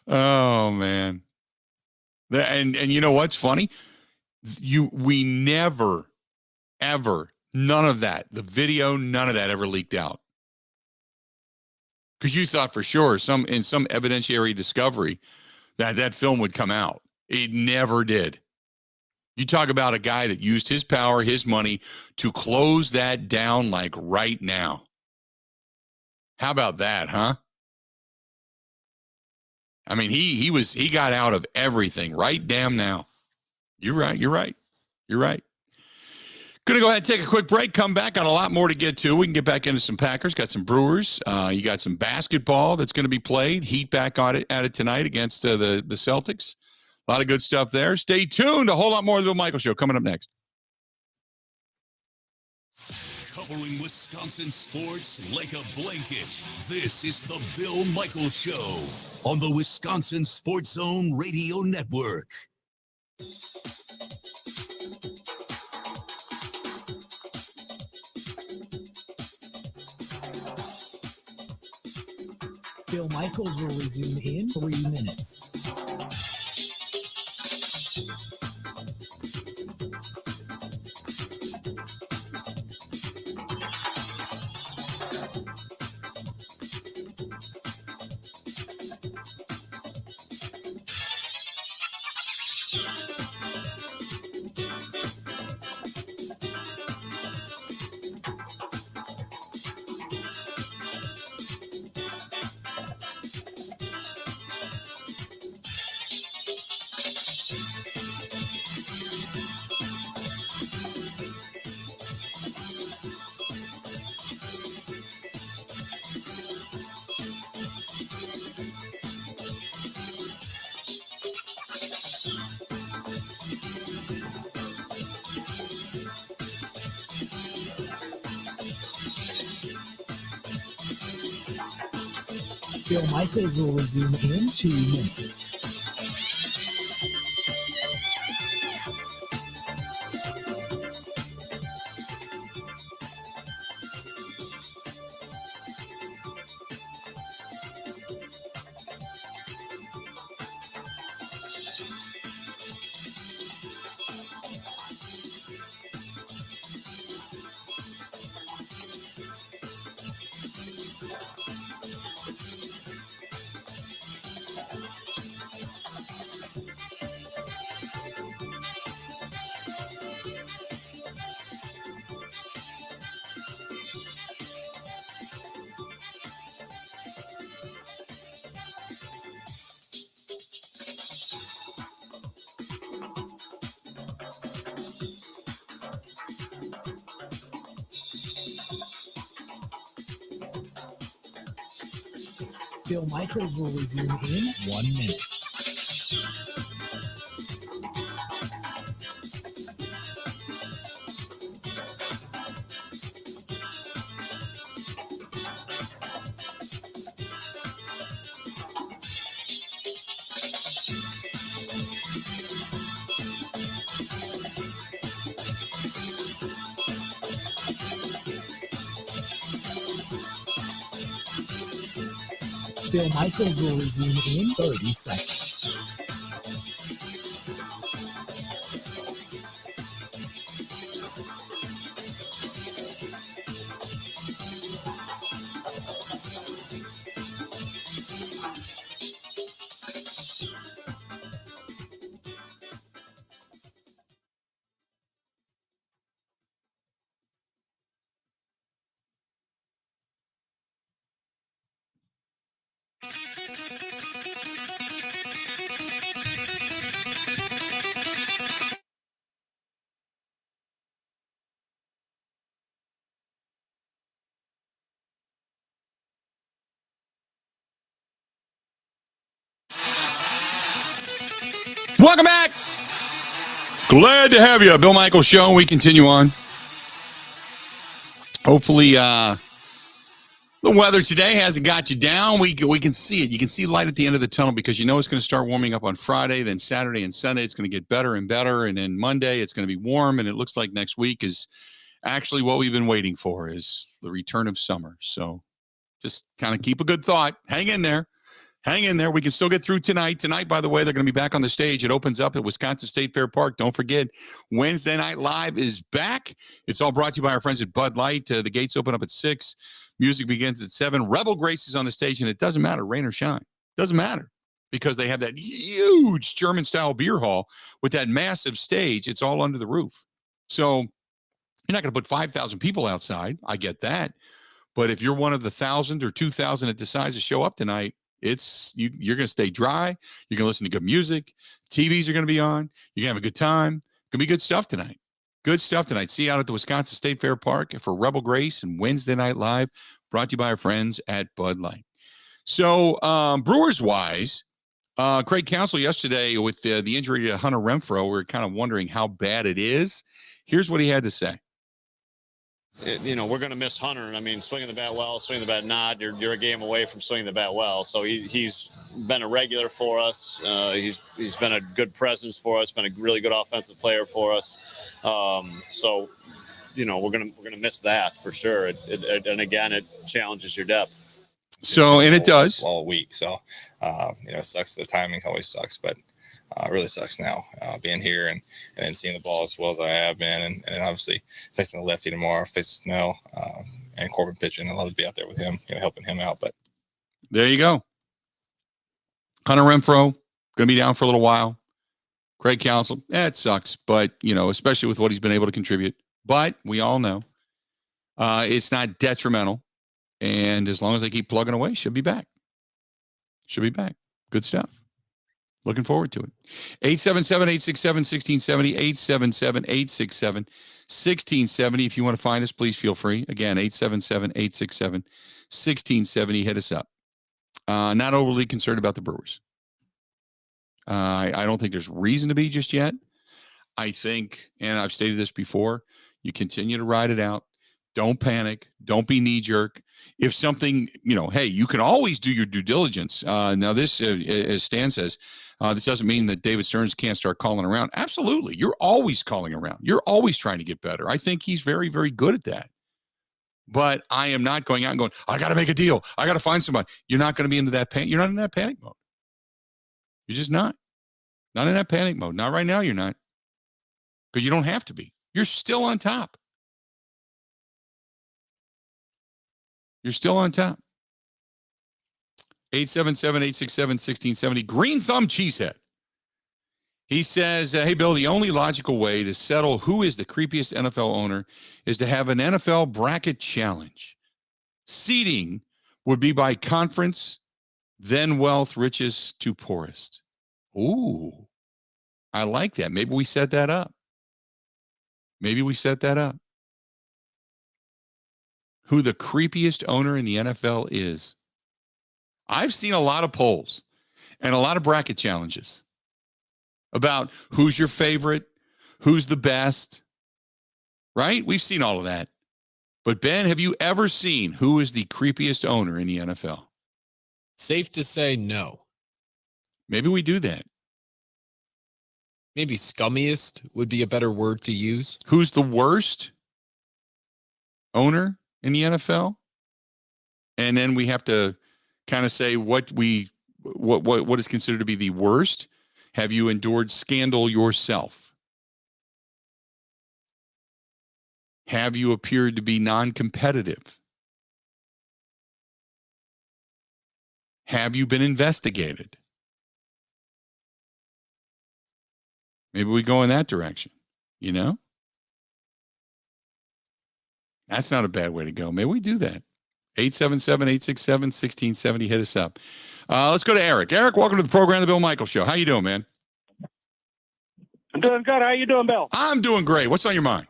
A: Oh man. And you know what's funny? We never, ever, none of that, the video, none of that ever leaked out. Because you thought for sure in some evidentiary discovery that film would come out. It never did. You talk about a guy that used his power, his money to close that down like right now. How about that, huh? I mean, he got out of everything right damn now. You're right. Going to go ahead and take a quick break, come back on a lot more to get to. We can get back into some Packers, got some Brewers. You got some basketball that's going to be played. Heat back at it tonight against the Celtics. A lot of good stuff there. Stay tuned. A whole lot more of the Bill Michaels Show coming up next.
D: Covering Wisconsin sports like a blanket. This is the Bill Michaels Show on the Wisconsin Sports Zone Radio Network.
E: Bill Michaels will resume in 3 minutes. Bill Michaels will resume in 2 minutes. Bill Michaels will resume in 1 minute. Bill Michaels will resume in 30 seconds.
A: Welcome back. Glad to have you. Bill Michaels Show. We continue on. Hopefully, the weather today hasn't got you down. We can see it. You can see light at the end of the tunnel because you know it's going to start warming up on Friday. Then Saturday and Sunday, it's going to get better and better. And then Monday, it's going to be warm. And it looks like next week is actually what we've been waiting for, is the return of summer. So just kind of keep a good thought. Hang in there. Hang in there. We can still get through tonight. Tonight, by the way, they're going to be back on the stage. It opens up at Wisconsin State Fair Park. Don't forget, Wednesday Night Live is back. It's all brought to you by our friends at Bud Light. The gates open up at 6. Music begins at 7. Rebel Grace is on the stage, and it doesn't matter, rain or shine. Doesn't matter, because they have that huge German-style beer hall with that massive stage. It's all under the roof. So you're not going to put 5,000 people outside. I get that. But if you're one of the 1,000 or 2,000 that decides to show up tonight, you're going to stay dry. You're going to listen to good music. TVs are going to be on. You're going to have a good time. Going to be good stuff tonight. Good stuff tonight. See you out at the Wisconsin State Fair Park for Rebel Grace and Wednesday Night Live, brought to you by our friends at Bud Light. So Brewers-wise, Craig Counsell yesterday with the injury to Hunter Renfroe, we're kind of wondering how bad it is. Here's what he had to say.
Q: We're going to miss Hunter. I mean, swinging the bat well, swinging the bat not. You're a game away from swinging the bat well. So he's been a regular for us. He's been a good presence for us. Been a really good offensive player for us. So we're gonna miss that for sure. And again, it challenges your depth.
A: So and it does
R: all week. So it sucks. The timing always sucks, but. It really sucks now being here and then seeing the ball as well as I have been. And obviously facing the lefty tomorrow, facing Snell and Corbin pitching. I'd love to be out there with him, helping him out. But
A: there you go. Hunter Renfroe, going to be down for a little while. Craig Counsell, it sucks. But, especially with what he's been able to contribute. But we all know it's not detrimental. And as long as they keep plugging away, should be back. Should be back. Good stuff. Looking forward to it. 877-867-1670, 877-867-1670. If you want to find us, please feel free. Again, 877-867-1670. Hit us up. Not overly concerned about the Brewers. I don't think there's reason to be just yet. I think, and I've stated this before, you continue to ride it out. Don't panic. Don't be knee-jerk. If something, hey, you can always do your due diligence. Now, this, as Stan says, this doesn't mean that David Stearns can't start calling around. Absolutely. You're always calling around. You're always trying to get better. I think he's very, very good at that. But I am not going out and going, I got to make a deal. I got to find somebody. You're not going to be into that you're not in that panic mode. You're just not. Not in that panic mode. Not right now, you're not. Because you don't have to be. You're still on top. You're still on top. 877-867-1670. Green Thumb Cheesehead. He says, hey, Bill, the only logical way to settle who is the creepiest NFL owner is to have an NFL bracket challenge. Seeding would be by conference, then wealth, richest to poorest. Ooh, I like that. Maybe we set that up. Who the creepiest owner in the NFL is. I've seen a lot of polls and a lot of bracket challenges about who's your favorite, who's the best, right? We've seen all of that. But Ben, have you ever seen who is the creepiest owner in the NFL?
B: Safe to say no.
A: Maybe we do that.
B: Maybe scummiest would be a better word to use.
A: Who's the worst owner in the NFL? And then we have to kind of say what is considered to be the worst. Have you endured scandal yourself? Have you appeared to be non-competitive? Have you been investigated? Maybe we go in that direction, That's not a bad way to go. Maybe we do that. 877-867-1670. Hit us up. Let's go to Eric. Eric, welcome to the program, The Bill Michaels Show. How you doing, man?
S: I'm doing good. How you doing, Bill?
A: I'm doing great. What's on your mind?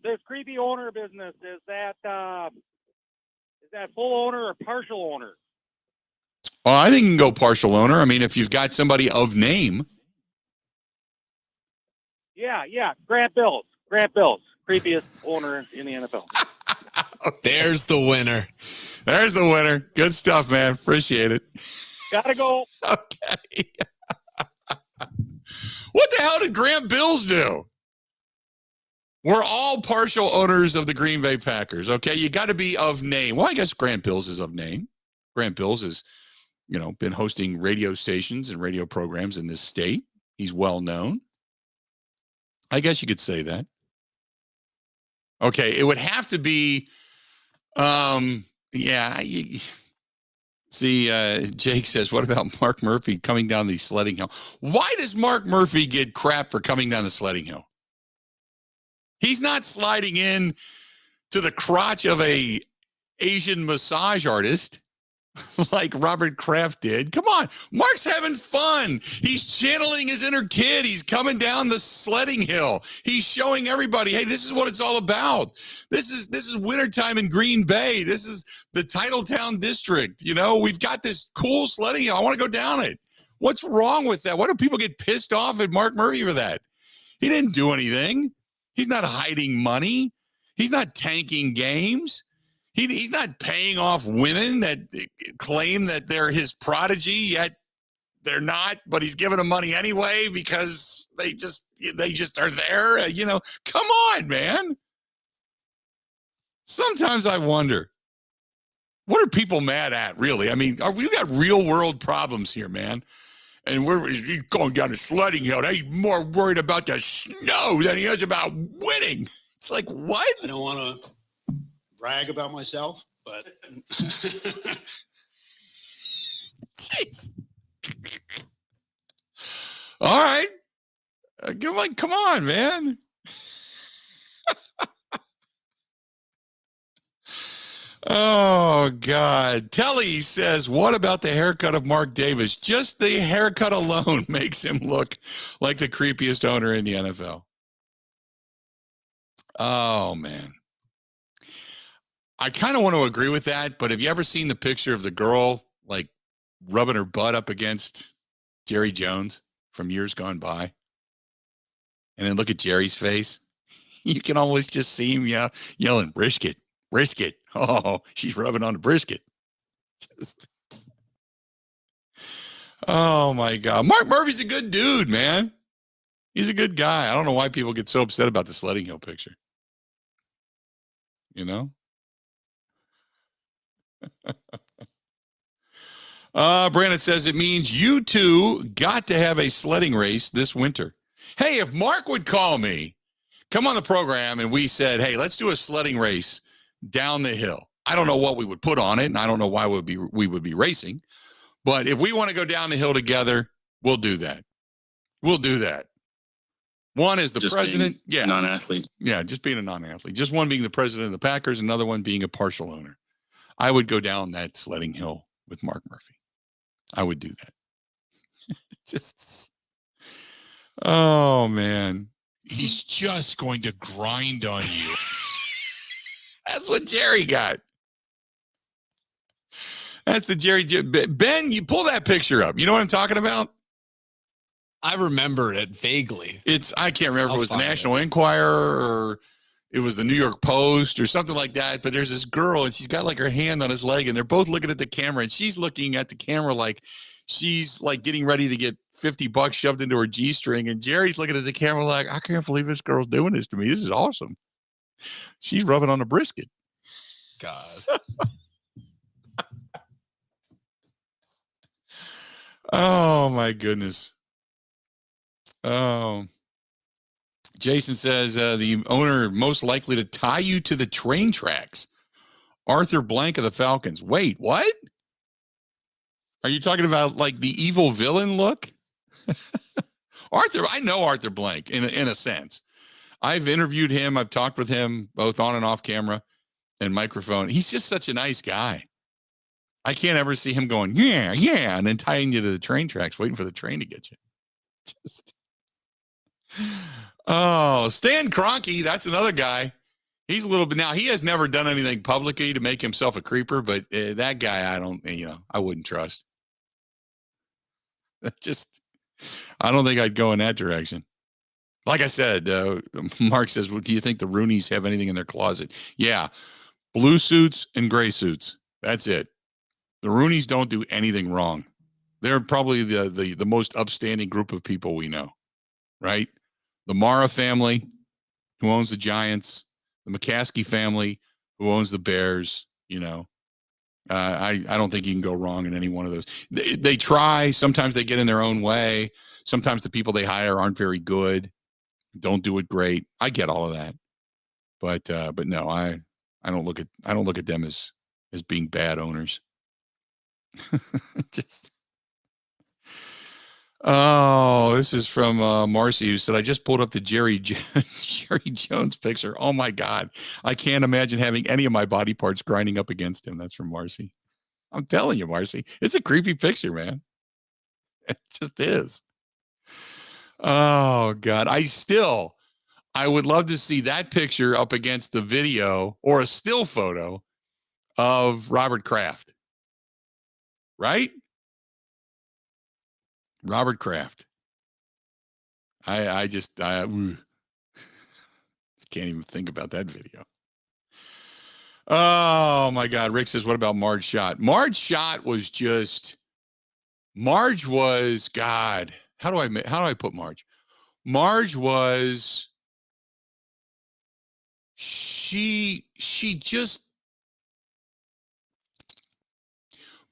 S: This creepy owner business, is that full owner or partial owner?
A: Well, I think you can go partial owner. I mean, if you've got somebody of name.
S: Yeah. Grant Bills. Creepiest owner in the NFL.
B: There's the winner.
A: Good stuff, man. Appreciate it.
S: Gotta go.
A: Okay. What the hell did Grant Bills do? We're all partial owners of the Green Bay Packers, okay? You got to be of name. Well, I guess Grant Bills is of name. Grant Bills has, been hosting radio stations and radio programs in this state. He's well known. I guess you could say that. Okay, it would have to be, Jake says, what about Mark Murphy coming down the sledding hill? Why does Mark Murphy get crap for coming down the sledding hill? He's not sliding in to the crotch of a Asian massage artist like Robert Kraft did. Come on. Mark's having fun. He's channeling his inner kid. He's coming down the sledding hill. He's showing everybody, hey, this is what it's all about. This is wintertime in Green Bay. This is the Titletown district. You know, we've got this cool sledding hill. I want to go down it. What's wrong with that? Why do people get pissed off at Mark Murphy for that? He didn't do anything. He's not hiding money. He's not tanking games. He's not paying off women that claim that they're his prodigy, yet they're not, but he's giving them money anyway because they just are there. You know, come on, man. Sometimes I wonder, what are people mad at, really? I mean, we got real world problems here, man. And he's going down the sledding hill. He's more worried about the snow than he is about winning. It's like, what?
T: I don't want to brag about myself, but
A: jeez. All right. Come on, man. Oh, God. Telly says, what about the haircut of Mark Davis? Just the haircut alone makes him look like the creepiest owner in the NFL. Oh, man. I kind of want to agree with that, but have you ever seen the picture of the girl, like, rubbing her butt up against Jerry Jones from years gone by? And then look at Jerry's face. You can always just see him yelling, brisket, brisket. Oh, she's rubbing on the brisket. Just, oh, my God. Mark Murphy's a good dude, man. He's a good guy. I don't know why people get so upset about the sledding hill picture. You know? Brandon says it means you two got to have a sledding race this winter. Hey, if Mark would call me, come on the program, and we said, hey, let's do a sledding race down the hill. I don't know what we would put on it, and I don't know why we would be racing. But if we want to go down the hill together, we'll do that. We'll do that. One is the just president. Yeah.
U: Non-athlete.
A: Yeah, just being a non-athlete. Just one being the president of the Packers, another one being a partial owner. I would go down that sledding hill with Mark Murphy. I would do that. Just, oh, man. He's just going to grind on you. That's what Jerry got. That's the Jerry. Ben, you pull that picture up. You know what I'm talking about?
B: I remember it vaguely.
A: I can't remember if it was the National Enquirer or it was the New York Post or something like that. But there's this girl and she's got like her hand on his leg and they're both looking at the camera and she's looking at the camera like she's like getting ready to get $50 shoved into her G-string. And Jerry's looking at the camera like, I can't believe this girl's doing this to me. This is awesome. She's rubbing on the brisket.
B: God.
A: Oh, my goodness. Oh. Jason says the owner most likely to tie you to the train tracks. Arthur Blank of the Falcons. Wait, what? Are you talking about like the evil villain look? Arthur, I know Arthur Blank in a sense. I've interviewed him. I've talked with him both on and off camera and microphone. He's just such a nice guy. I can't ever see him going, yeah, and then tying you to the train tracks, waiting for the train to get you. Just, oh, Stan Kroenke, that's another guy. He's a little bit, now he has never done anything publicly to make himself a creeper, but that guy, I wouldn't trust. I don't think I'd go in that direction. Like I said, Mark says, well, do you think the Rooneys have anything in their closet? Yeah. Blue suits and gray suits. That's it. The Rooneys don't do anything wrong. They're probably the most upstanding group of people we know, right? The Mara family, who owns the Giants, the McCaskey family, who owns the Bears, I don't think you can go wrong in any one of those. They try. Sometimes they get in their own way. Sometimes the people they hire aren't very good, don't do it great. I get all of that, but no, I don't look at them as being bad owners. Just Oh, this is from Marcy, who said, I just pulled up the Jerry Jones picture. Oh, my God. I can't imagine having any of my body parts grinding up against him. That's from Marcy. I'm telling you, Marcy, it's a creepy picture, man. It just is. Oh, God. I would love to see that picture up against the video or a still photo of Robert Kraft. Right? Robert Kraft. I can't even think about that video. Oh my God. Rick says, what about Marge Schott? Marge Schott was God. How do I put Marge? Marge was,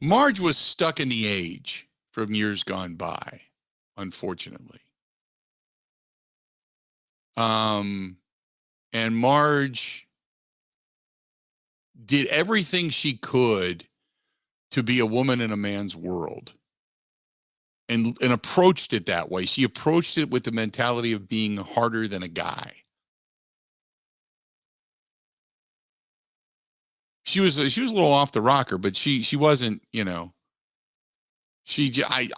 A: Marge was stuck in the age from years gone by, unfortunately. And Marge did everything she could to be a woman in a man's world and approached it that way. She approached it with the mentality of being harder than a guy. She was a little off the rocker, but she wasn't, I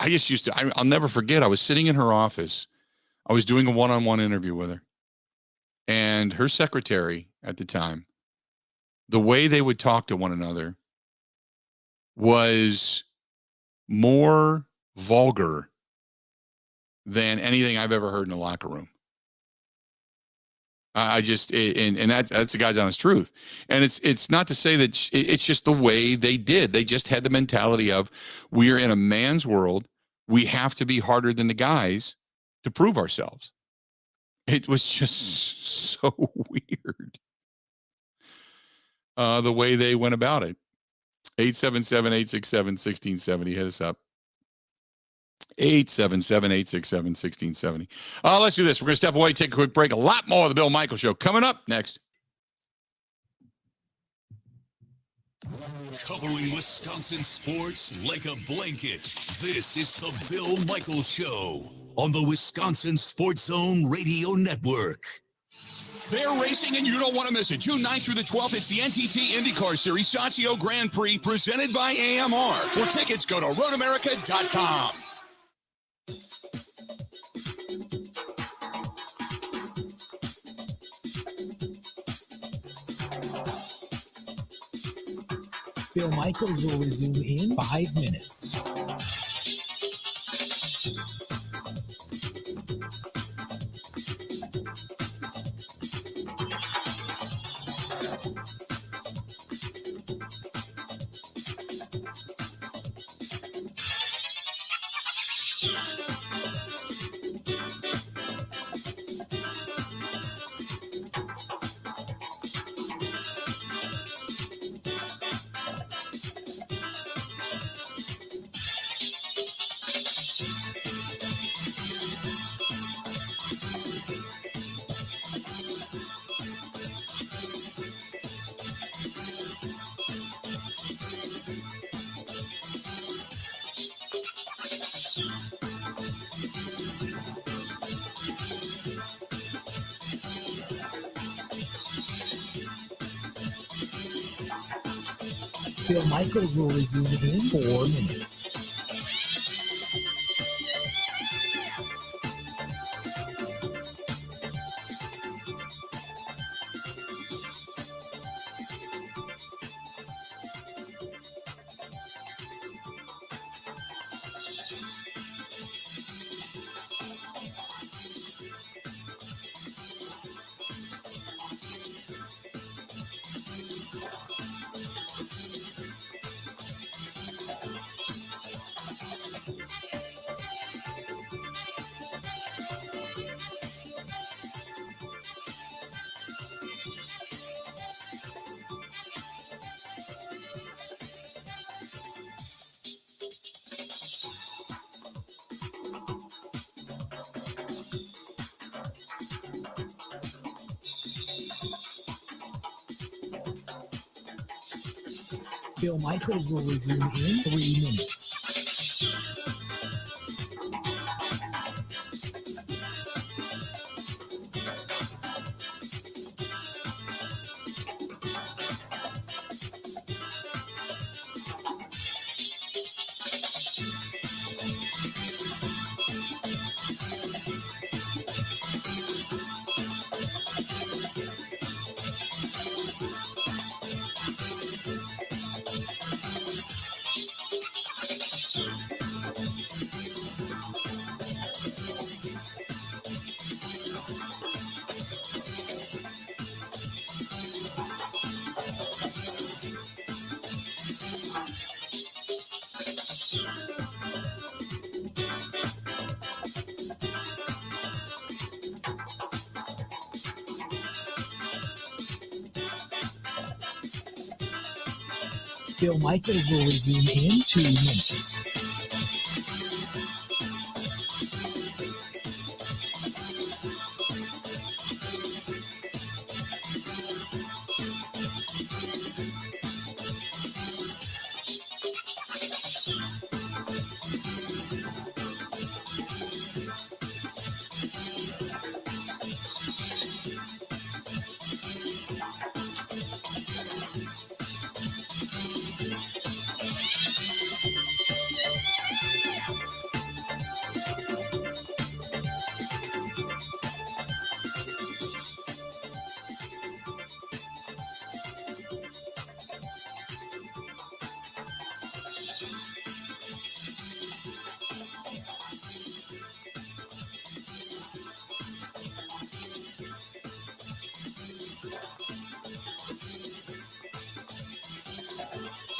A: just used to, I'll never forget. I was sitting in her office. I was doing a one-on-one interview with her, and her secretary at the time, the way they would talk to one another was more vulgar than anything I've ever heard in a locker room. And that's the God's honest truth. And it's not to say that it's just the way they did. They just had the mentality of, we are in a man's world. We have to be harder than the guys to prove ourselves. It was just so weird. The way they went about it. 877-867-1670. Hit us up. 877-867-1670. Let's do this. We're going to step away, take a quick break. A lot more of the Bill Michaels Show coming up next.
D: Covering Wisconsin sports like a blanket. This is the Bill Michaels Show on the Wisconsin Sports Zone Radio Network.
F: They're racing and you don't want to miss it. June 9th through the 12th, it's the NTT IndyCar Series Satio Grand Prix presented by AMR. For tickets, go to roadamerica.com.
E: Bill Michaels will resume in 5 minutes. Bill Michaels will resume in 4 minutes. Bill Michaels will resume in 3 minutes. Bill Michaels will resume in 2 minutes.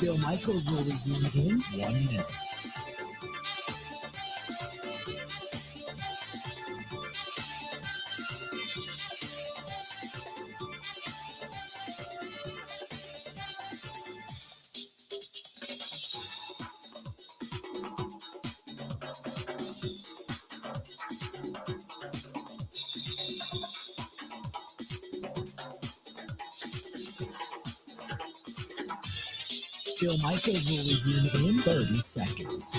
E: Bill Michaels will resume in 1 minute. Bill Michaels will resume in 30 seconds.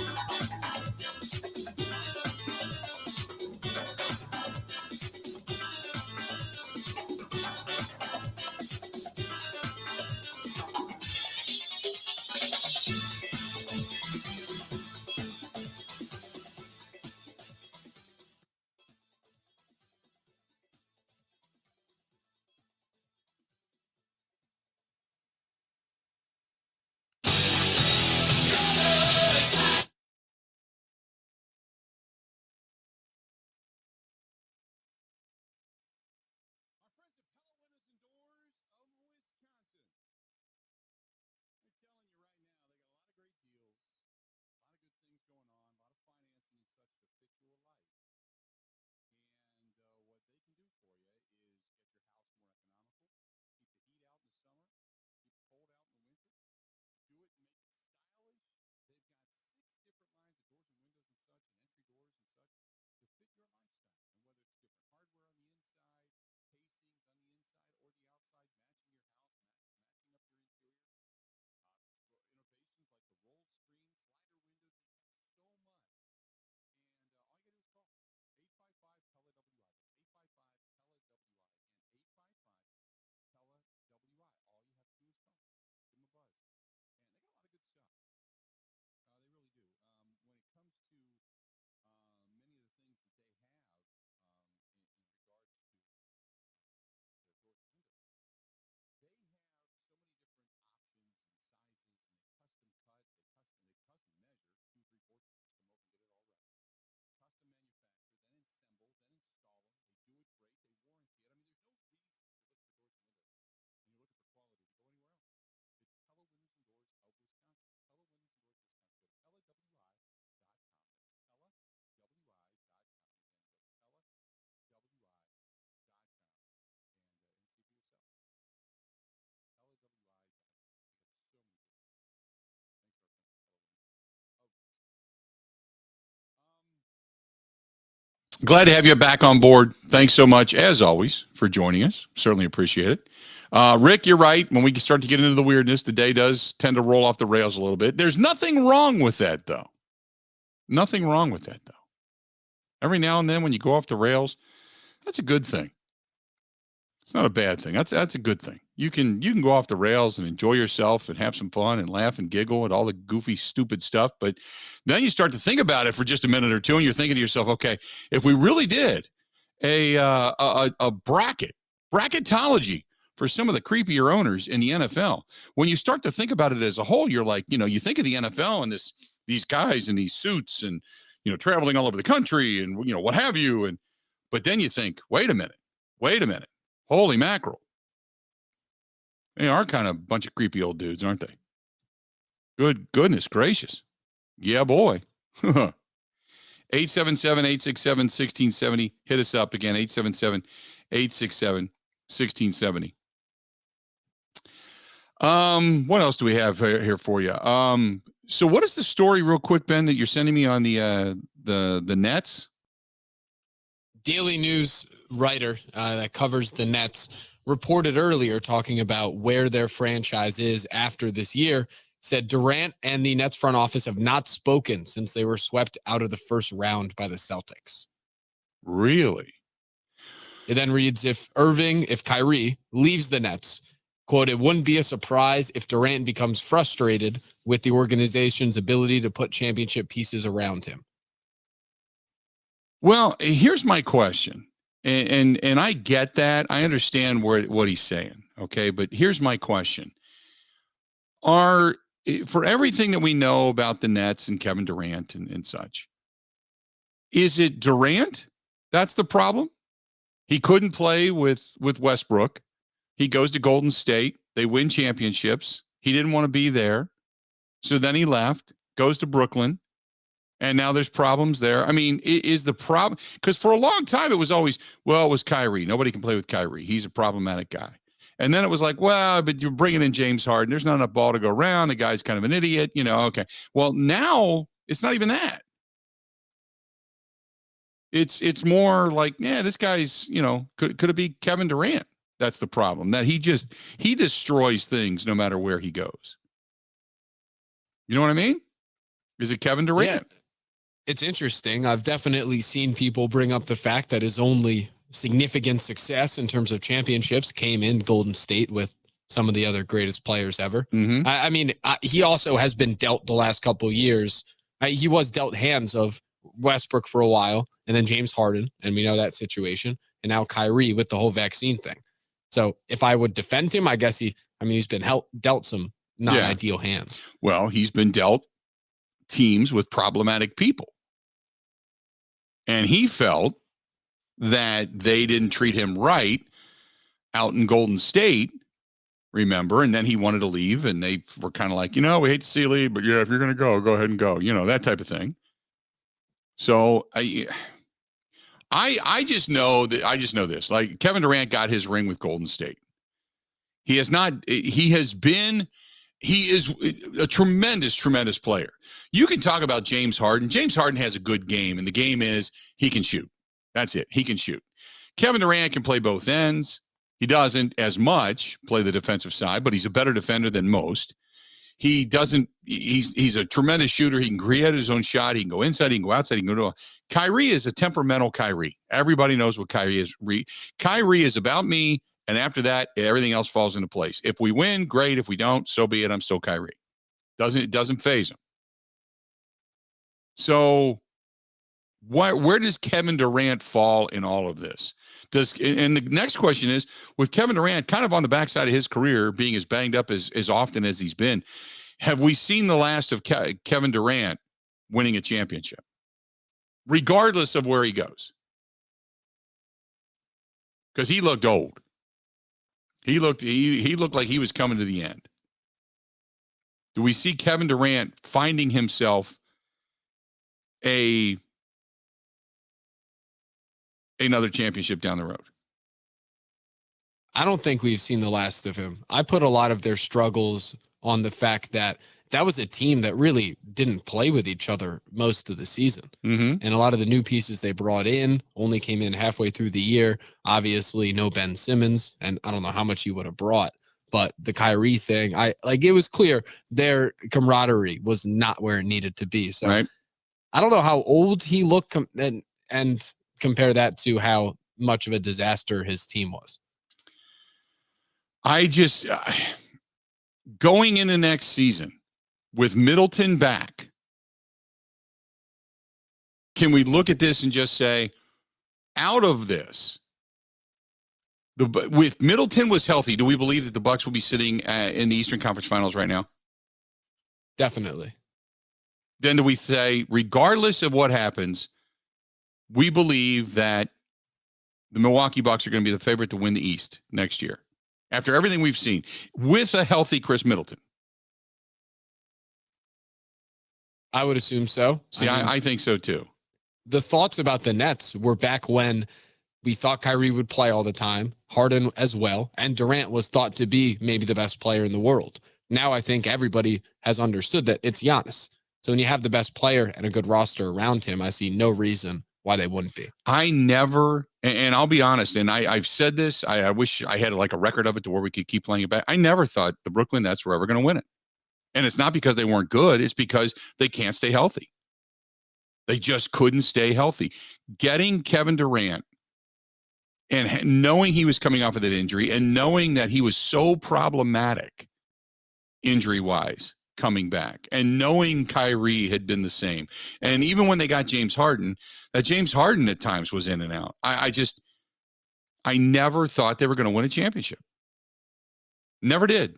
A: Glad to have you back on board. Thanks so much, as always, for joining us. Certainly appreciate it. Rick, you're right. When we start to get into the weirdness, the day does tend to roll off the rails a little bit. There's nothing wrong with that, though. Nothing wrong with that, though. Every now and then when you go off the rails, that's a good thing. It's not a bad thing. That's a good thing. You can go off the rails and enjoy yourself and have some fun and laugh and giggle at all the goofy, stupid stuff. But then you start to think about it for just a minute or two, and you're thinking to yourself, okay, if we really did a bracketology for some of the creepier owners in the NFL. When you start to think about it as a whole, you're like, you think of the NFL and these guys in these suits and, traveling all over the country and, what have you. But then you think, wait a minute. Holy mackerel. They are kind of a bunch of creepy old dudes, aren't they? Goodness gracious. Yeah, boy. 877-867-1670. Hit us up again, 877-867-1670. What else do we have here for you? So what is the story real quick, Ben, that you're sending me on the Nets?
B: Daily News writer that covers the Nets reported earlier talking about where their franchise is after this year, said Durant and the Nets front office have not spoken since they were swept out of the first round by the Celtics.
A: Really?
B: It then reads, if Kyrie leaves the Nets, quote, it wouldn't be a surprise if Durant becomes frustrated with the organization's ability to put championship pieces around him.
A: Well, here's my question. And I get that. I understand what he's saying. Okay. But here's my question. For everything that we know about the Nets and Kevin Durant and such, is it Durant that's the problem? He couldn't play with Westbrook. He goes to Golden State. They win championships. He didn't want to be there. So then he left, goes to Brooklyn, and now there's problems there. I mean, is the problem? Because for a long time it was always, well, it was Kyrie. Nobody can play with Kyrie. He's a problematic guy. And then it was like, well, but you're bringing in James Harden. There's not enough ball to go around. The guy's kind of an idiot, okay. Well, now it's not even that. It's more like, yeah, this guy's, could it be Kevin Durant? That's the problem, that he destroys things no matter where he goes. You know what I mean? Is it Kevin Durant?
B: Yeah, it's interesting. I've definitely seen people bring up the fact that his only significant success in terms of championships came in Golden State with some of the other greatest players ever.
A: Mm-hmm.
B: I mean, he also has been dealt the last couple of years. He was dealt hands of Westbrook for a while, and then James Harden, and we know that situation, and now Kyrie with the whole vaccine thing. So if I would defend him, I guess he's been dealt some not ideal hands.
A: Well, he's been dealt teams with problematic people. And he felt that they didn't treat him right out in Golden State, remember? And then he wanted to leave, and they were kind of like, we hate to see you leave, but yeah, if you're going to go ahead and go, that type of thing. So I just know this, like Kevin Durant got his ring with Golden State. He is a tremendous player. You can talk about James Harden. James Harden has a good game, and the game is he can shoot. That's it. He can shoot. Kevin Durant can play both ends. He doesn't as much play the defensive side, but he's a better defender than most. He's a tremendous shooter. He can create his own shot. He can go inside. He can go outside. He can go to Kyrie is a temperamental Kyrie. Everybody knows what Kyrie is. Kyrie is about me. And after that, everything else falls into place. If we win, great. If we don't, so be it. I'm still Kyrie. It doesn't faze him. So where does Kevin Durant fall in all of this? And the next question is, with Kevin Durant kind of on the backside of his career, being as banged up as often as he's been, have we seen the last of Kevin Durant winning a championship, regardless of where he goes? Because he looked old. He looked like he was coming to the end. Do we see Kevin Durant finding himself another championship down the road?
B: I don't think we've seen the last of him. I put a lot of their struggles on the fact that was a team that really didn't play with each other most of the season.
A: Mm-hmm.
B: And a lot of the new pieces they brought in only came in halfway through the year. Obviously, no Ben Simmons, and I don't know how much he would have brought. But the Kyrie thing, it was clear their camaraderie was not where it needed to be. So
A: right.
B: I don't know how old he looked and compare that to how much of a disaster his team was.
A: I just going into next season with Middleton back, can we look at this and just say, out of this, with Middleton was healthy, do we believe that the Bucks will be sitting in the Eastern Conference Finals right now?
B: Definitely.
A: Then do we say, regardless of what happens, we believe that the Milwaukee Bucks are going to be the favorite to win the East next year after everything we've seen with a healthy Chris Middleton?
B: I would assume so.
A: See, I think so too.
B: The thoughts about the Nets were back when we thought Kyrie would play all the time, Harden as well, and Durant was thought to be maybe the best player in the world. Now I think everybody has understood that it's Giannis. So when you have the best player and a good roster around him, I see no reason why they wouldn't be.
A: I never, and I'll be honest, and I've said this, I wish I had like a record of it to where we could keep playing it back. I never thought the Brooklyn Nets were ever going to win it. And it's not because they weren't good. It's because they can't stay healthy. They just couldn't stay healthy. Getting Kevin Durant and knowing he was coming off of that injury and knowing that he was so problematic injury-wise coming back and knowing Kyrie had been the same. And even when they got James Harden, that James Harden at times was in and out. I never thought they were going to win a championship. Never did.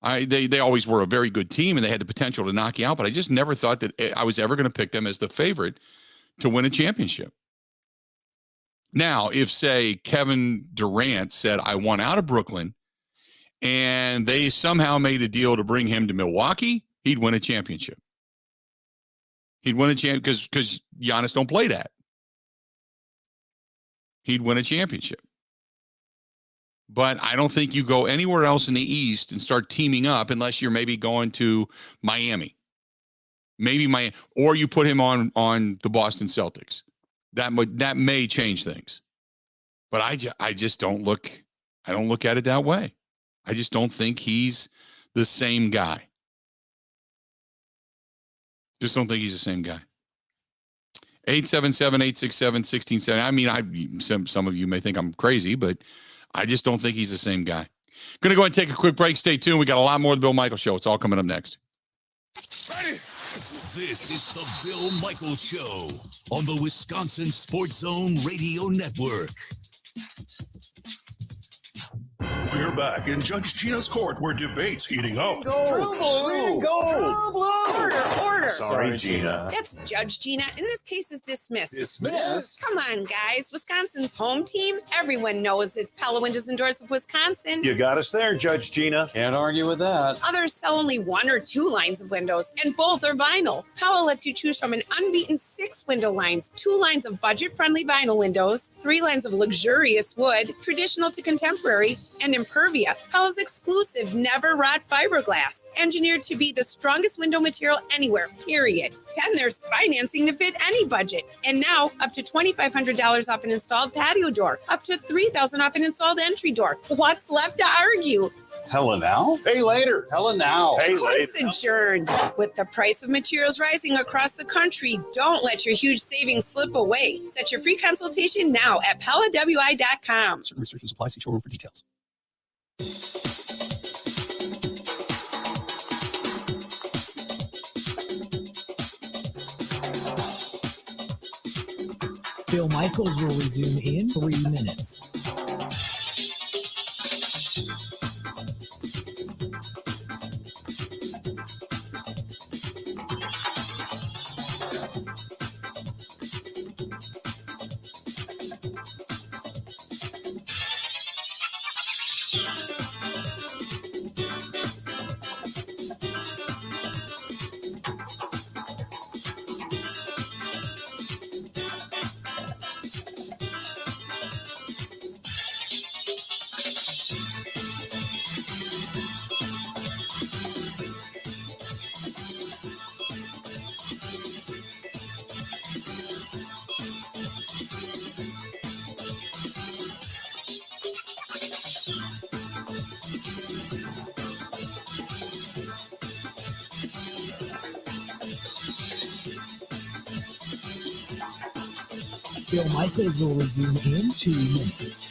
A: They always were a very good team and they had the potential to knock you out, but I just never thought that I was ever going to pick them as the favorite to win a championship. Now, if, say, Kevin Durant said, I want out of Brooklyn, and they somehow made a deal to bring him to Milwaukee, he'd win a championship. He'd win a championship because Giannis don't play that. He'd win a championship. But I don't think you go anywhere else in the East and start teaming up unless you're maybe going to Miami. Maybe Miami, or you put him on the Boston Celtics. That may change things. But I just don't look at it that way. I just don't think he's the same guy. Just don't think he's the same guy. 877-867-1670. I mean, some of you may think I'm crazy, but I just don't think he's the same guy. Going to go ahead and take a quick break. Stay tuned. We got a lot more of the Bill Michaels Show. It's all coming up next.
D: This is the Bill Michaels Show on the Wisconsin Sports Zone Radio Network.
F: We're back in Judge Gina's court where debate's heating up.
M: Order.
F: Sorry, Gina.
M: That's Judge Gina, and this case is dismissed.
F: Dismissed?
M: Come on, guys. Wisconsin's home team. Everyone knows it's Pella Windows and Doors of Wisconsin.
N: You got us there, Judge Gina. Can't argue with that.
M: Others sell only one or two lines of windows, and both are vinyl. Pella lets you choose from an unbeaten 6 window lines, 2 lines of budget-friendly vinyl windows, 3 lines of luxurious wood, traditional to contemporary, and Impervia, Pella's exclusive never rot fiberglass, engineered to be the strongest window material anywhere, period. Then there's financing to fit any budget. And now, up to $2,500 off an installed patio door, up to $3,000 off an installed entry door. What's left to argue?
N: Hella now? Pay later. Hella now. Pay
M: Court's
N: later.
M: adjourned. With the price of materials rising across the country, don't let your huge savings slip away. Set your free consultation now at PellaWI.com.
F: Certain restrictions apply. See showroom for details.
E: Bill Michaels will resume in 3 minutes. Bill Michaels will resume in 2 minutes.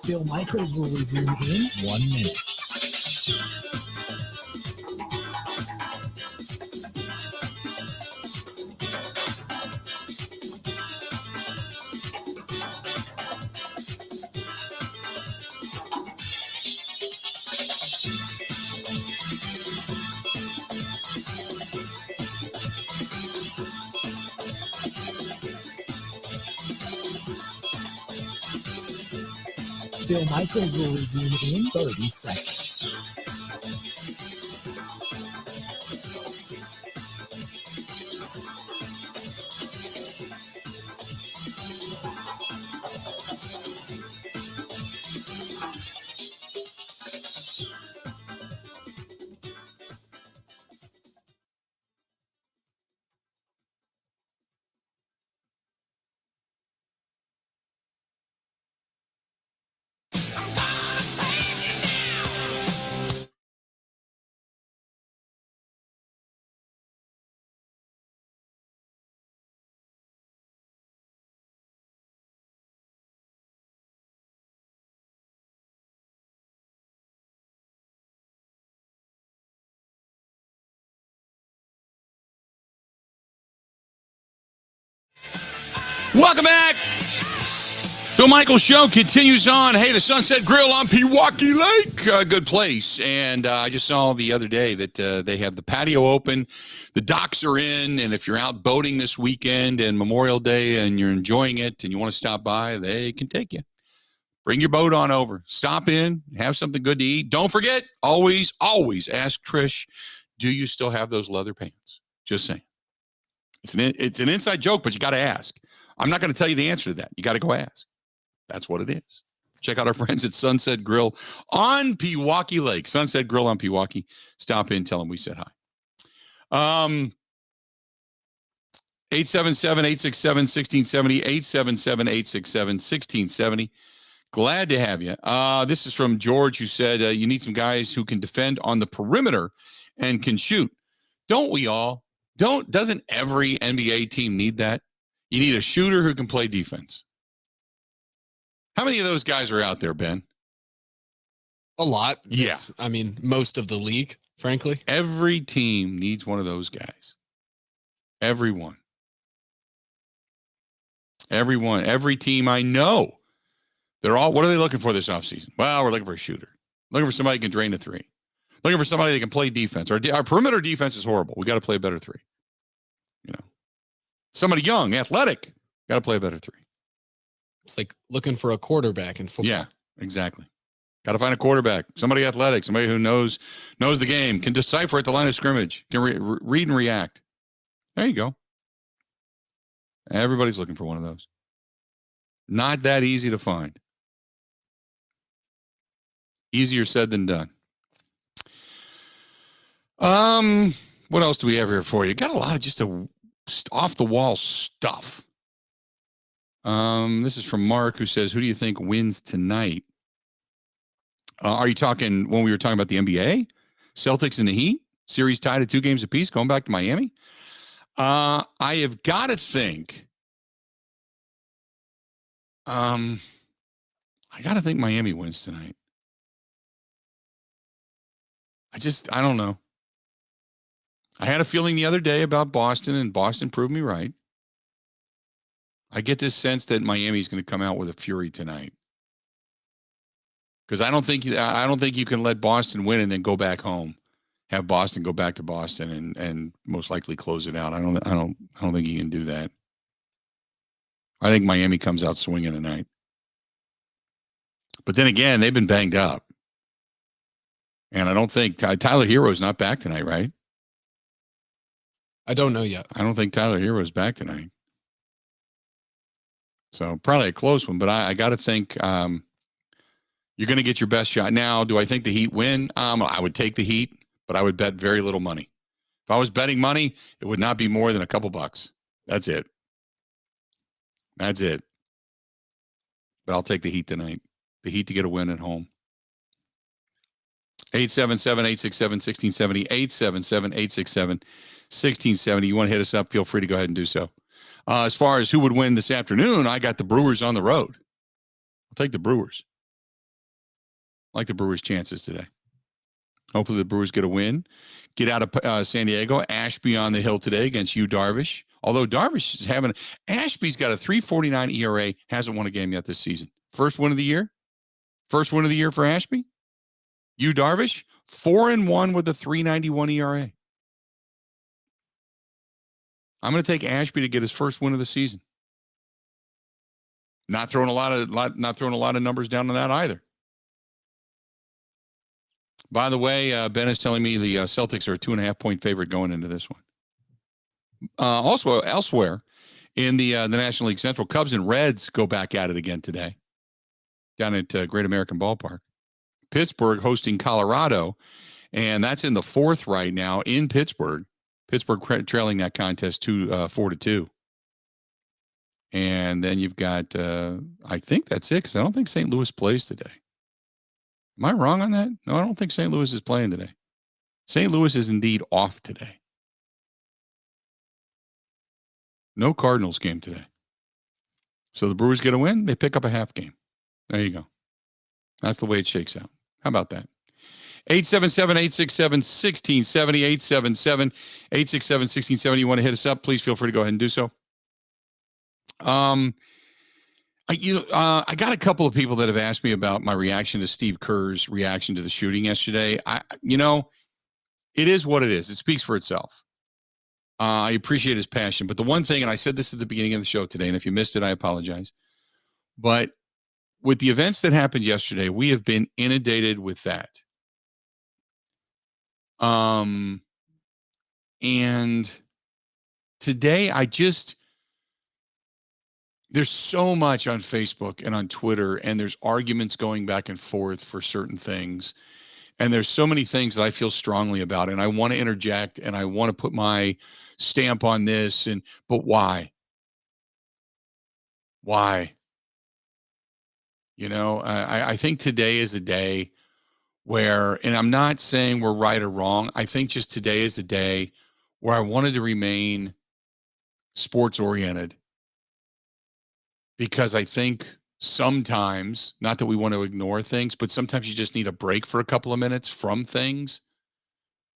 E: Bill Michaels will resume in 1 minute. Bill Michaels will resume in 30 seconds.
A: Welcome back. Bill Michaels Show continues on. Hey, the Sunset Grill on Pewaukee Lake. Good place. And I just saw the other day that they have the patio open. The docks are in. And if you're out boating this weekend and Memorial Day and you're enjoying it and you want to stop by, they can take you. Bring your boat on over. Stop in. Have something good to eat. Don't forget, always, always ask Trish, do you still have those leather pants? Just saying. It's an inside joke, but you got to ask. I'm not going to tell you the answer to that. You got to go ask. That's what it is. Check out our friends at Sunset Grill on Pewaukee Lake. Sunset Grill on Pewaukee. Stop in, tell them we said hi. 877-867-1670, 877-867-1670. Glad to have you. This is from George, who said you need some guys who can defend on the perimeter and can shoot. Don't we all? Doesn't every NBA team need that? You need a shooter who can play defense. How many of those guys are out there, Ben?
B: A lot.
A: Yeah.
B: I mean, most of the league, frankly.
A: Every team needs one of those guys. Everyone. Every team I know. They're all, what are they looking for this offseason? Well, we're looking for a shooter. Looking for somebody who can drain a three. Looking for somebody that can play defense. Our perimeter defense is horrible. We got to play a better three. You know, somebody young, athletic, got to play a better three.
B: It's like looking for a quarterback in football.
A: Yeah, exactly. Got to find a quarterback, somebody athletic, somebody who knows the game, can decipher at the line of scrimmage, can read and react. There you go. Everybody's looking for one of those. Not that easy to find. Easier said than done. What else do we have here for you? Got a lot of just off the wall stuff. This is from Mark, who says, who do you think wins tonight? Are you talking when we were talking about the NBA? Celtics and the Heat? Series tied at 2 games apiece, going back to Miami? I have got to think. I got to think Miami wins tonight. I don't know. I had a feeling the other day about Boston, and Boston proved me right. I get this sense that Miami's going to come out with a fury tonight. Because I don't think you can let Boston win and then go back home. Have Boston go back to Boston and most likely close it out. I don't think you can do that. I think Miami comes out swinging tonight. But then again, they've been banged up. And I don't think Tyler Hero's not back tonight, right?
B: I don't know yet.
A: I don't think Tyler Hero's back tonight. So probably a close one, but I got to think you're going to get your best shot. Now, do I think the Heat win? I would take the Heat, but I would bet very little money. If I was betting money, it would not be more than a couple bucks. That's it. But I'll take the Heat tonight. The Heat to get a win at home. 877-867-1670, 877-867-1670. You want to hit us up, feel free to go ahead and do so. As far as who would win this afternoon, I got the Brewers on the road. I'll take the Brewers. I like the Brewers' chances today. Hopefully the Brewers get a win. Get out of San Diego. Ashby on the hill today against Yu Darvish. Although Darvish is Ashby's got a 3.49 ERA, hasn't won a game yet this season. First win of the year for Ashby. Yu Darvish, 4-1 with a 3.91 ERA. I'm going to take Ashby to get his first win of the season. Not throwing a lot of numbers down on that either. By the way, Ben is telling me the Celtics are a 2.5-point favorite going into this one. Also, elsewhere in the National League Central, Cubs and Reds go back at it again today down at Great American Ballpark. Pittsburgh hosting Colorado, and that's in the fourth right now in Pittsburgh. Pittsburgh trailing that contest 4-2. And then you've got, I think that's it, because I don't think St. Louis plays today. Am I wrong on that? No, I don't think St. Louis is playing today. St. Louis is indeed off today. No Cardinals game today. So the Brewers get a win, they pick up a half game. There you go. That's the way it shakes out. How about that? 877-867-1670, 877-867-1670. You want to hit us up, please feel free to go ahead and do so. I got a couple of people that have asked me about my reaction to Steve Kerr's reaction to the shooting yesterday. It is what it is. It speaks for itself. I appreciate his passion. But the one thing, and I said this at the beginning of the show today, and if you missed it, I apologize. But with the events that happened yesterday, we have been inundated with that. And today there's so much on Facebook and on Twitter, and there's arguments going back and forth for certain things. And there's so many things that I feel strongly about, and I want to interject and I want to put my stamp on this. But why? Why? I think today is a day where, and I'm not saying we're right or wrong. I think just today is the day where I wanted to remain sports oriented, because I think sometimes, not that we want to ignore things, but sometimes you just need a break for a couple of minutes from things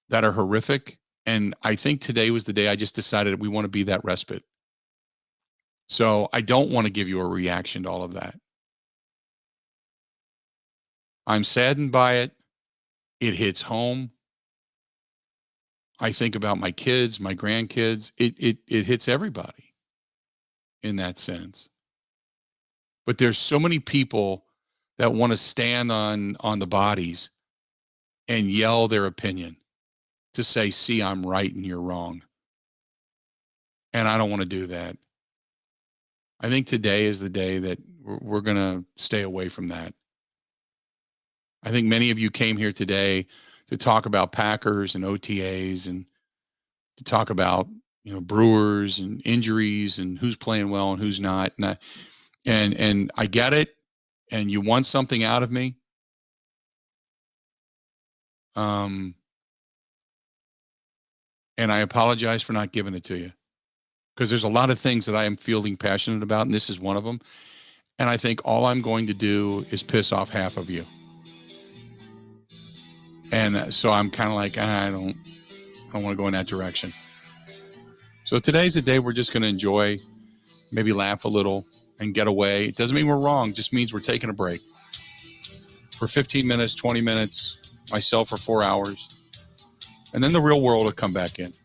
A: that are horrific. And I think today was the day I just decided we want to be that respite. So I don't want to give you a reaction to all of that. I'm saddened by it. It hits home. I think about my kids, my grandkids. It hits everybody in that sense. But there's so many people that want to stand on the bodies and yell their opinion to say, see, I'm right and you're wrong. And I don't want to do that. I think today is the day that we're going to stay away from that. I think many of you came here today to talk about Packers and OTAs and to talk about, Brewers and injuries and who's playing well and who's not. And I get it. And you want something out of me. And I apologize for not giving it to you, because there's a lot of things that I am feeling passionate about, and this is one of them. And I think all I'm going to do is piss off half of you. And so I'm kind of like, I don't want to go in that direction. So today's the day we're just going to enjoy, maybe laugh a little and get away. It doesn't mean we're wrong. It just means we're taking a break for 15 minutes, 20 minutes, myself for 4 hours. And then the real world will come back in.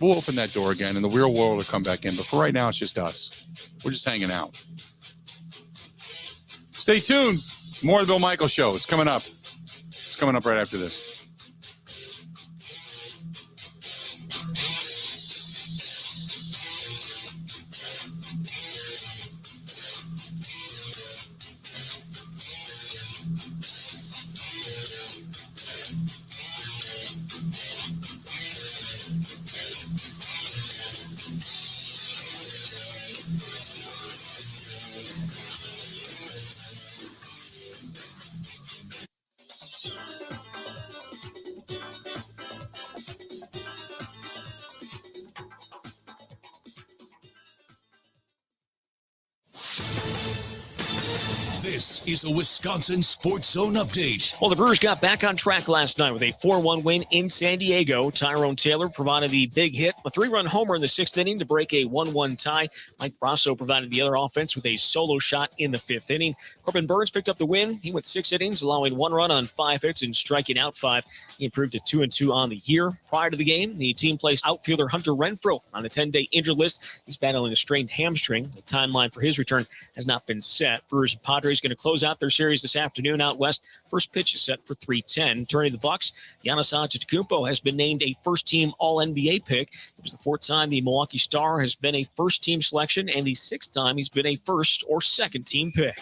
A: We'll open that door again and the real world will come back in. But for right now, it's just us. We're just hanging out. Stay tuned. More of the Bill Michaels Show. It's coming up. It's coming up right after this.
D: This is a Wisconsin Sports Zone update.
I: Well, the Brewers got back on track last night with a 4-1 win in San Diego. Tyrone Taylor provided the big hit, a 3-run homer in the 6th inning to break a 1-1 tie. Mike Brasso provided the other offense with a solo shot in the 5th inning. Corbin Burns picked up the win. He went 6 innings, allowing 1 run on 5 hits and striking out 5. He improved to 2-2 on the year. Prior to the game, the team placed outfielder Hunter Renfroe on the 10-day injured list. He's battling a strained hamstring. The timeline for his return has not been set. Brewers and Padres going to close out their series this afternoon out west. First pitch is set for 3:10. Turning the Bucks, Giannis Antetokounmpo has been named a first-team All-NBA pick. It was the 4th time the Milwaukee Star has been a first-team selection and the 6th time he's been a first- or second-team pick.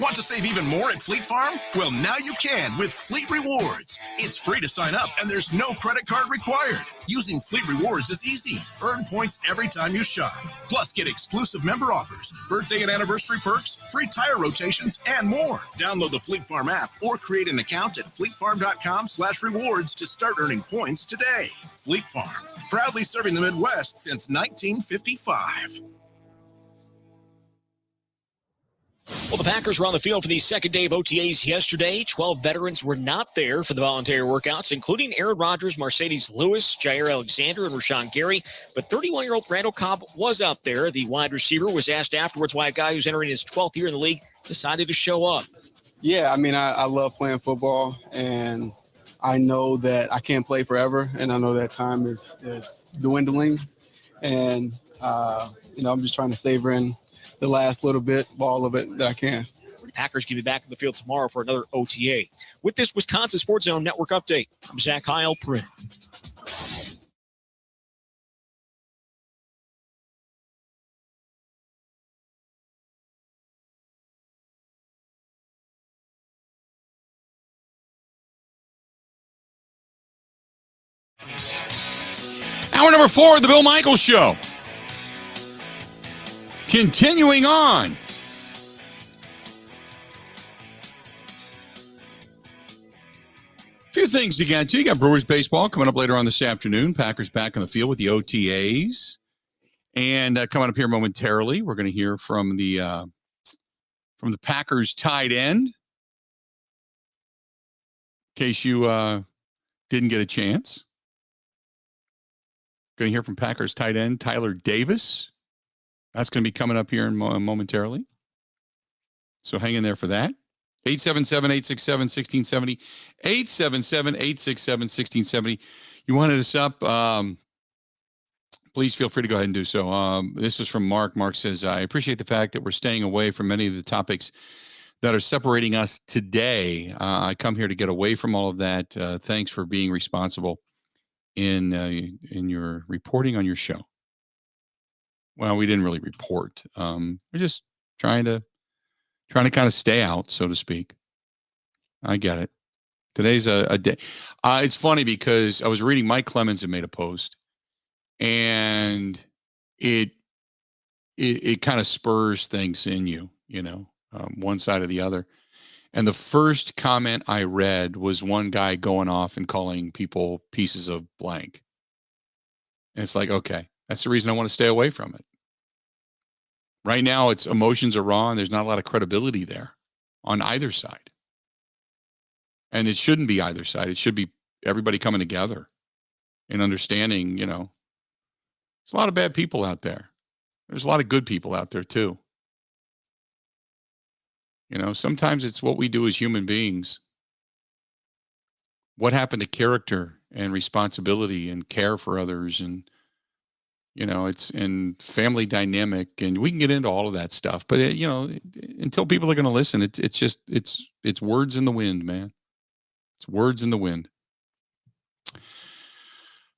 F: Want to save even more at Fleet Farm? Well, now you can with Fleet Rewards. It's free to sign up, and there's no credit card required. Using Fleet Rewards is easy. Earn points every time you shop. Plus, get exclusive member offers, birthday and anniversary perks, free tire rotations, and more. Download the Fleet Farm app or create an account at fleetfarm.com/rewards to start earning points today. Fleet Farm, proudly serving the Midwest since 1955.
I: Well, the Packers were on the field for the second day of OTAs yesterday. 12 veterans were not there for the voluntary workouts, including Aaron Rodgers, Mercedes Lewis, Jair Alexander, and Rashawn Gary. But 31-year-old Randall Cobb was out there. The wide receiver was asked afterwards why a guy who's entering his 12th year in the league decided to show up.
P: Yeah, I mean, I love playing football, and I know that I can't play forever, and I know that time is dwindling. And, I'm just trying to savor in the last little bit, all of it that I can.
I: Packers will be back in the field tomorrow for another OTA. With this Wisconsin Sports Zone Network update, I'm Zach Heilprin.
A: Hour number 4 of the Bill Michaels Show. Continuing on. A few things to get to. You got Brewers baseball coming up later on this afternoon. Packers back on the field with the OTAs. And coming up here momentarily, we're going to hear from the Packers tight end. In case you didn't get a chance. Going to hear from Packers tight end Tyler Davis. That's going to be coming up here in momentarily. So hang in there for that. 877-867-1670. 877-867-1670. You wanted us up. Please feel free to go ahead and do so. This is from Mark. Mark says, I appreciate the fact that we're staying away from many of the topics that are separating us today. I come here to get away from all of that. Thanks for being responsible in your reporting on your show. Well, we didn't really report. We're just trying to kind of stay out, so to speak. I get it. Today's a day. It's funny because I was reading Mike Clemens had made a post, and it kind of spurs things in you, one side or the other. And the first comment I read was one guy going off and calling people pieces of blank. And it's like, okay, that's the reason I want to stay away from it. Right now, it's emotions are raw, and there's not a lot of credibility there on either side. And it shouldn't be either side. It should be everybody coming together and understanding, there's a lot of bad people out there. There's a lot of good people out there, too. Sometimes it's what we do as human beings. What happened to character and responsibility and care for others and, it's in family dynamic, and we can get into all of that stuff. But, until people are going to listen, it's words in the wind, man. It's words in the wind.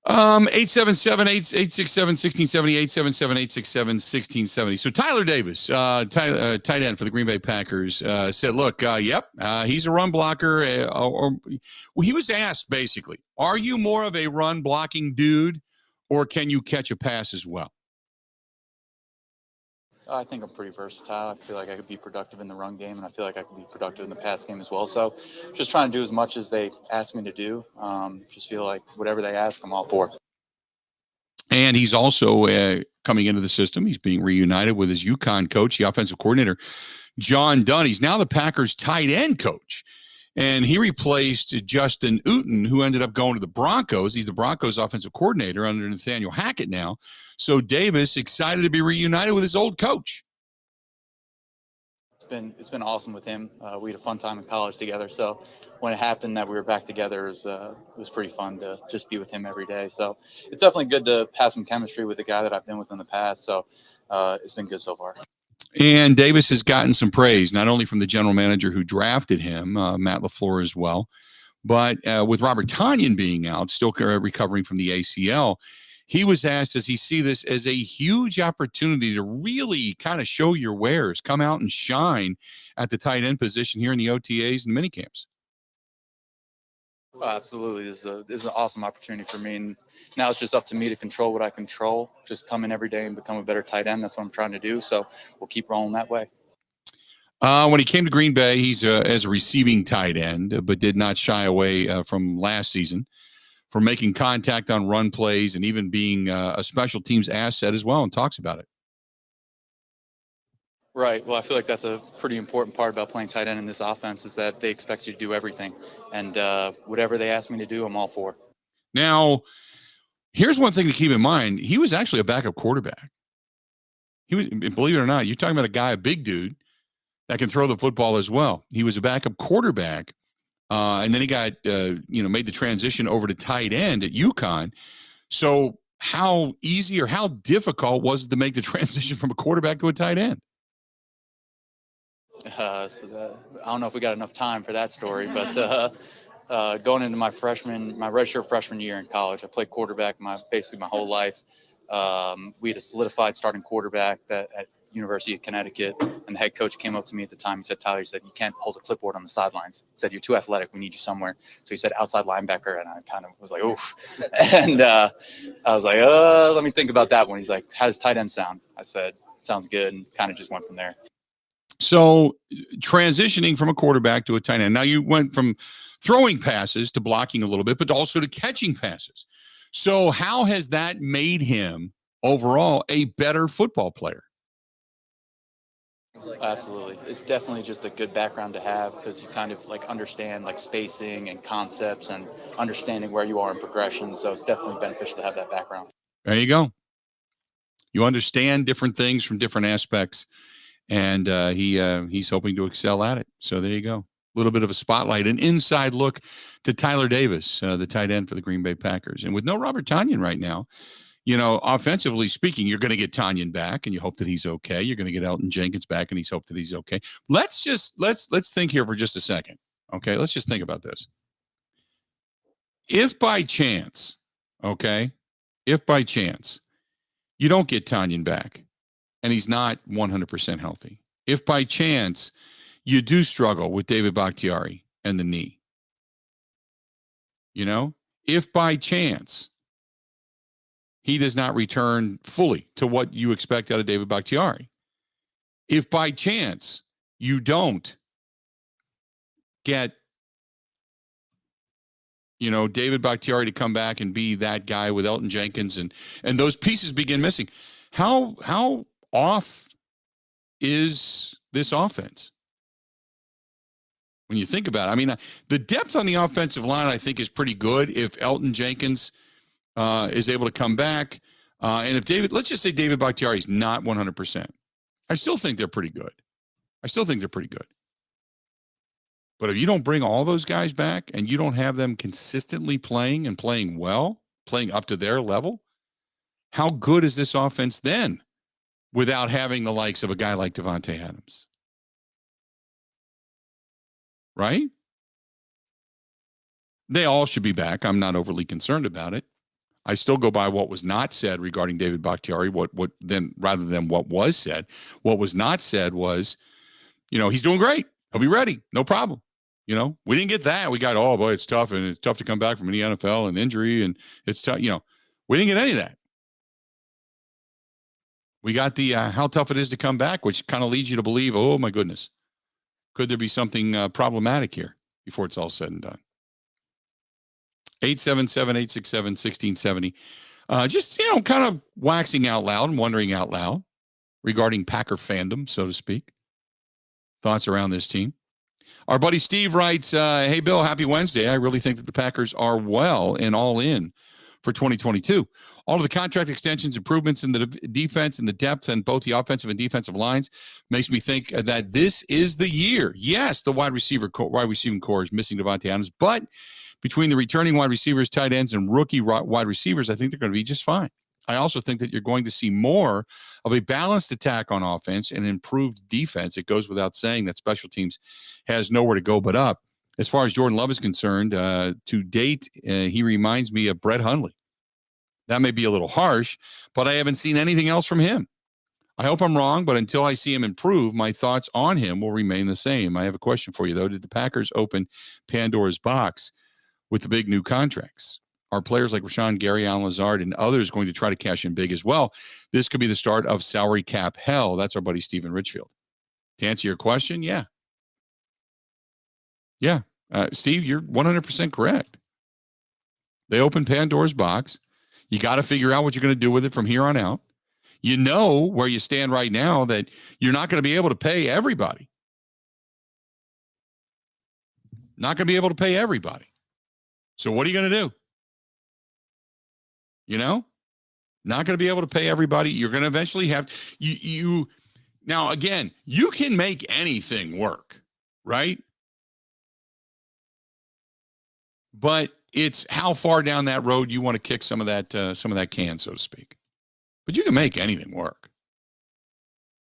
A: 877-867-1670, 877-867-1670. So Tyler Davis, tight end for the Green Bay Packers, said, look, he's a run blocker. He was asked, basically, are you more of a run blocking dude, or can you catch a pass as well?
U: I think I'm pretty versatile. I feel like I could be productive in the run game, and I feel like I could be productive in the pass game as well. So just trying to do as much as they ask me to do. Just feel like whatever they ask, I'm all for.
A: And he's also coming into the system. He's being reunited with his UConn coach, the offensive coordinator, John Dunn. He's now the Packers tight end coach. And he replaced Justin Uten, who ended up going to the Broncos. He's the Broncos offensive coordinator under Nathaniel Hackett now. So Davis excited to be reunited with his old coach.
U: It's been awesome with him. We had a fun time in college together. So when it happened that we were back together, it was pretty fun to just be with him every day. So it's definitely good to have some chemistry with a guy that I've been with in the past. So it's been good so far.
A: And Davis has gotten some praise, not only from the general manager who drafted him, Matt LaFleur as well, but with Robert Tonyan being out, still recovering from the ACL, he was asked, does he see this as a huge opportunity to really kind of show your wares, come out and shine at the tight end position here in the OTAs and minicamps?
U: Oh, absolutely. This is an awesome opportunity for me. And now it's just up to me to control what I control, just come in every day and become a better tight end. That's what I'm trying to do. So we'll keep rolling that way.
A: When he came to Green Bay, he's as a receiving tight end, but did not shy away from last season from making contact on run plays and even being a special teams asset as well, and talks about it.
U: Right. Well, I feel like that's a pretty important part about playing tight end in this offense is that they expect you to do everything. And whatever they ask me to do, I'm all for.
A: Now, here's one thing to keep in mind. He was actually a backup quarterback. He was, believe it or not, you're talking about a guy, a big dude that can throw the football as well. He was a backup quarterback. And then he got, made the transition over to tight end at UConn. So how easy or how difficult was it to make the transition from a quarterback to a tight end?
U: I don't know if we got enough time for that story, but going into my redshirt freshman year in college, I played quarterback basically my whole life. We had a solidified starting quarterback at University of Connecticut, and the head coach came up to me at the time. He said, Tyler, he said, you can't hold a clipboard on the sidelines. He said, you're too athletic. We need you somewhere. So he said, outside linebacker. And I kind of was like, oof. And I was like, let me think about that one. He's like, how does tight end sound? I said, sounds good. And kind of just went from there.
A: So transitioning from a quarterback to a tight end. Now you went from throwing passes to blocking a little bit, but also to catching passes. So how has that made him overall a better football player?
U: Absolutely. It's definitely just a good background to have because you kind of like understand like spacing and concepts and understanding where you are in progression. So it's definitely beneficial to have that background.
A: There you go. You understand different things from different aspects, and he's hoping to excel at it. So there you go. A little bit of a spotlight, an inside look to Tyler Davis, the tight end for the Green Bay Packers. And with no Robert Tonyan right now, offensively speaking, you're going to get Tonyan back, and you hope that he's okay. You're going to get Elton Jenkins back, and he's hope that he's okay. Let's think here for just a second. Okay, let's just think about this. If by chance, you don't get Tonyan back, and he's not 100% healthy. If by chance you do struggle with David Bakhtiari and the knee, if by chance he does not return fully to what you expect out of David Bakhtiari. If by chance you don't get, David Bakhtiari to come back and be that guy with Elton Jenkins and those pieces begin missing, how off is this offense? When you think about it, I mean, the depth on the offensive line, I think, is pretty good if Elton Jenkins is able to come back. And if let's just say David Bakhtiari is not 100%. I still think they're pretty good. But if you don't bring all those guys back and you don't have them consistently playing and playing well, playing up to their level, how good is this offense then without having the likes of a guy like Davante Adams? Right? They all should be back. I'm not overly concerned about it. I still go by what was not said regarding David Bakhtiari, rather than what was said. What was not said was, he's doing great. He'll be ready. No problem. We didn't get that. We got, oh boy, it's tough, and it's tough to come back from the NFL and injury, and it's tough. We didn't get any of that. We got the how tough it is to come back, which kind of leads you to believe, oh my goodness, could there be something problematic here before it's all said and done? 877-867-1670. Just, kind of waxing out loud and wondering out loud regarding Packer fandom, so to speak. Thoughts around this team. Our buddy Steve writes, hey, Bill, happy Wednesday. I really think that the Packers are well and all in for 2022. All of the contract extensions, improvements in the defense and the depth and both the offensive and defensive lines makes me think that this is the year. Yes, the wide receiving core is missing Devontae Adams, but between the returning wide receivers, tight ends, and rookie wide receivers, I think they're going to be just fine. I also think that you're going to see more of a balanced attack on offense and improved defense. It goes without saying that special teams has nowhere to go but up. As far as Jordan Love is concerned, to date, he reminds me of Brett Hundley. That may be a little harsh, but I haven't seen anything else from him. I hope I'm wrong, but until I see him improve, my thoughts on him will remain the same. I have a question for you, though. Did the Packers open Pandora's box with the big new contracts? Are players like Rashawn Gary, Allen Lazard, and others going to try to cash in big as well? This could be the start of salary cap hell. That's our buddy Stephen Richfield. To answer your question, yeah. Yeah. Steve, you're 100% correct. They opened Pandora's box. You got to figure out what you're going to do with it from here on out. You know where you stand right now that you're not going to be able to pay everybody. Not going to be able to pay everybody. So what are you going to do? Not going to be able to pay everybody. You're going to eventually have you. Now, again, you can make anything work, right? But it's how far down that road you want to kick some of that can, so to speak. But you can make anything work.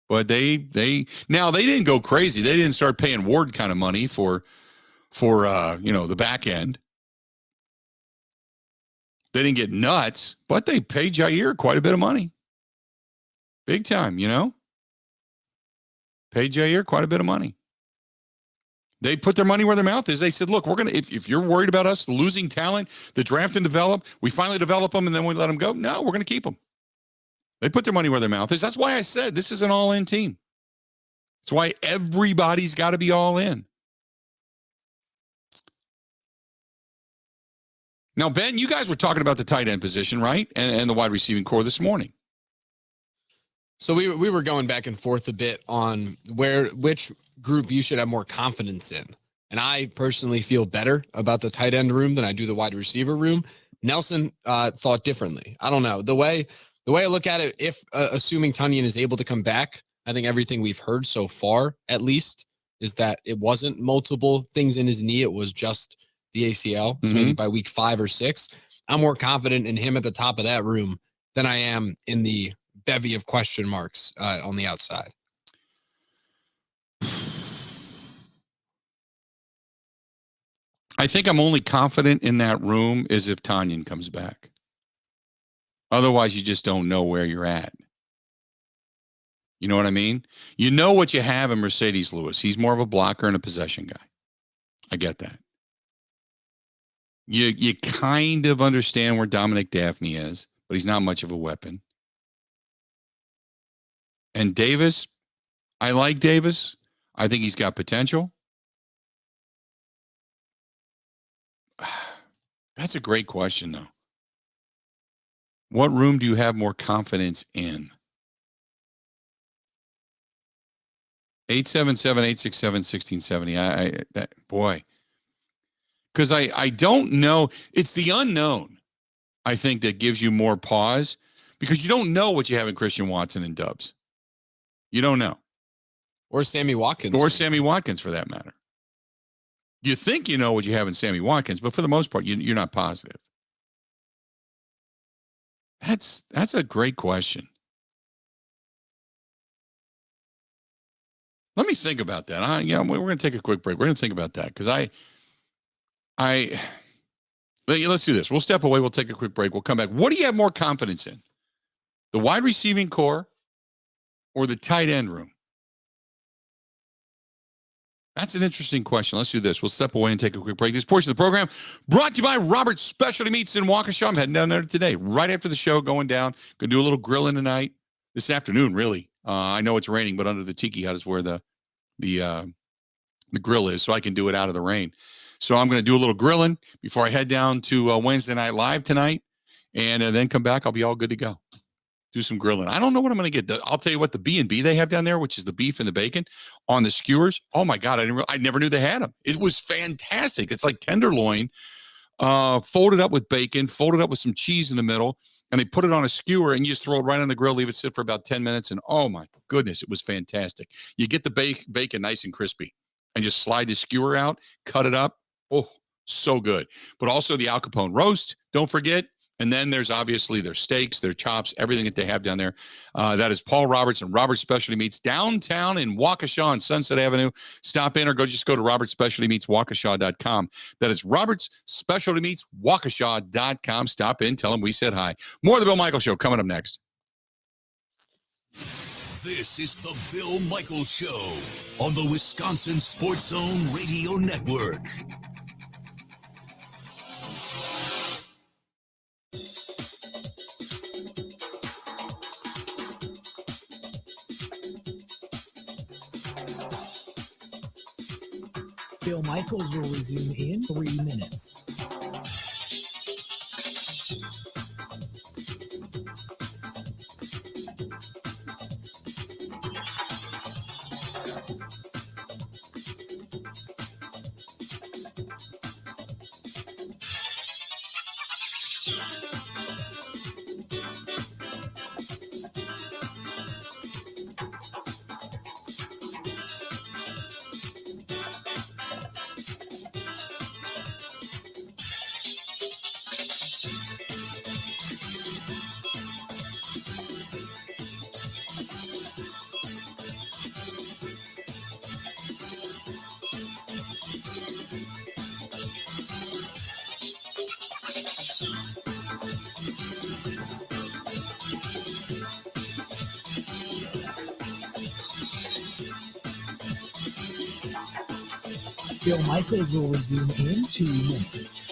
A: But they didn't go crazy. They didn't start paying Ward kind of money for the back end. They didn't get nuts, but they paid Jair quite a bit of money. Big time, Paid Jair quite a bit of money. They put their money where their mouth is. They said, look, we're going to, if you're worried about us losing talent, the draft and develop, we finally develop them and then we let them go. No, we're going to keep them. They put their money where their mouth is. That's why I said this is an all-in team. That's why everybody's got to be all in. Now, Ben, you guys were talking about the tight end position, right? And the wide receiving core this morning.
B: So we were going back and forth a bit on which group you should have more confidence in. And I personally feel better about the tight end room than I do the wide receiver room. Nelson thought differently. I don't know. The way I look at it, if assuming Tunyon is able to come back, I think everything we've heard so far, at least, is that it wasn't multiple things in his knee. It was just the ACL. So maybe by week 5 or 6, I'm more confident in him at the top of that room than I am in the bevy of question marks on the outside.
A: I think I'm only confident in that room is if Tunyon comes back. Otherwise, you just don't know where you're at. You know what I mean? You know what you have in Mercedes Lewis. He's more of a blocker and a possession guy. I get that. You kind of understand where Dominic Daphne is, but he's not much of a weapon. And Davis, I like Davis. I think he's got potential. That's a great question, though. What room do you have more confidence in? 877-867-1670. Boy. Because I don't know. It's the unknown, I think, that gives you more pause because you don't know what you have in Christian Watson and Dubs. You don't know.
B: Or Sammy Watkins.
A: Or Sammy Watkins, for that matter. You think you know what you have in Sammy Watkins, but for the most part, you're not positive. That's a great question. Let me think about that. We're going to take a quick break. We're going to think about that because let's do this. We'll step away. We'll take a quick break. We'll come back. What do you have more confidence in? The wide receiving core or the tight end room? That's an interesting question. Let's do this. We'll step away and take a quick break. This portion of the program brought to you by Robert's Specialty Meats in Waukesha. I'm heading down there today, right after the show, going down. Going to do a little grilling tonight, this afternoon, really. I know it's raining, but under the tiki hut is where the grill is, so I can do it out of the rain. So I'm going to do a little grilling before I head down to Wednesday Night Live tonight. and then come back. I'll be all good to go. Do some grilling. I don't know what I'm going to get. I'll tell you what, the B&B they have down there, which is the beef and the bacon on the skewers. Oh my God. I never knew they had them. It was fantastic. It's like tenderloin, folded up with bacon, folded up with some cheese in the middle, and they put it on a skewer and you just throw it right on the grill, leave it sit for about 10 minutes. And oh my goodness, it was fantastic. You get the bacon nice and crispy and just slide the skewer out, cut it up. Oh, so good. But also the Al Capone roast. Don't forget. And then there's obviously their steaks, their chops, everything that they have down there. That is Paul Roberts and Roberts Specialty Meats downtown in Waukesha on Sunset Avenue. Stop in or just go to robertspecialtymeatswaukesha.com. That is Roberts Specialty Meats Waukesha.com. Stop in, tell them we said hi. More of the Bill Michaels Show coming up next.
D: This is the Bill Michaels Show on the Wisconsin Sports Zone Radio Network.
E: Bill Michaels will resume in 3 minutes. Bill Michaels will resume in 2 minutes.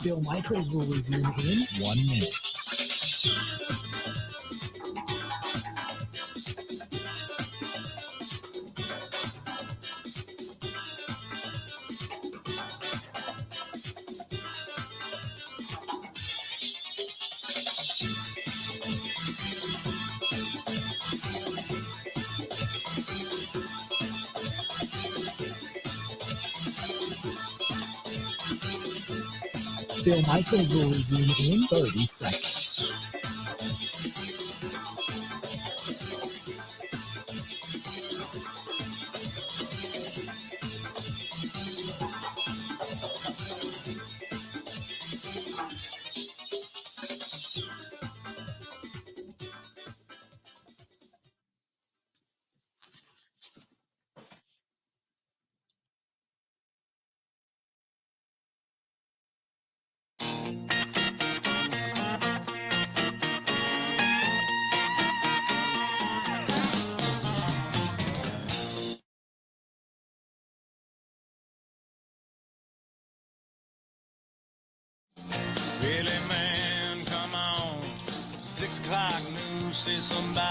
E: Bill Michaels will resume in 1 minute. Bill Michaels will resume in 30 seconds.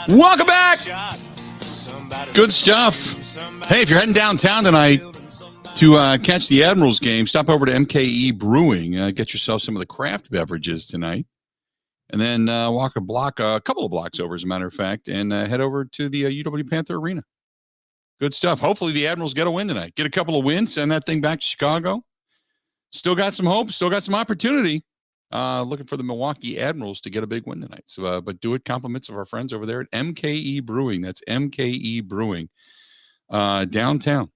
A: Welcome back. Good stuff. Hey, if you're heading downtown tonight to catch the Admirals game, stop over to MKE Brewing. Get yourself some of the craft beverages tonight. And then walk a couple of blocks over, as a matter of fact, and head over to the UW Panther Arena. Good stuff. Hopefully the Admirals get a win tonight. Get a couple of wins, send that thing back to Chicago. Still got some hope. Still got some opportunity. looking for the Milwaukee Admirals to get a big win tonight. So, but do it compliments of our friends over there at MKE Brewing. That's MKE Brewing, downtown,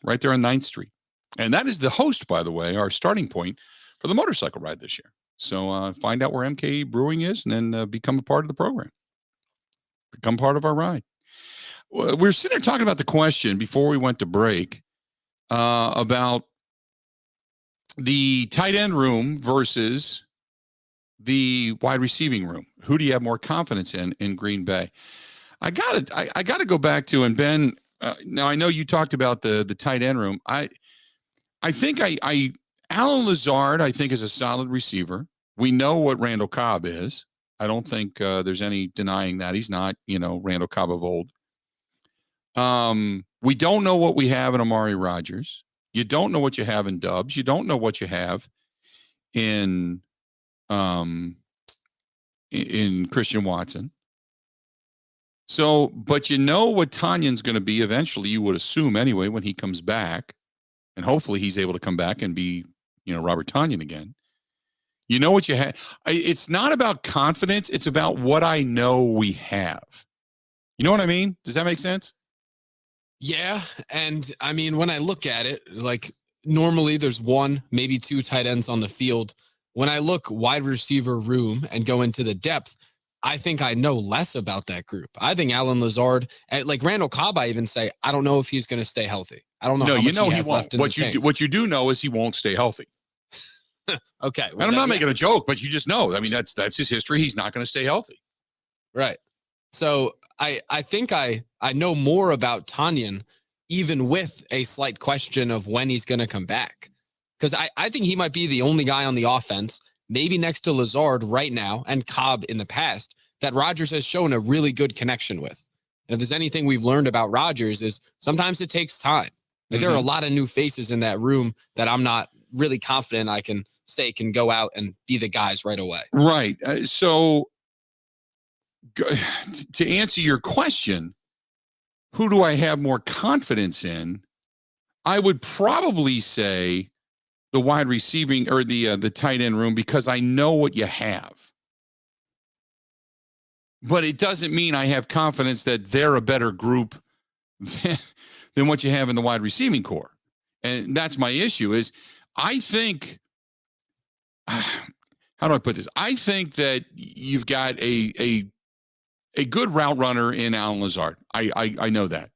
A: right there on 9th Street. And that is the host, by the way, our starting point for the motorcycle ride this year. So find out where MKE Brewing is and then become a part of the program. Become part of our ride. We're sitting there talking about the question before we went to break about the tight end room versus the wide receiving room. Who do you have more confidence in Green Bay? I gotta go back to, and Ben, now I know you talked about the tight end room. I think Alan Lazard, I think, is a solid receiver. We know what Randall Cobb is. I don't think there's any denying that. He's not, Randall Cobb of old. We don't know what we have in Amari Rodgers. You don't know what you have in Dubs. You don't know what you have in Christian Watson. So, but you know what Tanyan's going to be eventually, you would assume anyway, when he comes back. And hopefully he's able to come back and be, Robert Tonyan again. You know what you have. It's not about confidence. It's about what I know we have. You know what I mean? Does that make sense?
B: Yeah. And I mean, when I look at it, like normally there's one, maybe two tight ends on the field. When I look wide receiver room and go into the depth, I think I know less about that group. I think Alan Lazard, like Randall Cobb, I even say, I don't know if he's going to stay healthy. I don't know.
A: No,
B: how much
A: he won't. What you do know is he won't stay healthy.
B: Okay.
A: Well, and I'm not making a joke, but you just know. I mean, that's his history. He's not going to stay healthy.
B: Right. So I think I know more about Tanyan, even with a slight question of when he's going to come back. Because I think he might be the only guy on the offense, maybe next to Lazard right now and Cobb in the past, that Rodgers has shown a really good connection with. And if there's anything we've learned about Rodgers is sometimes it takes time. Like there are a lot of new faces in that room that I'm not really confident I can say can go out and be the guys right away.
A: Right. So to answer your question, who do I have more confidence in? I would probably say the wide receiving or the tight end room, because I know what you have. But it doesn't mean I have confidence that they're a better group than what you have in the wide receiving core. And that's my issue is I think, how do I put this? I think that you've got a good route runner in Alan Lazard. I know that.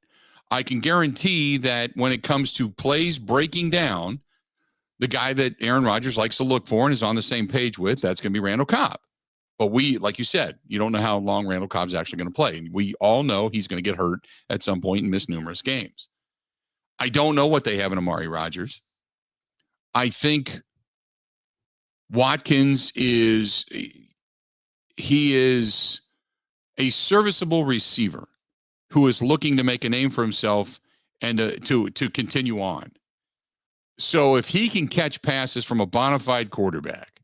A: I can guarantee that when it comes to plays breaking down, the guy that Aaron Rodgers likes to look for and is on the same page with, that's going to be Randall Cobb. But we, like you said, you don't know how long Randall Cobb's actually going to play. And we all know he's going to get hurt at some point and miss numerous games. I don't know what they have in Amari Rodgers. I think Watkins is a serviceable receiver who is looking to make a name for himself and to continue on. So if he can catch passes from a bona fide quarterback,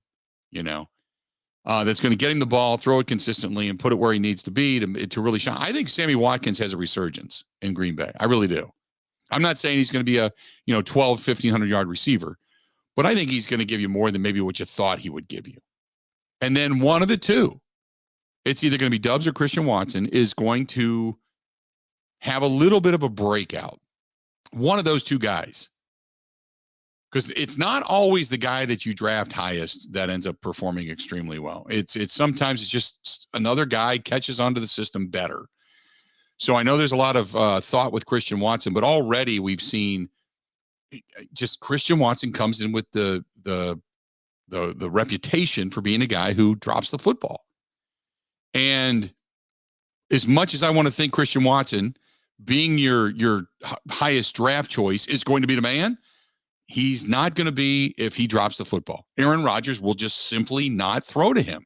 A: that's going to get him the ball, throw it consistently, and put it where he needs to be to really shine. I think Sammy Watkins has a resurgence in Green Bay. I really do. I'm not saying he's going to be a 12, 1,500 yard receiver, but I think he's going to give you more than maybe what you thought he would give you. And then one of the two, it's either going to be Dubs or Christian Watson, is going to have a little bit of a breakout. One of those two guys. Because it's not always the guy that you draft highest that ends up performing extremely well. It's sometimes it's just another guy catches onto the system better. So I know there's a lot of thought with Christian Watson, but already we've seen just Christian Watson comes in with the reputation for being a guy who drops the football. And as much as I want to think Christian Watson being your highest draft choice is going to be the man, he's not going to be if he drops the football. Aaron Rodgers will just simply not throw to him.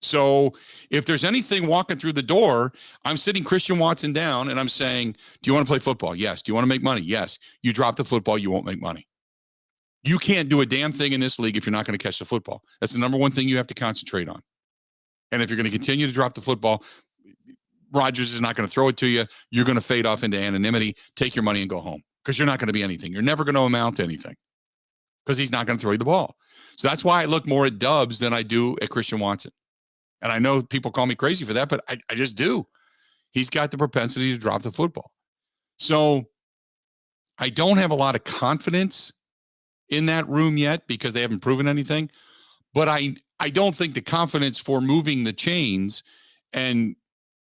A: So if there's anything walking through the door, I'm sitting Christian Watson down and I'm saying, do you want to play football? Yes. Do you want to make money? Yes. You drop the football, you won't make money. You can't do a damn thing in this league if you're not going to catch the football. That's the number one thing you have to concentrate on. And if you're going to continue to drop the football, Rodgers is not going to throw it to you. You're going to fade off into anonymity, take your money and go home because you're not going to be anything. You're never going to amount to anything. because he's not going to throw you the ball. So that's why I look more at Dubs than I do at Christian Watson. And I know people call me crazy for that, but I just do. He's got the propensity to drop the football. So I don't have a lot of confidence in that room yet because they haven't proven anything. But I don't think the confidence for moving the chains and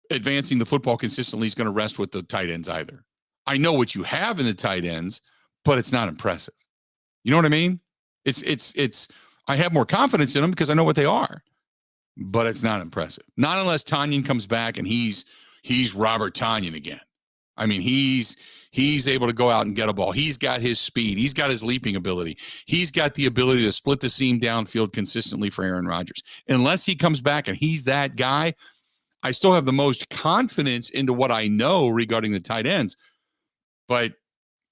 A: advancing the football consistently is going to rest with the tight ends either. I know what you have in the tight ends, but it's not impressive. You know what I mean? It's I have more confidence in them because I know what they are, but it's not impressive. Not unless Tanyan comes back and he's Robert Tanyan again. I mean, he's able to go out and get a ball. He's got his speed. He's got his leaping ability. He's got the ability to split the seam downfield consistently for Aaron Rodgers. Unless he comes back and he's that guy, I still have the most confidence into what I know regarding the tight ends. But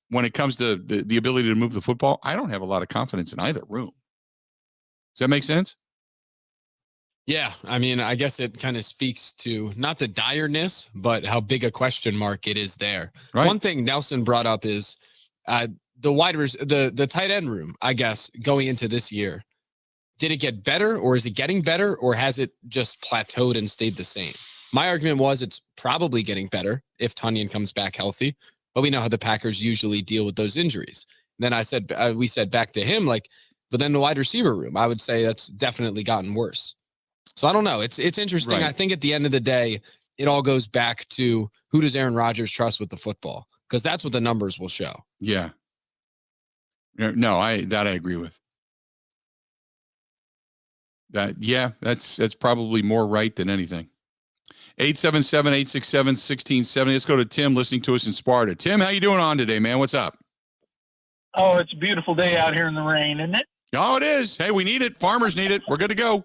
A: when it comes to the ability to move the football, I don't have a lot of confidence in either room. Does that make sense?
B: Yeah, I mean, I guess it kind of speaks to not the direness, but how big a question mark it is there. Right. One thing Nelson brought up is the tight end room, I guess, going into this year. Did it get better, or is it getting better, or has it just plateaued and stayed the same? My argument was it's probably getting better if Tanyan comes back healthy, but we know how the Packers usually deal with those injuries. And then we said back to him, like, but then the wide receiver room, I would say that's definitely gotten worse. So I don't know. It's interesting. Right. I think at the end of the day, it all goes back to who does Aaron Rodgers trust with the football? Because that's what the numbers will show.
A: Yeah. No, I agree with. That, yeah, that's probably more right than anything. 877-867-1670. Let's go to Tim listening to us in Sparta. Tim, how you doing on today, man? What's up?
C: Oh, it's a beautiful day out here in the rain, isn't it?
A: Oh, it is. Hey, we need it. Farmers need it. We're good to go.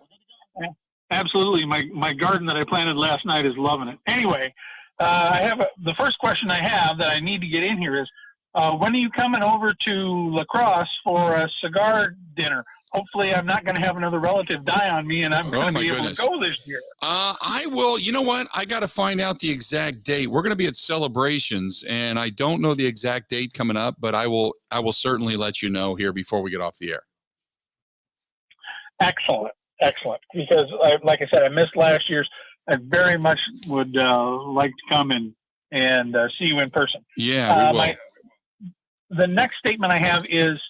C: Absolutely. My garden that I planted last night is loving it. Anyway, the first question I have that I need to get in here is, when are you coming over to La Crosse for a cigar dinner? Hopefully I'm not going to have another relative die on me and I'm going to be able to go this year.
A: I will. You know what? I got to find out the exact date. We're going to be at Celebrations, and I don't know the exact date coming up, but I will certainly let you know here before we get off the air.
C: Excellent. Because, like I said, I missed last year's. I very much would like to come and see you in person.
A: Yeah, we will.
C: The next statement I have is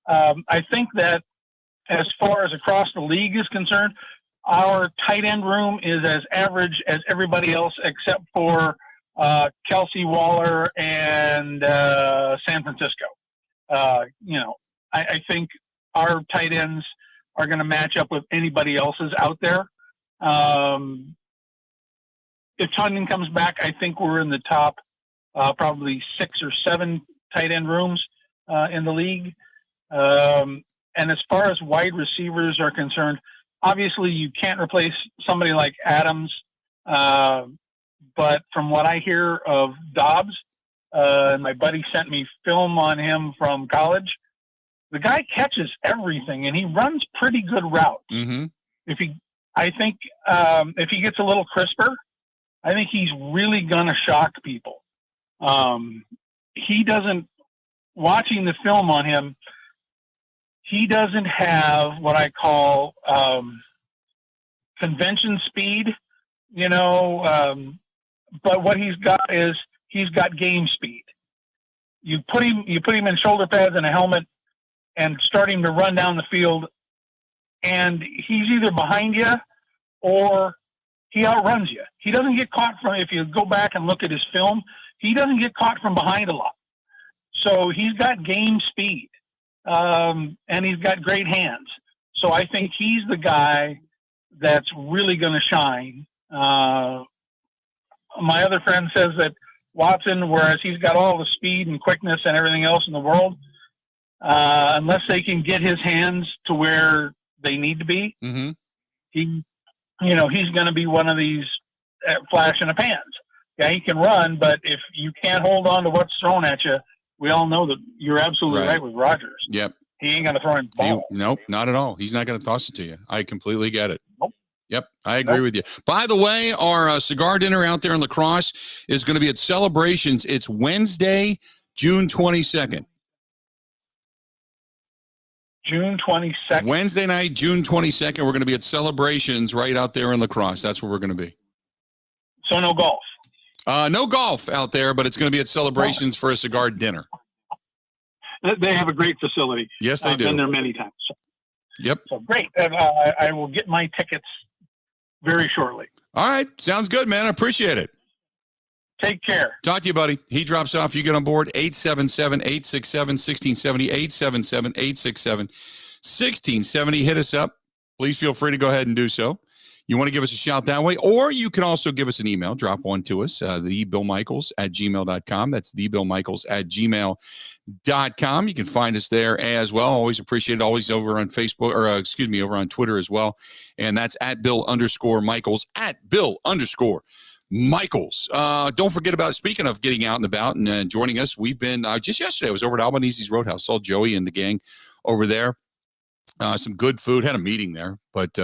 C: I think that as far as across the league is concerned, our tight end room is as average as everybody else except for Kelsey, Waller, and San Francisco. I think our tight ends are going to match up with anybody else's out there. If Tanyan comes back, I think we're in the top probably 6 or 7 tight end rooms in the league. And as far as wide receivers are concerned, obviously you can't replace somebody like Adams. But from what I hear of Dobbs, and my buddy sent me film on him from college, the guy catches everything and he runs pretty good routes.
A: Mm-hmm.
C: If he gets a little crisper, I think he's really going to shock people. Watching the film on him, he doesn't have what I call convention speed, but what he's got is he's got game speed. You put him in shoulder pads and a helmet and start him to run down the field, and he's either behind you or he outruns you. He doesn't get caught if you go back and look at his film, he doesn't get caught from behind a lot. So he's got game speed, and he's got great hands. So I think he's the guy that's really going to shine. My other friend says that Watson, whereas he's got all the speed and quickness and everything else in the world, unless they can get his hands to where they need to be,
A: mm-hmm.
C: he's going to be one of these flash in the pans. Yeah, he can run, but if you can't hold on to what's thrown at you, we all know that you're absolutely right with Rodgers.
A: Yep.
C: He ain't going to throw him the ball.
A: Nope, not at all. He's not going to toss it to you. I completely get it.
C: Nope.
A: Yep, I agree with you. By the way, our cigar dinner out there in La Crosse is going to be at Celebrations. It's Wednesday, June 22nd.
C: June 22nd.
A: Wednesday night, June 22nd, we're going to be at Celebrations right out there in La Crosse. That's where we're going to be.
C: So no golf.
A: No golf out there, but it's going to be at Celebrations for a cigar dinner.
C: They have a great facility.
A: Yes, they
C: I've
A: do.
C: been there many times.
A: Yep.
C: So great. And I will get my tickets very shortly.
A: All right. Sounds good, man. I appreciate it.
C: Take care.
A: Talk to you, buddy. He drops off. You get on board. 877-867-1670. 877-867-1670. Hit us up. Please feel free to go ahead and do so. You want to give us a shout that way, or you can also give us an email. Drop one to us, thebillmichaels@gmail.com. That's thebillmichaels@gmail.com. You can find us there as well. Always appreciate it. Always over on Facebook, or over on Twitter as well. And that's @Bill_Michaels, @Bill_Michaels. Don't forget about, speaking of getting out and about and joining us, we've been, just yesterday, I was over at Albanese's Roadhouse, saw Joey and the gang over there. Some good food, had a meeting there, but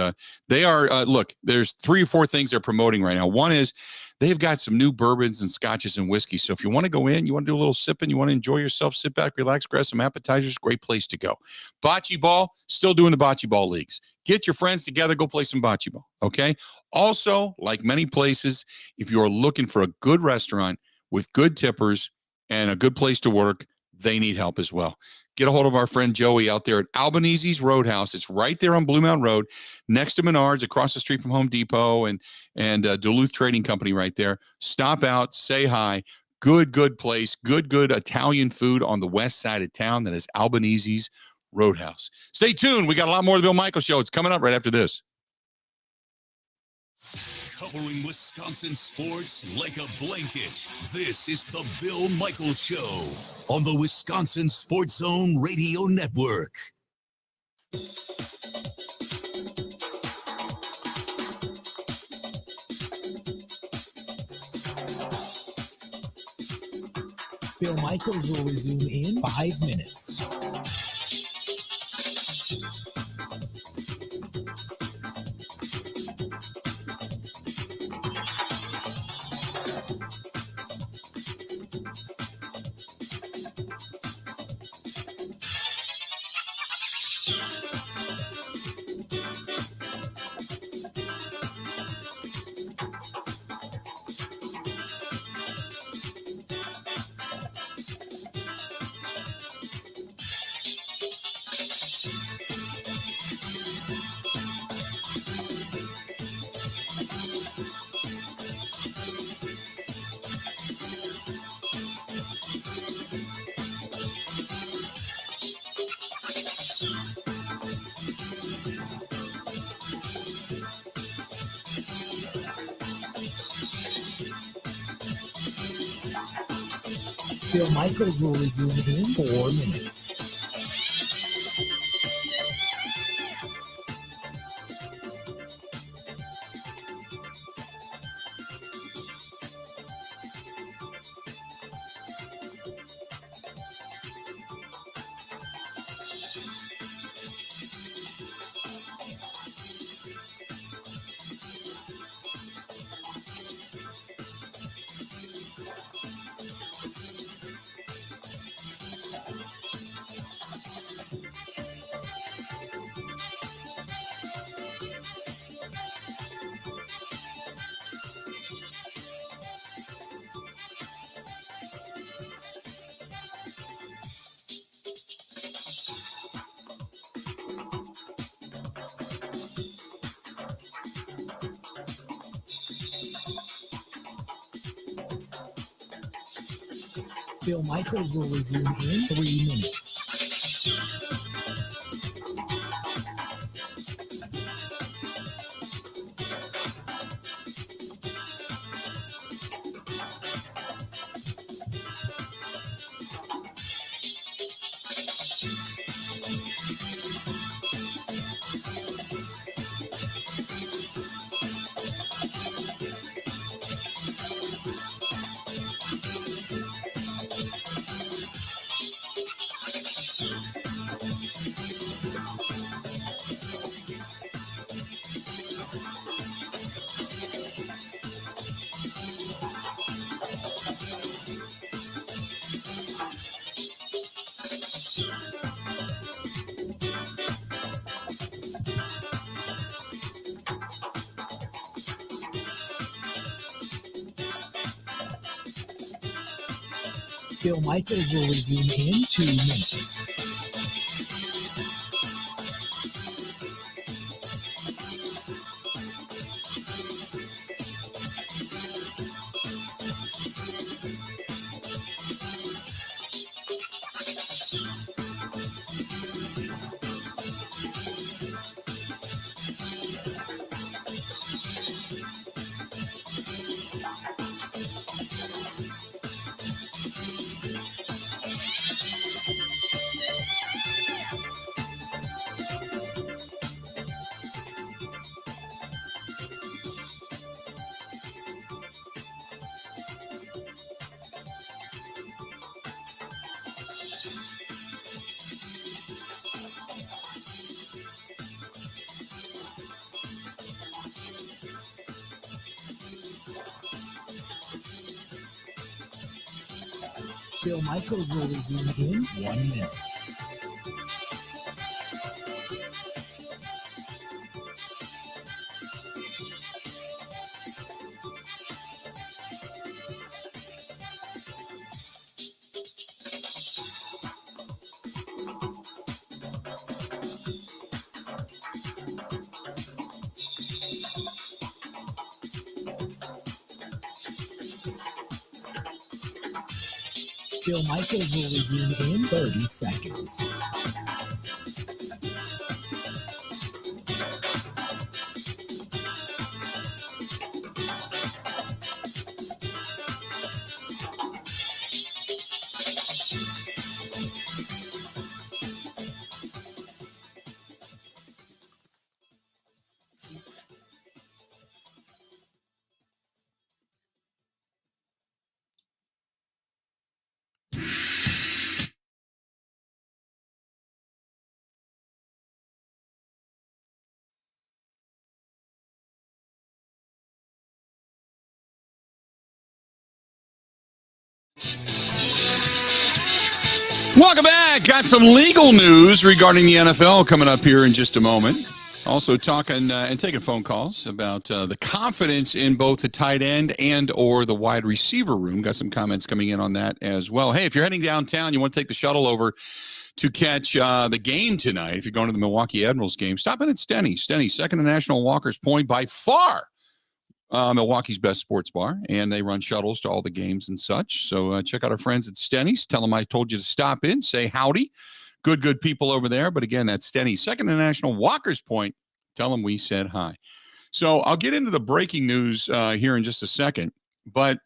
A: they are, look, there's 3 or 4 things they're promoting right now. One is they've got some new bourbons and scotches and whiskey. So if you want to go in, you want to do a little sipping, you want to enjoy yourself, sit back, relax, grab some appetizers, great place to go. Bocce ball, still doing the bocce ball leagues. Get your friends together, go play some bocce ball, okay? Also, like many places, if you're looking for a good restaurant with good tippers and a good place to work, they need help as well. Get a hold of our friend Joey out there at Albanese's Roadhouse. It's right there on Blue Mountain Road, next to Menards, across the street from Home Depot and Duluth Trading Company right there. Stop out, say hi. Good place. Good Italian food on the west side of town. That is Albanese's Roadhouse. Stay tuned. We got a lot more of the Bill Michaels Show. It's coming up right after this.
D: Covering Wisconsin sports like a blanket. This is the Bill Michaels Show on the Wisconsin Sports Zone Radio Network.
E: Bill Michaels will resume in 5 minutes. Bill Michaels will resume in 4 minutes. Bill Michaels will resume in 3 minutes. Bill Michaels will resume in 2 minutes. Bill Michaels will resume in 1 minute. Bill Michaels will resume in 30 seconds.
A: Welcome back. Got some legal news regarding the NFL coming up here in just a moment. Also talking and taking phone calls about the confidence in both the tight end and or the wide receiver room. Got some comments coming in on that as well. Hey, if you're heading downtown, you want to take the shuttle over to catch the game tonight. If you're going to the Milwaukee Admirals game, stop in at Stenny's. Stenny's, second to National Walker's Point by far. Milwaukee's best sports bar, and they run shuttles to all the games and such. So check out our friends at Stenny's. Tell them I told you to stop in, say howdy. Good people over there. But again, that's Stenny's, second to National Walker's Point. Tell them we said hi. So I'll get into the breaking news here in just a second. But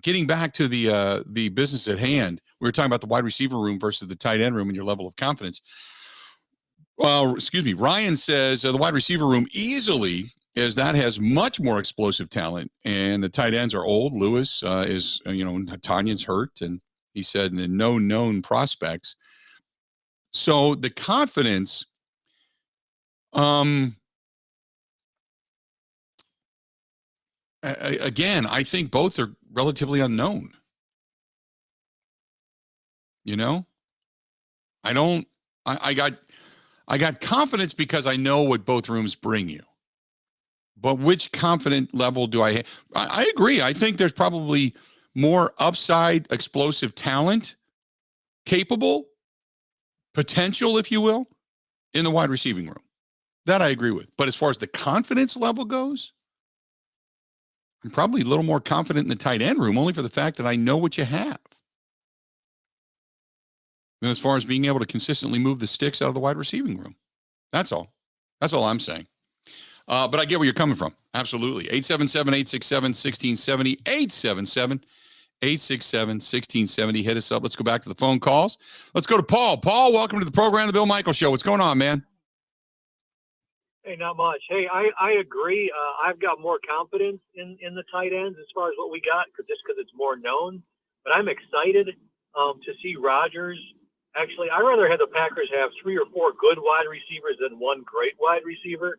A: getting back to the business at hand, we were talking about the wide receiver room versus the tight end room and your level of confidence. Well, excuse me. Ryan says the wide receiver room easily, as that has much more explosive talent, and the tight ends are old. Lewis is, Tanyan's hurt, and he said no known prospects. So the confidence, again, I think both are relatively unknown. I got confidence because I know what both rooms bring you. But which confident level do I have? I agree. I think there's probably more upside, explosive talent, capable, potential, if you will, in the wide receiving room. That I agree with. But as far as the confidence level goes, I'm probably a little more confident in the tight end room, only for the fact that I know what you have. And as far as being able to consistently move the sticks out of the wide receiving room. That's all. That's all I'm saying. But I get where you're coming from. Absolutely. 877-867-1670. 877-867-1670. Hit us up. Let's go back to the phone calls. Let's go to Paul. Paul, welcome to the program, The Bill Michaels Show. What's going on, man?
J: Hey, not much. Hey, I agree. I've got more confidence in the tight ends as far as what we got, just because it's more known. But I'm excited to see Rodgers. Actually, I'd rather have the Packers have 3 or 4 good wide receivers than one great wide receiver.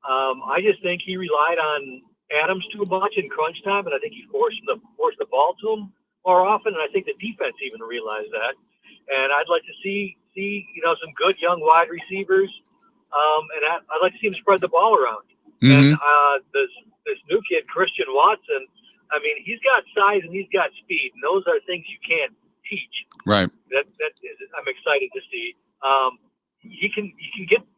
J: I just think he relied on Adams too much in crunch time, and I think he forced the ball to him more often, and I think the defense even realized that. And I'd like to see some good young wide receivers, and I'd like to see him spread the ball around. Mm-hmm. And this new kid, Christian Watson, I mean, he's got size and he's got speed, and those are things you can't teach.
A: Right.
J: That is, I'm excited to see. He can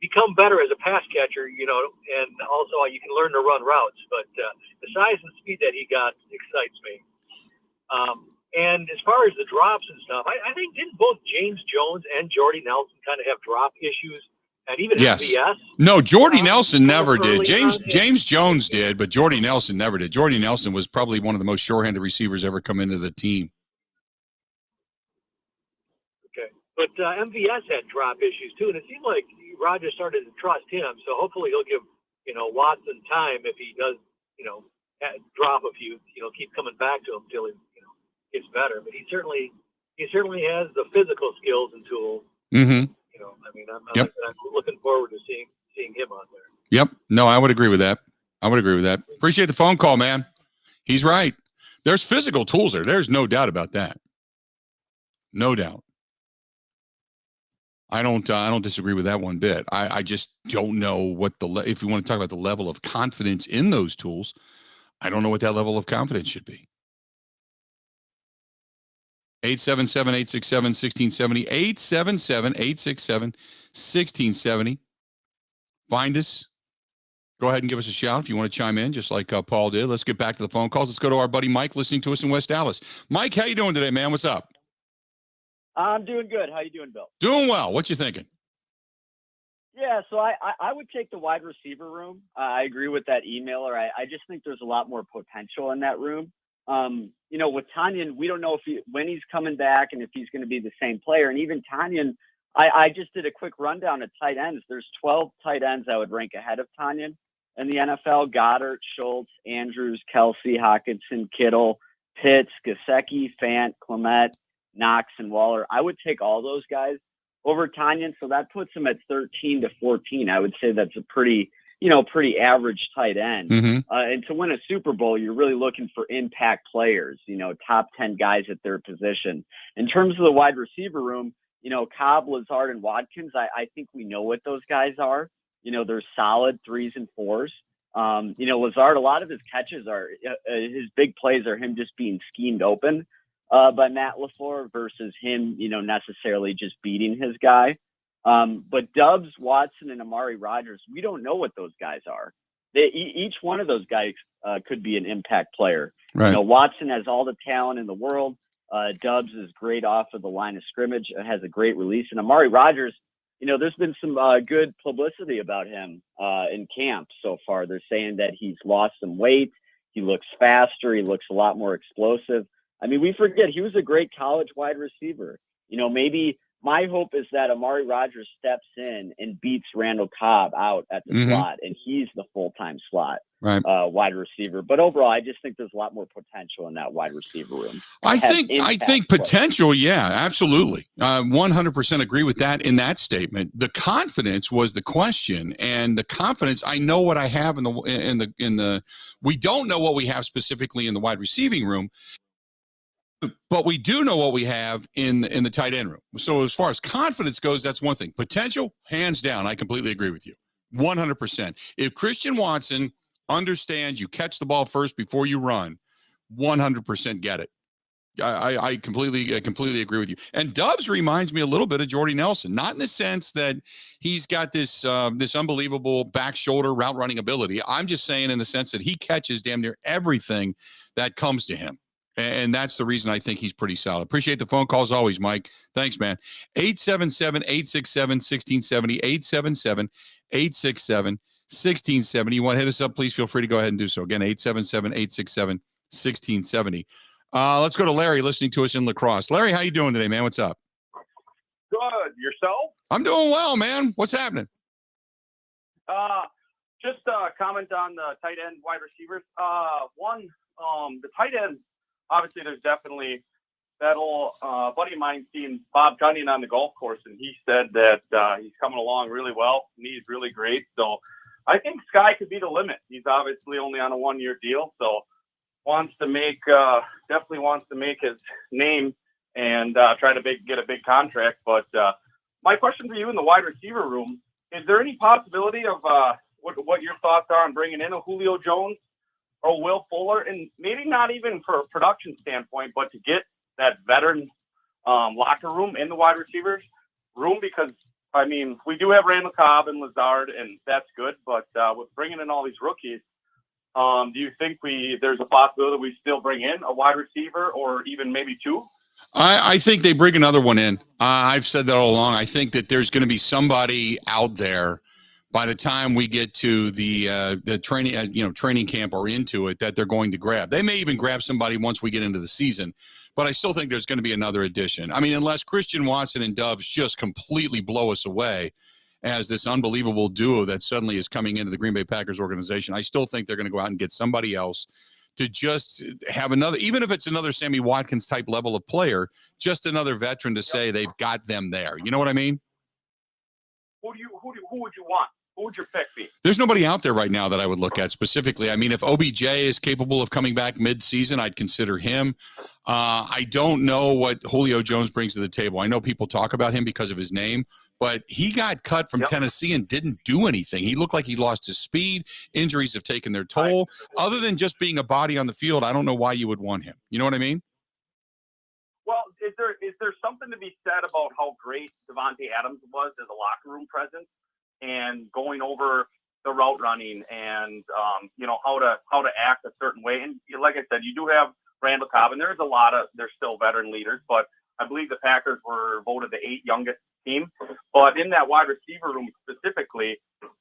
J: become better as a pass catcher, you know, and also you can learn to run routes. But the size and speed that he got excites me. And as far as the drops and stuff, I think didn't both James Jones and Jordy Nelson kind of have drop issues, and even MVS?
A: No, Jordy Nelson never did.
J: early
A: James Jones did, but Jordy Nelson never did. Jordy Nelson was probably one of the most sure-handed receivers ever come into the team.
J: Okay, but MVS had drop issues too, and it seemed like Rodgers started to trust him. So hopefully he'll give Watson time if he does drop a few. Keep coming back to him till he gets better. But he certainly has the physical skills and tools.
A: Mm-hmm.
J: I'm looking forward to seeing him on there.
A: Yep. No, I would agree with that. Appreciate the phone call, man. He's right. There's physical tools there. There's no doubt about that. No doubt. I don't disagree with that one bit. I just don't know what if you want to talk about the level of confidence in those tools, I don't know what that level of confidence should be. 877-867-1670, 877-867-1670. Find us. Go ahead and give us a shout if you want to chime in, just like Paul did. Let's get back to the phone calls. Let's go to our buddy Mike listening to us in West Dallas. Mike, how you doing today, man? What's up?
H: I'm doing good. How you doing, Bill?
A: Doing well. What you thinking?
H: Yeah, so I would take the wide receiver room. I agree with that emailer. I just think there's a lot more potential in that room. With Tanyan, we don't know when he's coming back and if he's going to be the same player. And even Tanyan, I just did a quick rundown of tight ends. There's 12 tight ends I would rank ahead of Tanyan in the NFL: Goddard, Schultz, Andrews, Kelsey, Hockenson, Kittle, Pitts, Gesicki, Fant, Clement, Knox, and Waller. I would take all those guys over Tanyan. So that puts him at 13 to 14. I would say that's a pretty average tight end.
A: Mm-hmm.
H: And to win a Super Bowl, you're really looking for impact players, top 10 guys at their position. In terms of the wide receiver room, Cobb, Lazard, and Watkins, I think we know what those guys are. They're solid 3s and 4s. Lazard, a lot of his catches are his big plays are him just being schemed open by Matt LaFleur versus him, necessarily just beating his guy. But Dubs, Watson, and Amari Rodgers, we don't know what those guys are. Each one of those guys could be an impact player.
A: Right.
H: Watson has all the talent in the world. Dubs is great off of the line of scrimmage, has a great release. And Amari Rodgers, there's been some good publicity about him in camp so far. They're saying that he's lost some weight. He looks faster. He looks a lot more explosive. I mean, we forget he was a great college wide receiver. Maybe my hope is that Amari Rodgers steps in and beats Randall Cobb out at the slot, and he's the full-time slot wide receiver. But overall, I just think there's a lot more potential in that wide receiver room.
A: I think potential, yeah, absolutely. 100% agree with that in that statement. The confidence was the question, and the confidence, I know what I have in the we don't know what we have specifically in the wide receiving room. But we do know what we have in the tight end room. So as far as confidence goes, that's one thing. Potential, hands down, I completely agree with you. 100%. If Christian Watson understands you catch the ball first before you run, 100% get it. I completely agree with you. And Dubs reminds me a little bit of Jordy Nelson, not in the sense that he's got this unbelievable back shoulder route running ability. I'm just saying in the sense that he catches damn near everything that comes to him. And that's the reason I think he's pretty solid. Appreciate the phone calls always, Mike. Thanks, man. 877-867-1670, 877-867-1670. You want to hit us up, please feel free to go ahead and do so. Again, 877-867-1670. Let's go to Larry listening to us in La Crosse. Larry, how you doing today, man? What's up?
V: Good. Yourself?
A: I'm doing well, man. What's happening?
V: Just a comment on the tight end wide receivers. The tight end, obviously there's definitely that old buddy of mine seen Bob Cunningham on the golf course, and he said that he's coming along really well, and he's really great. So I think Sky could be the limit. He's obviously only on a 1-year deal, so definitely wants to make his name and try to get a big contract. But my question for you in the wide receiver room, is there any possibility of what your thoughts are on bringing in a Julio Jones or Will Fuller, and maybe not even for a production standpoint, but to get that veteran locker room in the wide receivers room, because I mean, we do have Randall Cobb and Lazard, and that's good. But with bringing in all these rookies, do you think there's a possibility we still bring in a wide receiver or even maybe two?
A: I think they bring another one in. I've said that all along. I think that there's going to be somebody out there by the time we get to the training, training camp or into it, that they're going to grab. They may even grab somebody once we get into the season, but I still think there's going to be another addition. I mean, unless Christian Watson and Dubs just completely blow us away as this unbelievable duo that suddenly is coming into the Green Bay Packers organization, I still think they're going to go out and get somebody else to just have another, even if it's another Sammy Watkins type level of player, just another veteran to say they've got them there. You know what I mean?
V: Who would you want? Who would your pick be?
A: There's nobody out there right now that I would look at specifically. I mean, if OBJ is capable of coming back mid-season, I'd consider him. I don't know what Julio Jones brings to the table. I know people talk about him because of his name, but he got cut from Tennessee and didn't do anything. He looked like he lost his speed. Injuries have taken their toll. Other than just being a body on the field, I don't know why you would want him. You know what I mean?
V: Well, is there something to be said about how great Devontae Adams was as a locker room presence and going over the route running and how to act a certain way? And like I said, you do have Randall Cobb, and there's still veteran leaders, but I believe the Packers were voted the 8th youngest team. But in that wide receiver room specifically,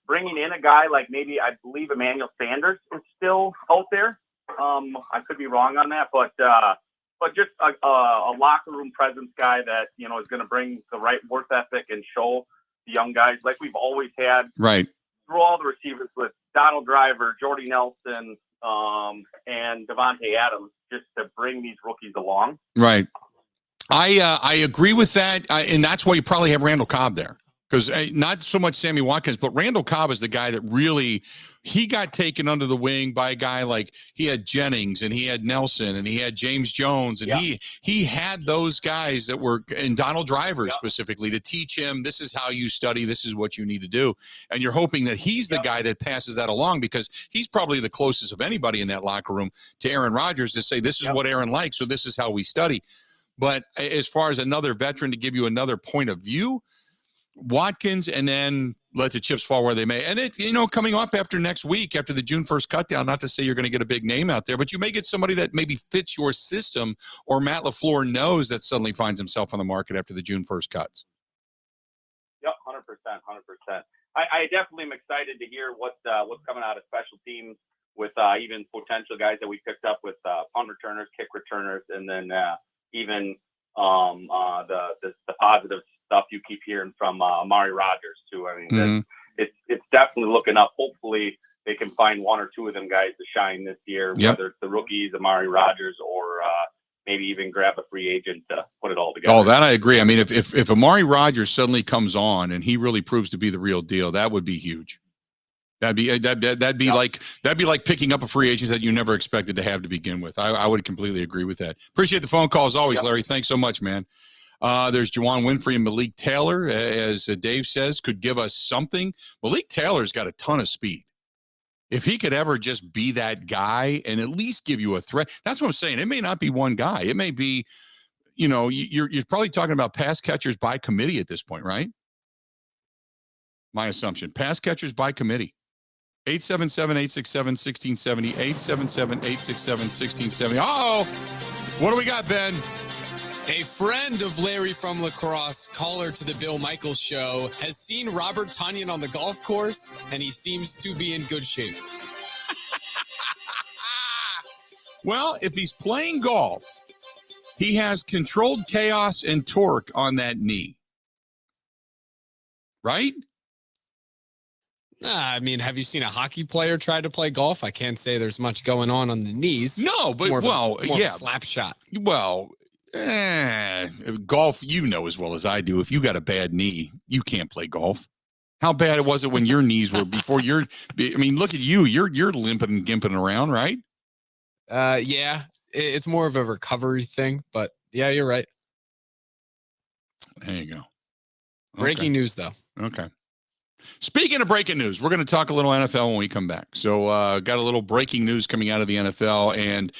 V: bringing in a guy like maybe I believe Emmanuel Sanders is still out there. I could be wrong on that, but just a locker room presence guy that is going to bring the right work ethic and show the young guys like we've always had
A: right
V: through all the receivers with Donald Driver, Jordy Nelson, and Devontae Adams, just to bring these rookies along.
A: Right. I agree with that, and that's why you probably have Randall Cobb there. Because not so much Sammy Watkins, but Randall Cobb is the guy that really, he got taken under the wing by a guy like he had Jennings and he had Nelson and he had James Jones. And he had those guys that were, and Donald Driver specifically, to teach him, this is how you study, this is what you need to do. And you're hoping that he's the guy that passes that along, because he's probably the closest of anybody in that locker room to Aaron Rodgers to say, this is what Aaron likes, so this is how we study. But as far as another veteran to give you another point of view, Watkins, and then let the chips fall where they may. And it, coming up after next week, after the June 1st cut down, not to say you're going to get a big name out there, but you may get somebody that maybe fits your system, or Matt LaFleur knows that suddenly finds himself on the market after the June 1st cuts.
V: Yep, 100%. I definitely am excited to hear what's coming out of special teams with even potential guys that we picked up with punt returners, kick returners, and then even the positive stuff you keep hearing from Amari Rodgers too. I mean, it's definitely looking up. Hopefully they can find one or two of them guys to shine this year, whether it's the rookies, Amari Rodgers, or maybe even grab a free agent to put it all together.
A: Oh, that I agree. I mean, if Amari Rodgers suddenly comes on and he really proves to be the real deal, that would be huge. That'd be like picking up a free agent that you never expected to have to begin with. I would completely agree with that. Appreciate the phone call as always, Larry. Thanks so much, man. There's Juwan Winfrey and Malik Taylor, as Dave says, could give us something. Malik Taylor's got a ton of speed. If he could ever just be that guy and at least give you a threat, that's what I'm saying. It may not be one guy. It may be, you're probably talking about pass catchers by committee at this point, right? My assumption. Pass catchers by committee. 877-867-1670, 877-867-1670. Uh-oh! What do we got, Ben?
B: A friend of Larry from La Crosse, caller to the Bill Michaels Show, has seen Robert Tonyan on the golf course, and he seems to be in good shape.
A: Well, if he's playing golf, he has controlled chaos and torque on that knee. Right?
B: I mean, have you seen a hockey player try to play golf? I can't say there's much going on the knees.
A: No, but,
B: more of a slap shot.
A: Well, golf, as well as I do, if you got a bad knee, you can't play golf. How bad was it when your knees were before look at you. You're limping and gimping around, right?
B: Yeah, it's more of a recovery thing, but yeah, you're right.
A: There you go.
B: Breaking news, though.
A: Okay. Speaking of breaking news, we're going to talk a little NFL when we come back. So got a little breaking news coming out of the NFL, and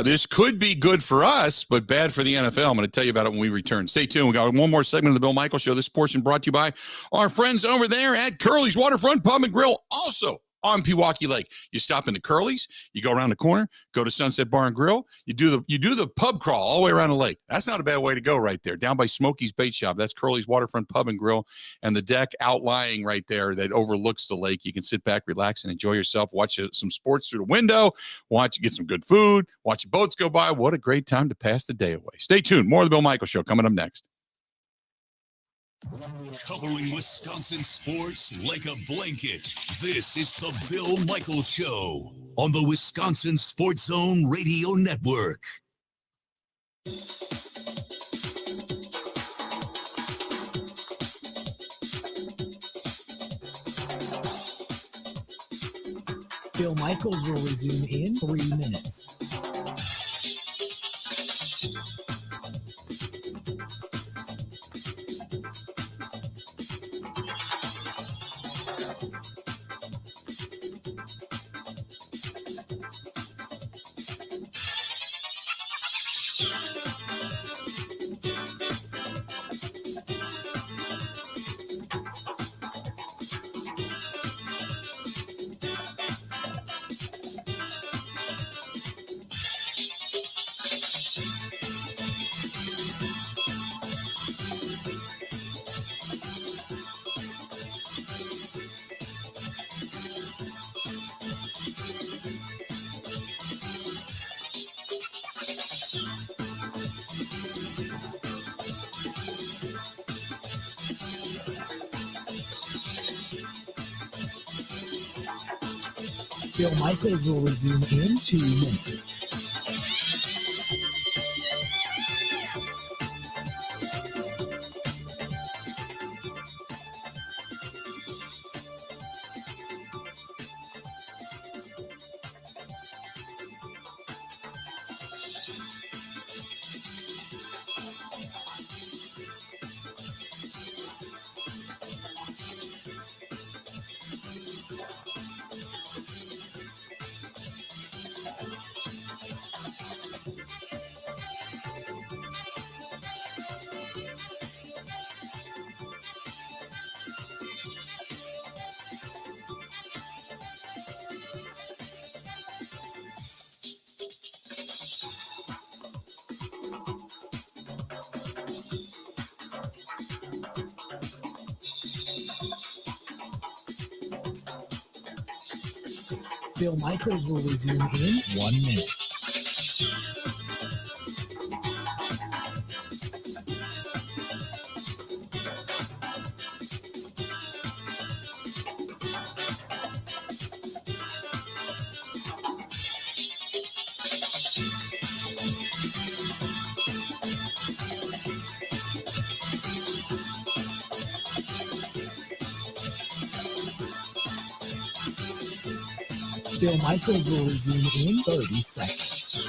A: this could be good for us, but bad for the NFL. I'm going to tell you about it when we return. Stay tuned. We got one more segment of the Bill Michaels Show. This portion brought to you by our friends over there at Curly's Waterfront Pub and Grill, also on Pewaukee Lake. You stop into Curly's, you go around the corner, go to Sunset Bar and Grill, you do the pub crawl all the way around the lake. That's not a bad way to go right there. Down by Smokey's Bait Shop. That's Curly's Waterfront Pub and Grill, and the deck outlying right there that overlooks the lake. You can sit back, relax, and enjoy yourself. Watch some sports through the window. Get some good food. Watch your boats go by. What a great time to pass the day away. Stay tuned. More of the Bill Michaels Show coming up next.
D: Covering Wisconsin sports like a blanket. This is the Bill Michaels Show on the Wisconsin Sports Zone Radio Network.
E: Bill Michaels will resume in 3 minutes. Bill Michaels will resume in 2 minutes. Bill Michaels will resume in 1 minute. Bill Michaels will resume in 30 seconds.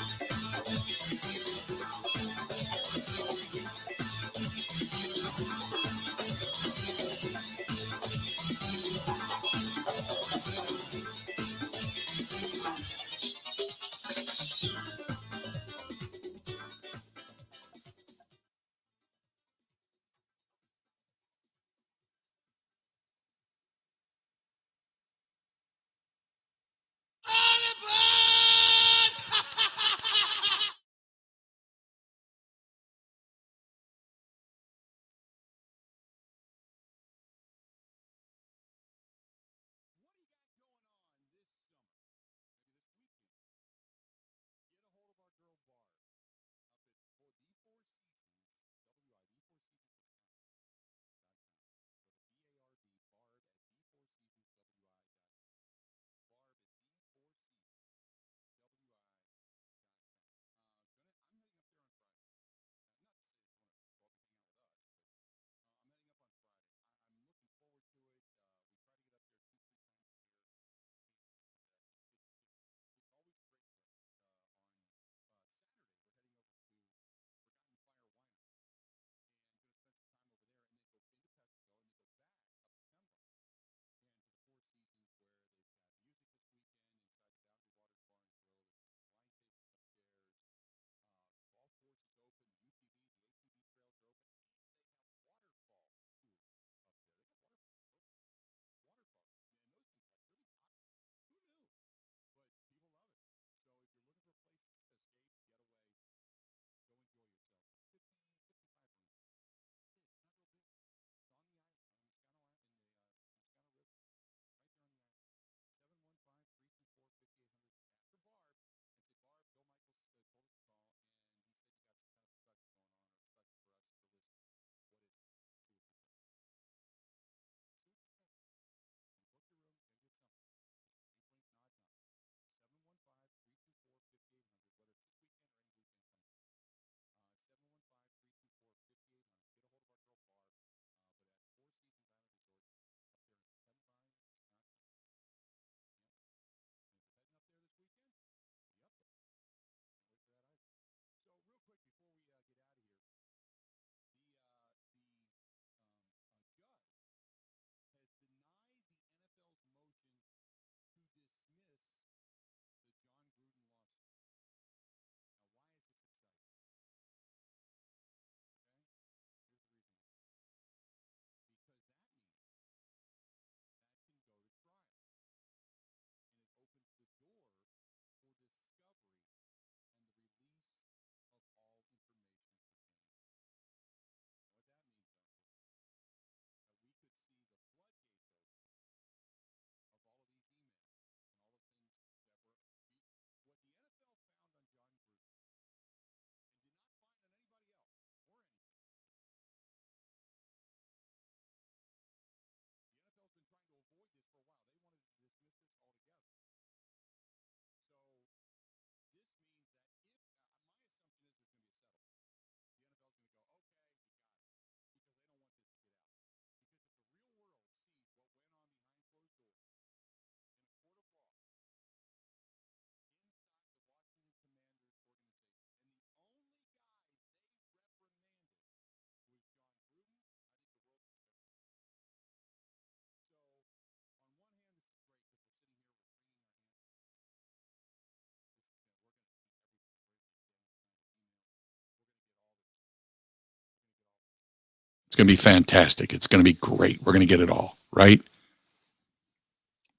A: It's going to be fantastic. It's going to be great. We're going to get it all, right?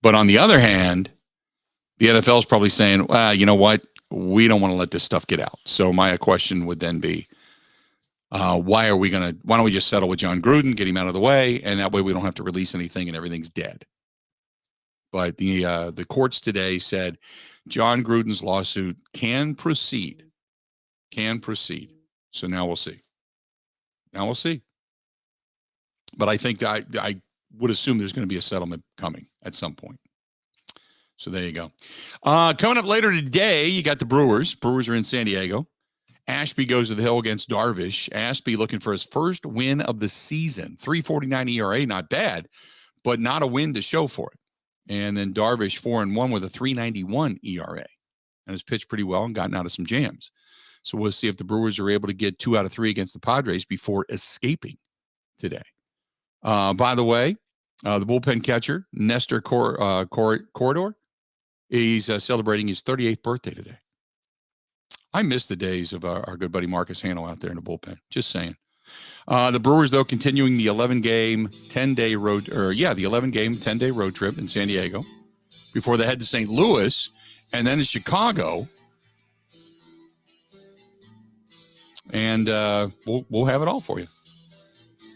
A: But on the other hand, the NFL is probably saying, well, you know what? We don't want to let this stuff get out. So my question would then be, why don't we just settle with John Gruden, get him out of the way, and that way we don't have to release anything and everything's dead. But the courts today said John Gruden's lawsuit can proceed. So now we'll see. But I think that I would assume there's going to be a settlement coming at some point. So there you go. Coming up later today, you got the Brewers. Brewers are in San Diego. Ashby goes to the hill against Darvish. Ashby looking for his first win of the season. 3.49 ERA, not bad, but not a win to show for it. And then Darvish 4-1 with a 3.91 ERA. And has pitched pretty well and gotten out of some jams. So we'll see if the Brewers are able to get 2 out of 3 against the Padres before escaping today. By the way, the bullpen catcher, Nestor Corredor, he's celebrating his 38th birthday today. I miss the days of our good buddy Marcus Hanel out there in the bullpen. Just saying. The Brewers, though, continuing the 11-game, 10-day road, the 11-game, 10-day road trip in San Diego before they head to St. Louis and then to Chicago. And we'll have it all for you.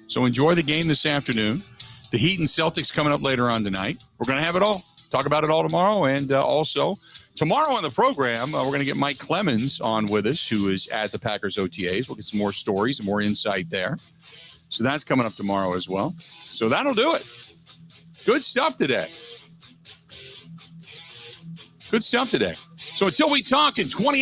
A: So enjoy the game this afternoon. The Heat and Celtics coming up later on tonight. We're going to have it all. Talk about it all tomorrow. And also, tomorrow on the program, we're going to get Mike Clemens on with us, who is at the Packers OTAs. We'll get some more stories and more insight there. So that's coming up tomorrow as well. So that'll do it. Good stuff today. So until we talk in 20